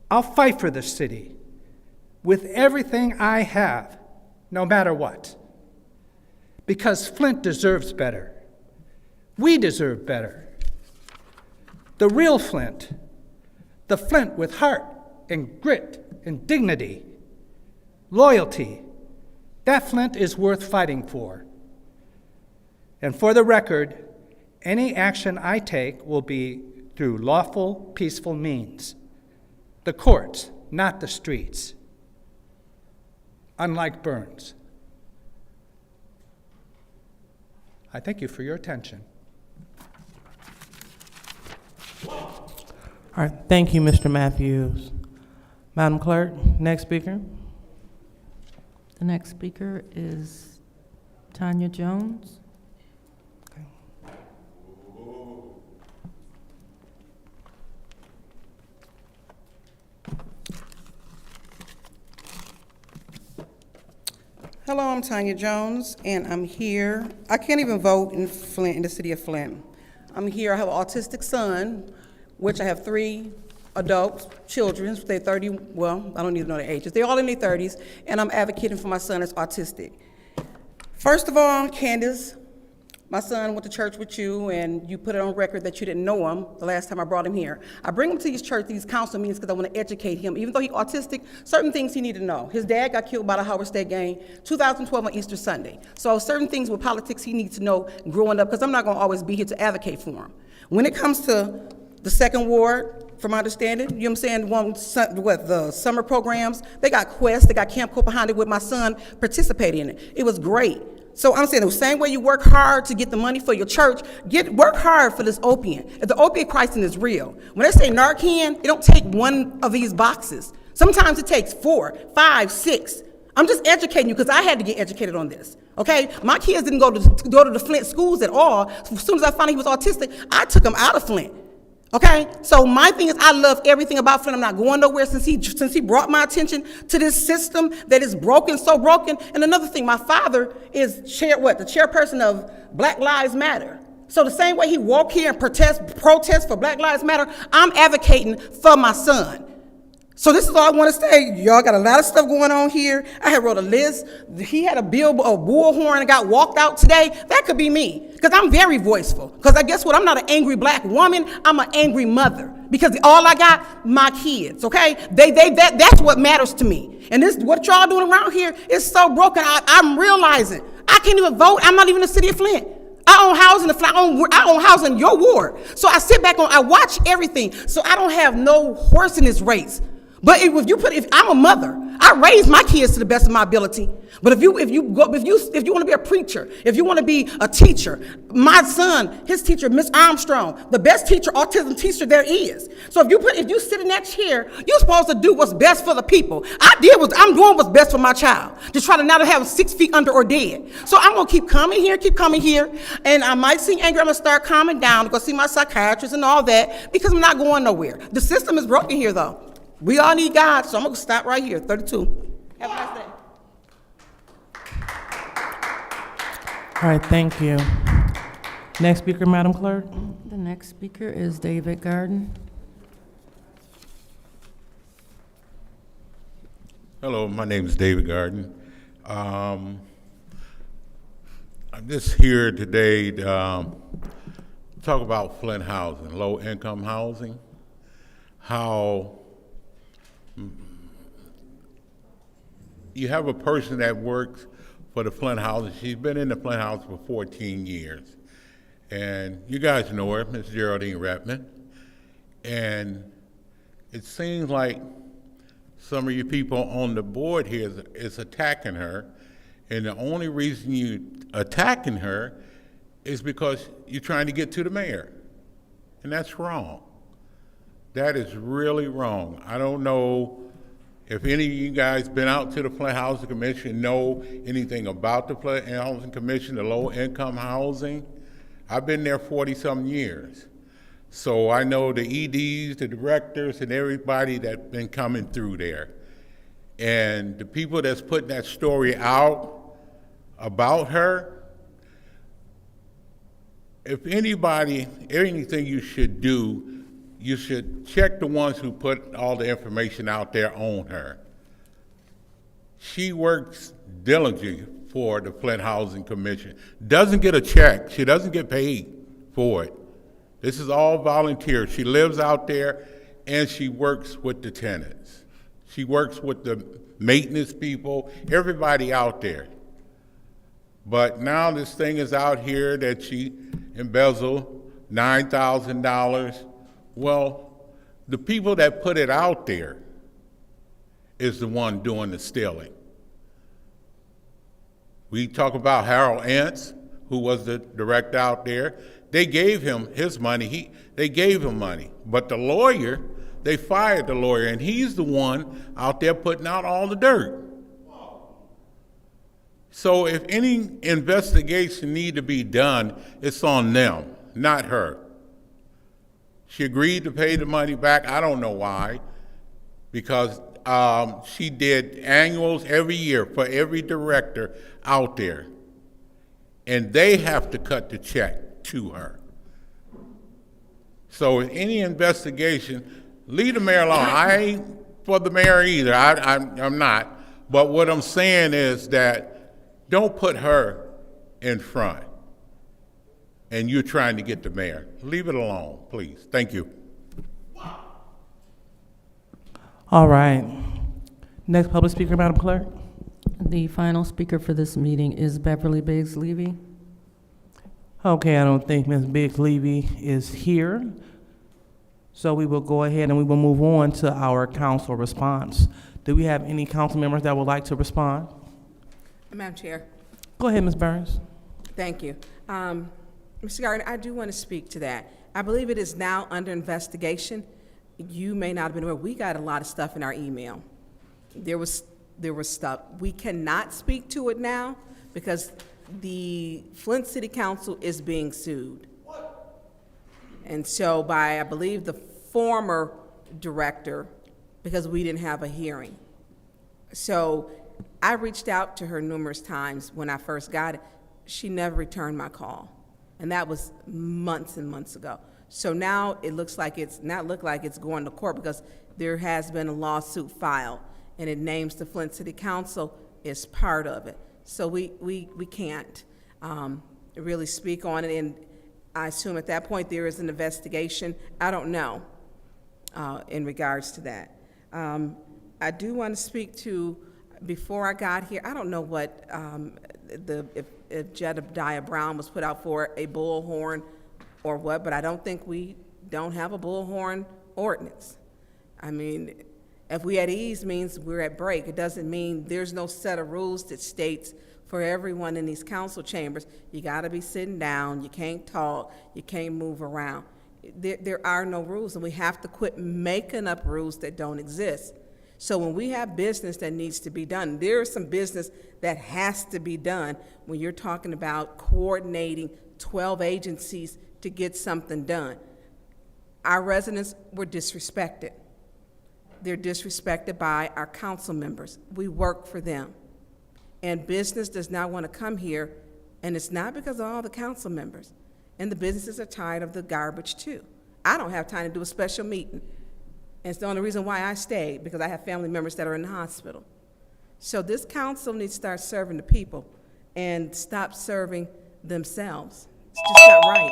I'll fight for this city with everything I have, no matter what. Because Flint deserves better. We deserve better. The real Flint, the Flint with heart and grit and dignity, loyalty, that Flint is worth fighting for. And for the record, any action I take will be through lawful, peaceful means. The courts, not the streets. Unlike Burns. I thank you for your attention. All right, thank you, Mr. Matthews. Madam Clerk, next speaker. The next speaker is Tanya Jones. Hello, I'm Tanya Jones, and I'm here. I can't even vote in Flint, in the city of Flint. I'm here, I have an autistic son, which I have 3 adults, children, they're 30, well, I don't need to know their ages. They're all in their 30s, and I'm advocating for my son that's autistic. First of all, Candace, my son went to church with you, and you put it on record that you didn't know him the last time I brought him here. I bring him to these council meetings because I want to educate him. Even though he's autistic, certain things he needs to know. His dad got killed by the Howard State gang 2012 on Easter Sunday. So certain things with politics he needs to know growing up, because I'm not going to always be here to advocate for him. When it comes to the second ward, from my understanding, you know what I'm saying, the summer programs, they got Quest, they got Camp Cope behind it with my son participating in it. It was great. So I'm saying the same way you work hard to get the money for your church, work hard for this opiate. If the opiate crisis is real, when they say Narcan, it don't take one of these boxes. Sometimes it takes 4, 5, 6. I'm just educating you because I had to get educated on this. Okay, my kids didn't go to the Flint schools at all. As soon as I found out he was autistic, I took him out of Flint. Okay, so my thing is I love everything about Flint. I'm not going nowhere since he brought my attention to this system that is broken, so broken. And another thing, my father is the chairperson of Black Lives Matter. So the same way he walked here and protest for Black Lives Matter, I'm advocating for my son. So this is all I want to say. Y'all got a lot of stuff going on here. I had wrote a list. He had a bullhorn and got walked out today. That could be me, because I'm very voiceful. Because I guess what? I'm not an angry black woman. I'm an angry mother. Because all I got, my kids. Okay, that's what matters to me. And this, what y'all doing around here, is so broken. I'm realizing I can't even vote. I'm not even in the city of Flint. I own housing. I own housing in your ward. So I sit back I watch everything. So I don't have no horse in this race. But if I'm a mother, I raise my kids to the best of my ability. But if you want to be a preacher, if you want to be a teacher, my son, his teacher, Miss Armstrong, the best autism teacher there is. So if you sit in that chair, you're supposed to do what's best for the people. I'm doing what's best for my child. Just try to not have 6 feet under or dead. So I'm gonna keep coming here, and I might seem angry. I'm gonna start calming down, go see my psychiatrist and all that, because I'm not going nowhere. The system is broken here, though. We all need God, so I'm going to stop right here, 32. Have a nice day. All right, thank you. Next speaker, Madam Clerk. The next speaker is David Garden. Hello, my name is David Garden. I'm just here today to talk about Flint housing, low-income housing, how you have a person that works for the Flint housing. She's been in the Flint house for 14 years. And you guys know her, Ms. Geraldine Redmond. And it seems like some of you people on the board here is attacking her. And the only reason you're attacking her is because you're trying to get to the mayor. And that's wrong. That is really wrong. I don't know if any of you guys been out to the Flint Housing Commission, know anything about the Flint Housing Commission, the low-income housing. I've been there 40-some years. So I know the EDs, the directors, and everybody that's been coming through there. And the people that's putting that story out about her, if anything you should do, you should check the ones who put all the information out there on her. She works diligently for the Flint Housing Commission. Doesn't get a check. She doesn't get paid for it. This is all volunteer. She lives out there and she works with the tenants. She works with the maintenance people, everybody out there. But now this thing is out here that she embezzled $9,000. Well, the people that put it out there is the one doing the stealing. We talk about Harold Ants, who was the director out there. They gave him his money. They gave him money. But the lawyer, they fired the lawyer, and he's the one out there putting out all the dirt. So if any investigation need to be done, it's on them, not her. She agreed to pay the money back. I don't know why, because she did annuals every year for every director out there, and they have to cut the check to her. So if any investigation, Leave the mayor alone. I ain't for the mayor either. I'm not. But what I'm saying is that don't put her in front and you're trying to get the mayor. Leave it alone, please. Thank you. All right. Next public speaker, Madam Clerk. The final speaker for this meeting is Beverly Biggs Levy. Okay, I don't think Ms. Biggs Levy is here. So we will go ahead and we will move on to our council response. Do we have any council members that would like to respond? Madam Chair. Go ahead, Ms. Burns. Thank you. Mr. Gardner, I do want to speak to that. I believe it is now under investigation. You may not have been aware, we got a lot of stuff in our email. There was stuff. We cannot speak to it now because the Flint City Council is being sued. And so by, I believe, the former director, because we didn't have a hearing. So I reached out to her numerous times when I first got it. She never returned my call. And that was months and months ago. So now it looks like it's going to court because there has been a lawsuit filed and it names the Flint City Council as part of it. So we can't really speak on it, and I assume at that point there is an investigation. I don't know in regards to that. I do want to speak to, before I got here, I don't know what, if Jedediah Brown was put out for a bullhorn or what, but I don't think we don't have a bullhorn ordinance. I mean, if we at ease means we're at break. It doesn't mean there's no set of rules that states for everyone in these council chambers, you gotta be sitting down, you can't talk, you can't move around. There are no rules, and we have to quit making up rules that don't exist. So when we have business that needs to be done, there is some business that has to be done when you're talking about coordinating 12 agencies to get something done. Our residents were disrespected. They're disrespected by our council members. We work for them. And business does not want to come here, and it's not because of all the council members. And the businesses are tired of the garbage too. I don't have time to do a special meeting. And it's the only reason why I stayed, because I have family members that are in the hospital. So this council needs to start serving the people and stop serving themselves. It's just not right.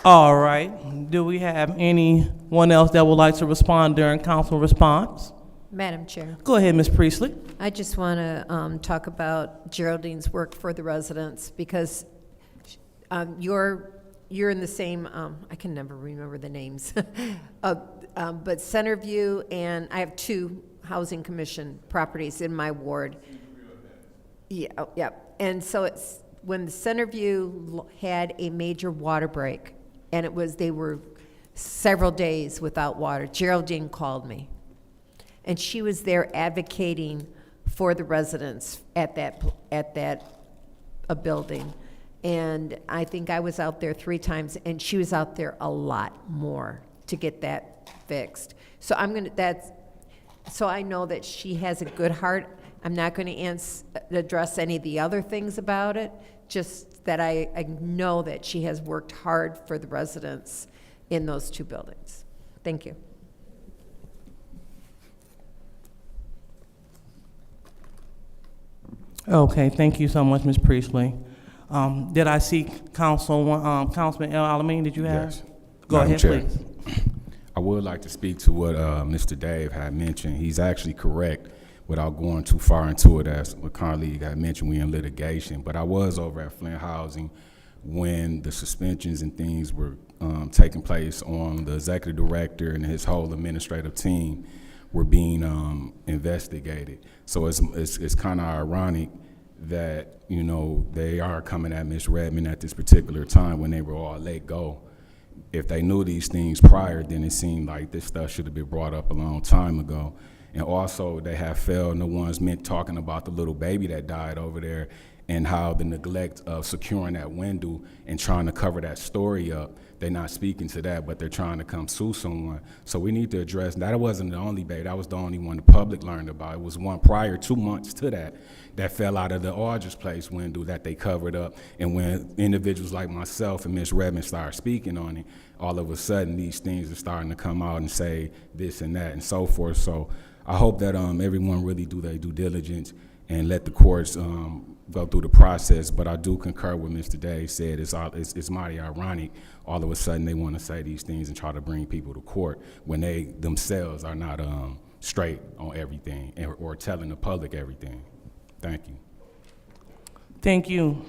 All right. Do we have anyone else that would like to respond during council response? Madam Chair. Go ahead, Ms. Priestley. I just want to talk about Geraldine's work for the residents, because you're in the same, I can never remember the names, but Centerview, and I have 2 Housing Commission properties in my ward. Yeah, yeah. And so it's when the Centerview had a major water break, and they were several days without water, Geraldine called me. And she was there advocating for the residents at that building. And I think I was out there 3 times, and she was out there a lot more to get that fixed. So so I know that she has a good heart. I'm not going to address any of the other things about it, just that I know that she has worked hard for the residents in those 2 buildings. Thank you. Okay, thank you so much, Ms. Priestley. Did I see Councilman El Alamin? Did you have? Yes. Go Madam ahead, Chair, please. I would like to speak to what Mr. Dave had mentioned. He's actually correct without going too far into it, as what colleague had mentioned, we in litigation. But I was over at Flint Housing when the suspensions and things were taking place on the executive director and his whole administrative team were being investigated. So it's kind of ironic that, you know, they are coming at Ms. Redmond at this particular time when they were all let go. If they knew these things prior, then it seemed like this stuff should have been brought up a long time ago. And also, they have failed, no one's meant talking about the little baby that died over there and how the neglect of securing that window and trying to cover that story up, they're not speaking to that, but they're trying to come sue someone. So we need to address, that wasn't the only bait, that was the only one the public learned about. It was one prior 2 months to that fell out of the Aldridge Place window that they covered up. And when individuals like myself and Ms. Redmond started speaking on it, all of a sudden these things are starting to come out and say this and that and so forth. So I hope that everyone really do their due diligence and let the courts go through the process. But I do concur with Mr. Day said. It's mighty ironic. All of a sudden they want to say these things and try to bring people to court when they themselves are not straight on everything or telling the public everything. Thank you. Thank you.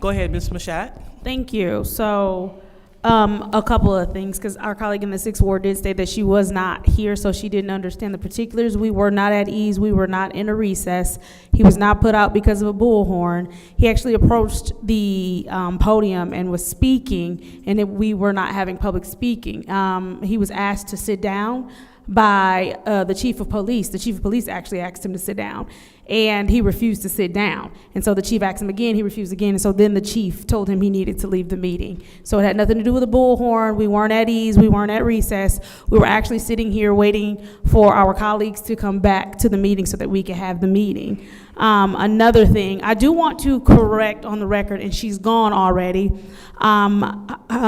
Go ahead, Ms. Mashat. Thank you. So, a couple of things, because our colleague in the 6th Ward did state that she was not here, so she didn't understand the particulars. We were not at ease. We were not in a recess. He was not put out because of a bullhorn. He actually approached the podium and was speaking, and we were not having public speaking. He was asked to sit down by the chief of police. The chief of police actually asked him to sit down, and he refused to sit down. And so the chief asked him again, he refused again, and so then the chief told him he needed to leave the meeting. So it had nothing to do with a bullhorn. We weren't at ease. We weren't at recess. We were actually sitting here waiting for our colleagues to come back to the meeting so that we could have the meeting. Another thing, I do want to correct on the record, and she's gone already,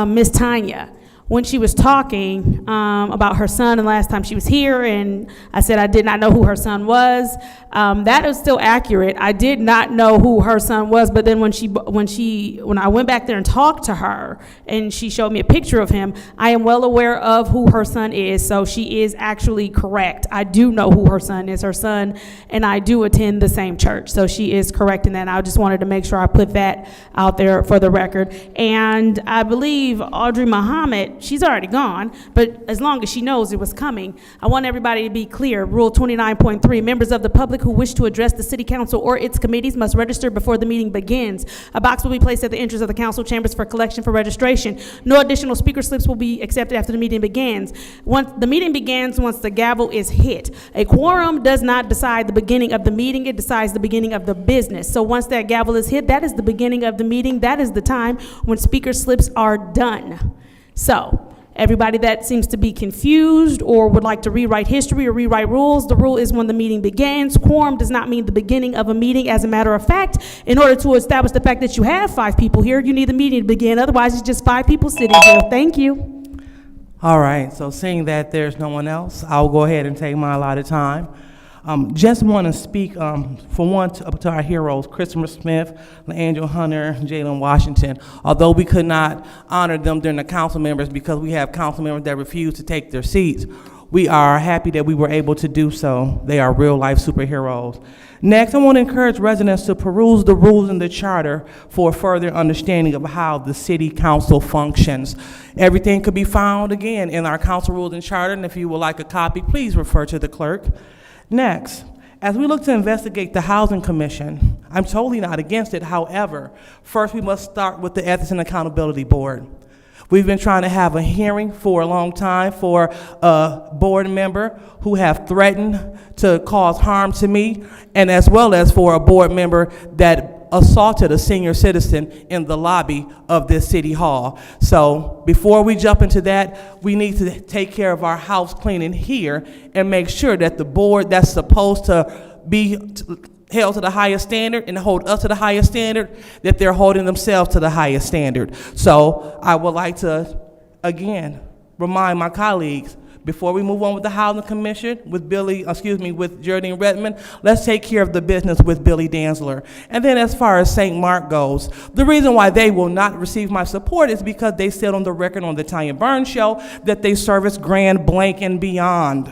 Miss Tanya. When she was talking about her son and last time she was here, and I said I did not know who her son was, that is still accurate. I did not know who her son was, but then when I went back there and talked to her and she showed me a picture of him, I am well aware of who her son is, so she is actually correct. I do know who her son is. Her son and I do attend the same church, so she is correct in that. I just wanted to make sure I put that out there for the record. And I believe Audrey Muhammad, she's already gone, but as long as she knows it was coming, I want everybody to be clear. Rule 29.3, members of the public who wish to address the city council or its committees must register before the meeting begins. A box will be placed at the entrance of the council chambers for collection for registration. No additional speaker slips will be accepted after the meeting begins. Once the meeting begins, once the gavel is hit. A quorum does not decide the beginning of the meeting, it decides the beginning of the business. So once that gavel is hit, that is the beginning of the meeting. That is the time when speaker slips are done. So, everybody that seems to be confused or would like to rewrite history or rewrite rules, the rule is when the meeting begins. Quorum does not mean the beginning of a meeting. As a matter of fact, in order to establish the fact that you have 5 people here, you need the meeting to begin. Otherwise, it's just 5 people sitting here. Thank you. All right, so seeing that there's no one else, I'll go ahead and take my allotted time. Just want to speak, for one, to our heroes, Christopher Smith, Angel Hunter, Jalen Washington. Although we could not honor them during the council members because we have council members that refuse to take their seats, we are happy that we were able to do so. They are real-life superheroes. Next, I want to encourage residents to peruse the rules in the charter for further understanding of how the city council functions. Everything could be found, again, in our council rules and charter, and if you would like a copy, please refer to the clerk. Next, as we look to investigate the Housing Commission, I'm totally not against it. However, first we must start with the Ethics and Accountability Board. We've been trying to have a hearing for a long time for a board member who have threatened to cause harm to me, and as well as for a board member that assaulted a senior citizen in the lobby of this city hall. So before we jump into that, we need to take care of our house cleaning here and make sure that the board that's supposed to be held to the highest standard and hold us to the highest standard, that they're holding themselves to the highest standard. So I would like to, again, remind my colleagues, before we move on with the Housing Commission, with with Geraldine Redmond, let's take care of the business with Billy Danzler. And then as far as St. Mark goes, the reason why they will not receive my support is because they said on the record on the Tanya Burns show that they service Grand Blanc and beyond.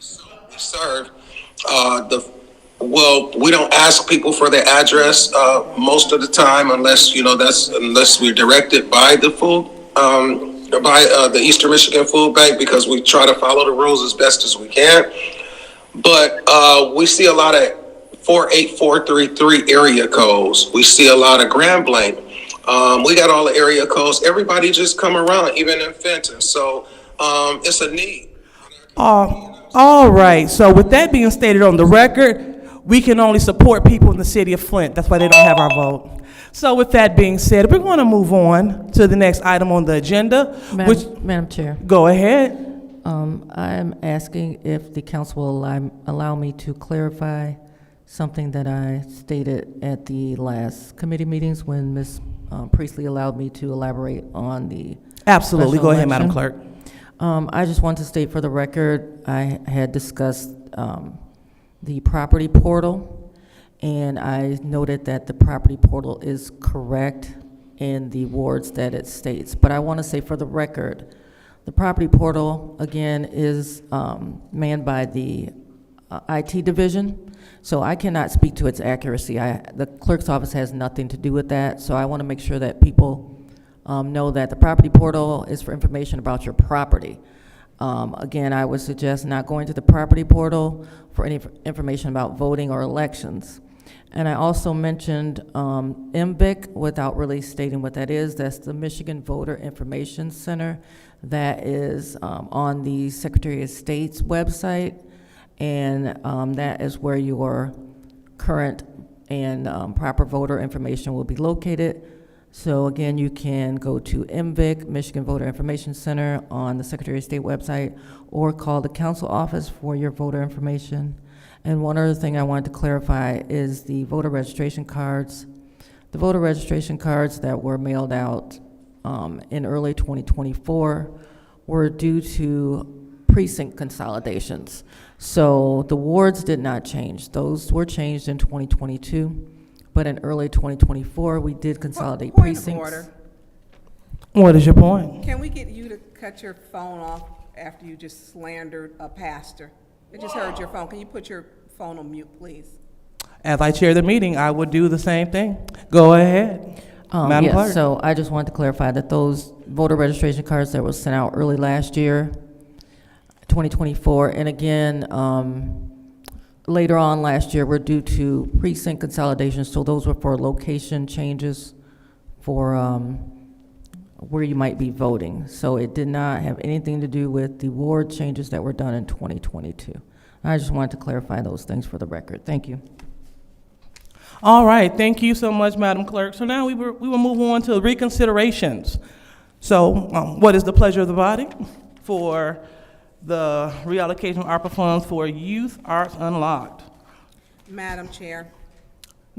Sir, well, we don't ask people for their address most of the time, unless we're directed by the food. By the Eastern Michigan Food Bank, because we try to follow the rules as best as we can. But we see a lot of 48433 area codes. We see a lot of Grand Blanc. We got all the area codes. Everybody just come around, even in Fenton. So it's a need. All right. So with that being stated on the record, we can only support people in the city of Flint. That's why they don't have our vote. So with that being said, we're going to move on to the next item on the agenda. Madam Chair. Go ahead. I'm asking if the council will allow me to clarify something that I stated at the last committee meetings when Ms. Priestley allowed me to elaborate on the Absolutely. special Go ahead, election. Madam Clerk. I just want to state for the record, I had discussed the property portal, and I noted that the property portal is correct in the wards that it states. But I want to say for the record, the property portal, again, is manned by the IT division, so I cannot speak to its accuracy. The clerk's office has nothing to do with that, so I want to make sure that people know that the property portal is for information about your property. Again, I would suggest not going to the property portal for any information about voting or elections. And I also mentioned MVIC without really stating what that is. That's the Michigan Voter Information Center. That is on the Secretary of State's website, and that is where your current and proper voter information will be located. So again, you can go to MVIC, Michigan Voter Information Center, on the Secretary of State website, or call the council office for your voter information. And one other thing I wanted to clarify is the voter registration cards. The voter registration cards that were mailed out in early 2024 were due to precinct consolidations. So the wards did not change. Those were changed in 2022, but in early 2024, we did consolidate precincts. Point of order. What is your point? Can we get you to cut your phone off after you just slandered a pastor? I just heard your phone. Can you put your phone on mute, please? As I chair the meeting, I would do the same thing. Go ahead, Madam Yes, Clerk. so I just wanted to clarify that those voter registration cards that were sent out early last year, 2024, and again, later on last year, were due to precinct consolidations, so those were for location changes for where you might be voting. So it did not have anything to do with the ward changes that were done in 2022. I just wanted to clarify those things for the record. Thank you. All right, thank you so much, Madam Clerk. So now we will move on to reconsiderations. So what is the pleasure of the body for the reallocation of ARPA funds for Youth Arts Unlocked? Madam Chair.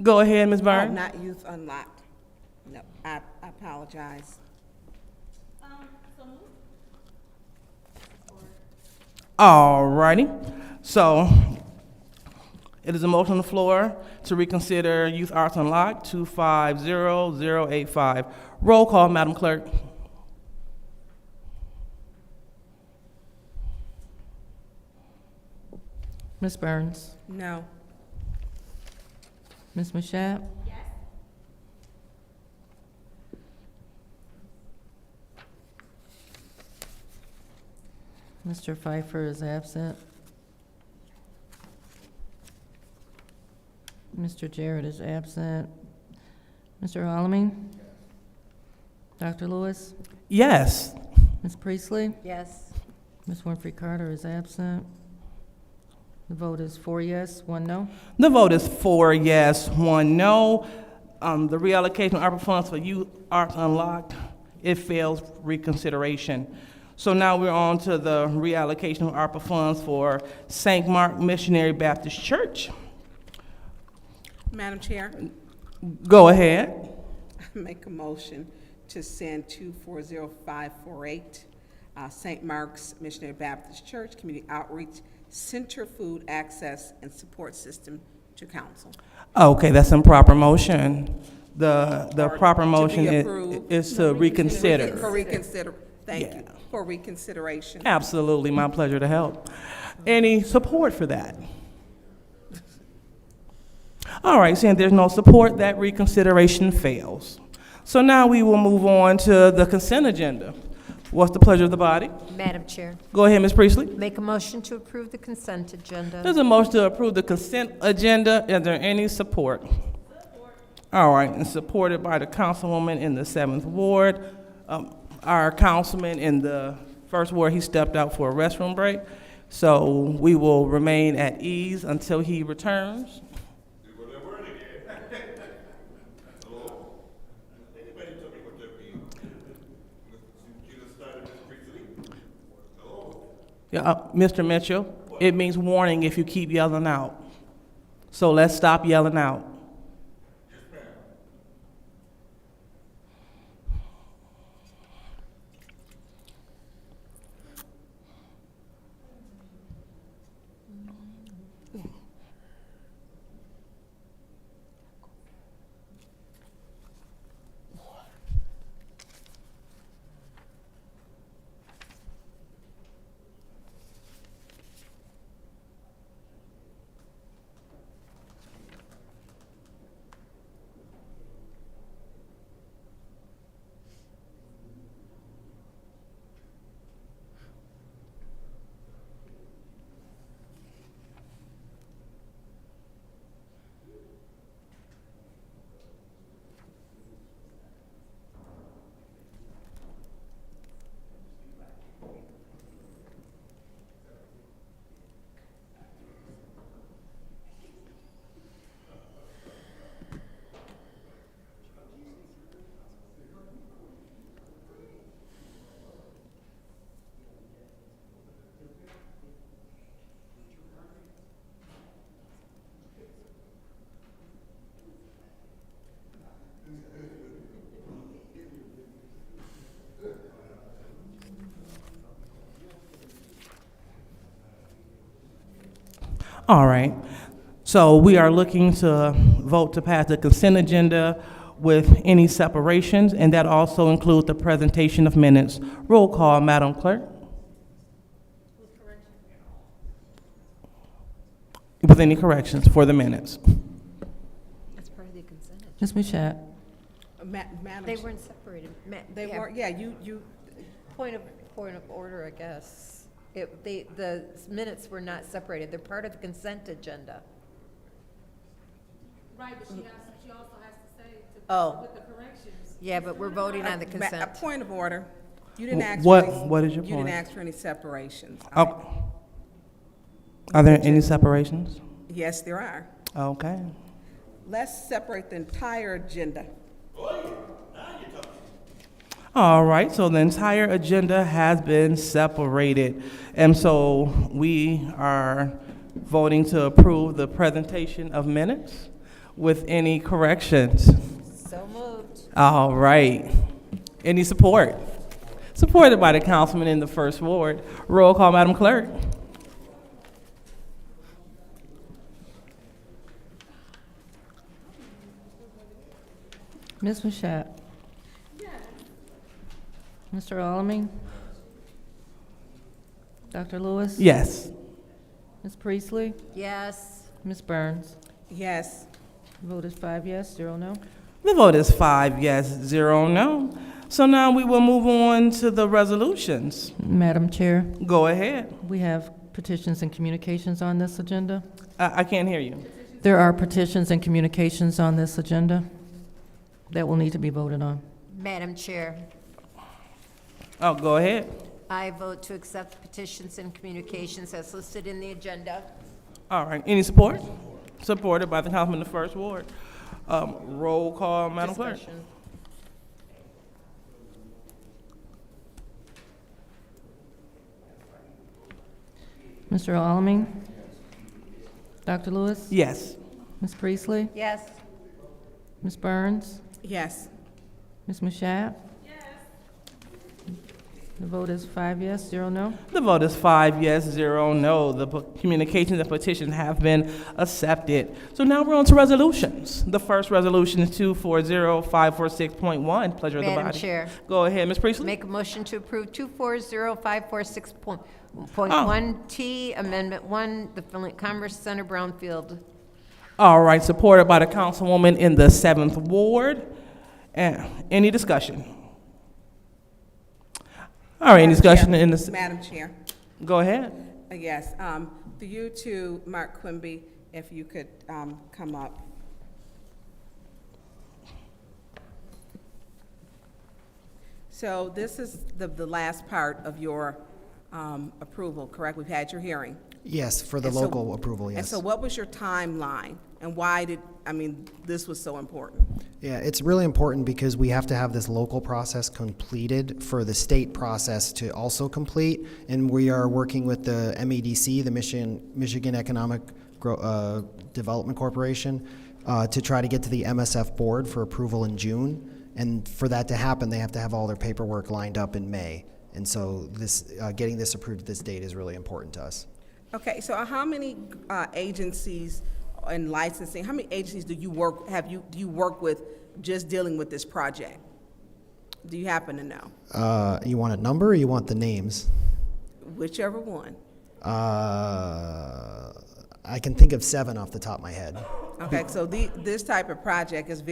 Go ahead, Ms. Byrne. Oh, not Youth Unlocked. No, I apologize. All righty. So it is a motion on the floor to reconsider Youth Arts Unlocked 250085. Roll call, Madam Clerk. Ms. Burns? No. Ms. Mashat? Yes. Mr. Pfeiffer is absent. Mr. Jarrett is absent. Mr. Alamin? Dr. Lewis? Yes. Ms. Priestley? Yes. Ms. Winfrey Carter is absent. The vote is 4 yes, 1 no. The vote is 4 yes, 1 no. The reallocation of ARPA funds for Youth Arts Unlocked, it fails reconsideration. So now we're on to the reallocation of ARPA funds for St. Mark Missionary Baptist Church. Madam Chair. Go ahead. Make a motion to send 240548, St. Mark's Missionary Baptist Church Community Outreach Center Food Access and Support System to council. Okay, that's in proper motion. The Or proper to be motion approved. is to reconsider. For reconsider, thank you, for reconsideration. Absolutely, my pleasure to help. Any support for that? All right, seeing there's no support, that reconsideration fails. So now we will move on to the consent agenda. What's the pleasure of the body? Madam Chair. Go ahead, Ms. Priestley. Make a motion to approve the consent agenda. There's a motion to approve the consent agenda. Is there any support? All right, and supported by the councilwoman in the 7th Ward. Our councilman in the 1st Ward, he stepped out for a restroom break. So we will remain at ease until he returns. Yeah, Mr. Mitchell, it means warning if you keep yelling out. So let's stop yelling out. All right. So we are looking to vote to pass the consent agenda with any separations, and that also includes the presentation of minutes. Roll call, Madam Clerk. With any corrections for the minutes. That's part of the consent agenda. Ms. Mashat. Madam. They weren't separated. They weren't, yeah, you. Point of order, I guess. The minutes were not separated. They're part of the consent agenda. Right, but she also has to say with the corrections. Yeah, but we're voting on the consent. A point of order. You didn't ask. What for any, what is your You point? didn't ask for any separations. Oh. Are there any separations? Yes, there are. Okay. Let's separate the entire agenda. All right, so the entire agenda has been separated. And so we are voting to approve the presentation of minutes with any corrections. So moved. All right. Any support? Supported by the councilman in the first ward. Roll call, Madam Clerk. Ms. Mashat. Mr. Alamin? Dr. Lewis? Yes. Ms. Priestley? Yes. Ms. Burns? Yes. Vote is 5 yes, 0 no. The vote is 5 yes, 0 no. So now we will move on to the resolutions. Madam Chair, Go ahead. we have petitions and communications on this agenda. I can't hear you. There are petitions and communications on this agenda that will need to be voted on. Madam Chair, Oh, go ahead. I vote to accept petitions and communications as listed in the agenda. All right. Any support? Supported by the councilman in the first ward. Roll call, Madam Clerk. Discussion. Mr. Alamin? Dr. Lewis? Yes. Ms. Priestley? Yes. Ms. Burns? Yes. Ms. Mashat? The vote is 5 yes, 0 no. The vote is 5 yes, 0 no. The communications and petitions have been accepted. So now we're on to resolutions. The first resolution is 240546.1. Pleasure of the body. Madam Chair. Go ahead, Ms. Priestley. Make a motion to approve 240546.1T, Amendment 1, the Flint Commerce Center, Brownfield. All right, supported by the councilwoman in the 7th ward. Any discussion? All right, any discussion in the... Madam Chair. Go ahead. Yes, for you to, Mark Quimby, if you could come up. So this is the last part of your approval, correct? We've had your hearing. Yes, for the And so- local approval, yes. And so what was your timeline, and why this was so important? Yeah, it's really important because we have to have this local process completed for the state process to also complete, and we are working with the MEDC, the Michigan Economic Development Corporation, to try to get to the MSF board for approval in June, and for that to happen, they have to have all their paperwork lined up in May, and so this getting this approved at this date is really important to us. Okay, so how many agencies in licensing, how many agencies do you work with just dealing with this project? Do you happen to know? You want a number or you want the names? Whichever one. I can think of 7 off the top of my head. Okay, so this type of project is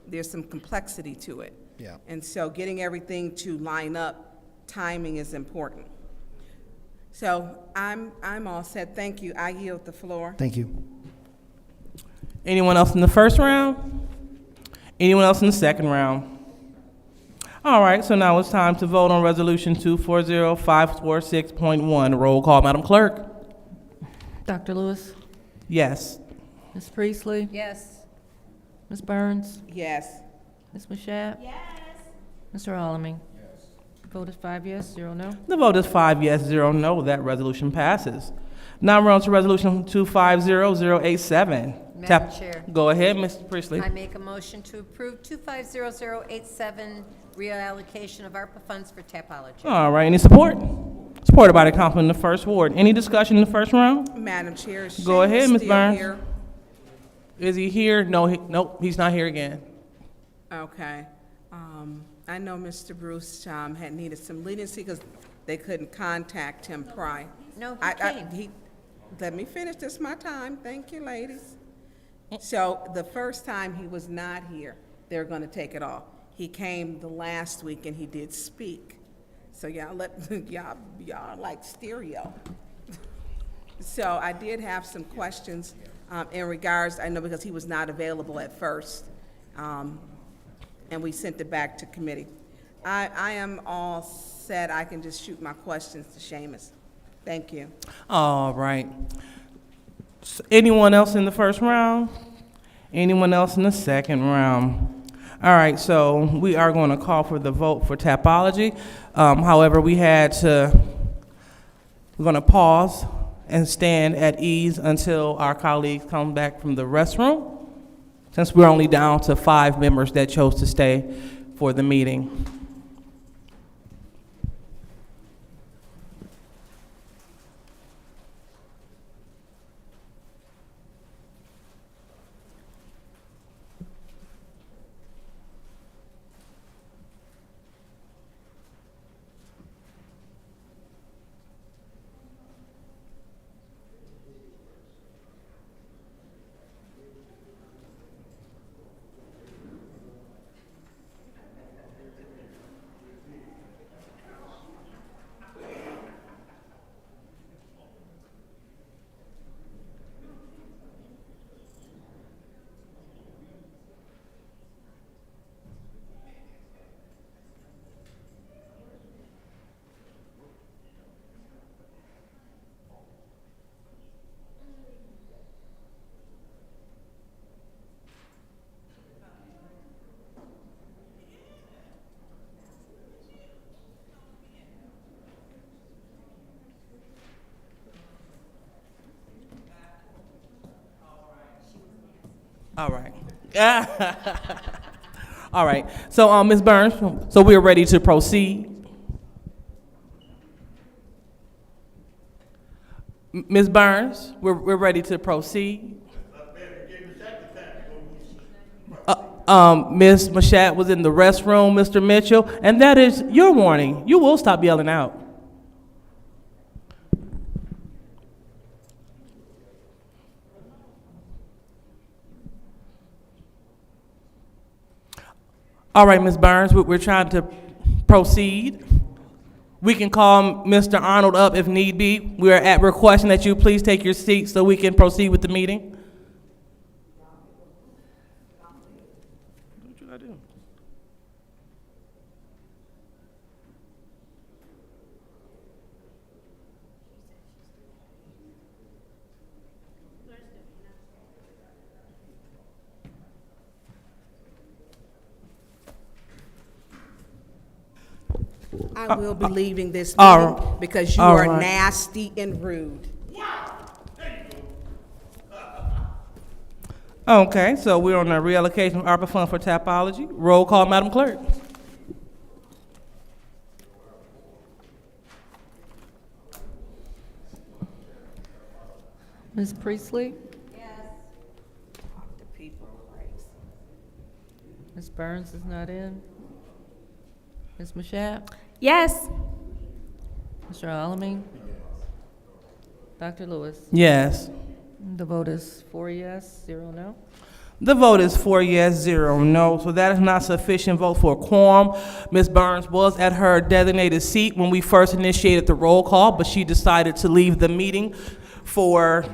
there's some complexity to it. Yeah. And so getting everything to line up, timing is important. So I'm all set. Thank you. I yield the floor. Thank you. Anyone else in the first round? Anyone else in the second round? All right, so now it's time to vote on Resolution 240546.1. Roll call, Madam Clerk. Dr. Lewis? Yes. Ms. Priestley? Yes. Ms. Burns? Yes. Ms. Mashat? Yes. Mr. Alamin? Yes. Vote is 5 yes, 0 no. The vote is 5 yes, 0 no. That resolution passes. Now we're on to Resolution 250087. Madam Chair. Go ahead, Ms. Priestley. I make a motion to approve 250087, reallocation of ARPA funds for tapology. All right, any support? Supported by the Councilman in the first ward. Any discussion in the first round? Madam Chair, is Go ahead, Seamus Ms. still Burns. here? Is he here? No, nope, he's not here again. Okay. I know Mr. Bruce had needed some leniency because they couldn't contact him prior. No, he came. Let me finish. This is my time. Thank you, ladies. So the first time he was not here, they're going to take it off. He came the last week and he did speak. So y'all like stereo. So I did have some questions in regards, I know because he was not available at first, and we sent it back to committee. I am all set. I can just shoot my questions to Seamus. Thank you. All right. Anyone else in the first round? Anyone else in the second round? All right, so we are going to call for the vote for tapology. However, we're going to pause and stand at ease until our colleagues come back from the restroom, since we're only down to 5 members that chose to stay for the meeting. All right. All right. So, Ms. Burns, so we're ready to proceed. Ms. Burns, we're ready to proceed. Ms. Mashat was in the restroom, Mr. Mitchell, and that is your warning. You will stop yelling out. All right, Ms. Burns, we're trying to proceed. We can call Mr. Arnold up if need be. We are requesting that you please take your seat so we can proceed with the meeting. What should I do? I will be leaving this all meeting right. because you All are right. nasty and rude. Okay, so we're on the reallocation of ARPA fund for typology. Roll call, Madam Clerk. Ms. Priestley? Ms. Burns is not in. Ms. Mashat? Yes. Mr. Alamin? Dr. Lewis? Yes. The vote is 4 yes, 0 no. The vote is 4 yes, 0 no, so that is not sufficient vote for a quorum. Ms. Burns was at her designated seat when we first initiated the roll call, but she decided to leave the meeting for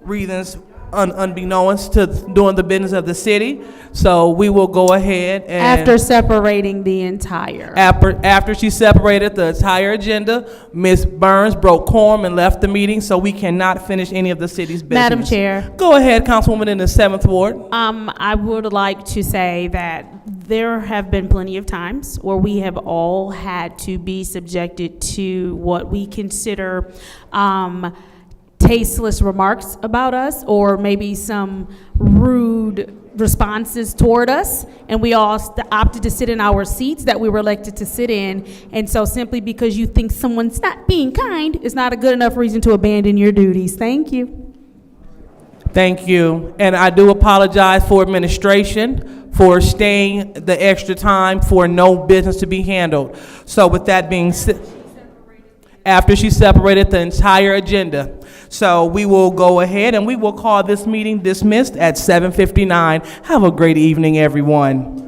reasons unbeknownst to doing the business of the city. So we will go ahead and After separating the entire. after she separated the entire agenda, Ms. Burns broke quorum and left the meeting, so we cannot finish any of the city's business. Madam Chair. Go ahead, Councilwoman in the 7th Ward. I would like to say that there have been plenty of times where we have all had to be subjected to what we consider tasteless remarks about us, or maybe some rude responses toward us, and we all opted to sit in our seats that we were elected to sit in. And so simply because you think someone's not being kind is not a good enough reason to abandon your duties. Thank you. Thank you. And I do apologize for administration for staying the extra time for no business to be handled. So with that being said, after she separated the entire agenda. So we will go ahead and we will call this meeting dismissed at 7:59. Have a great evening, everyone.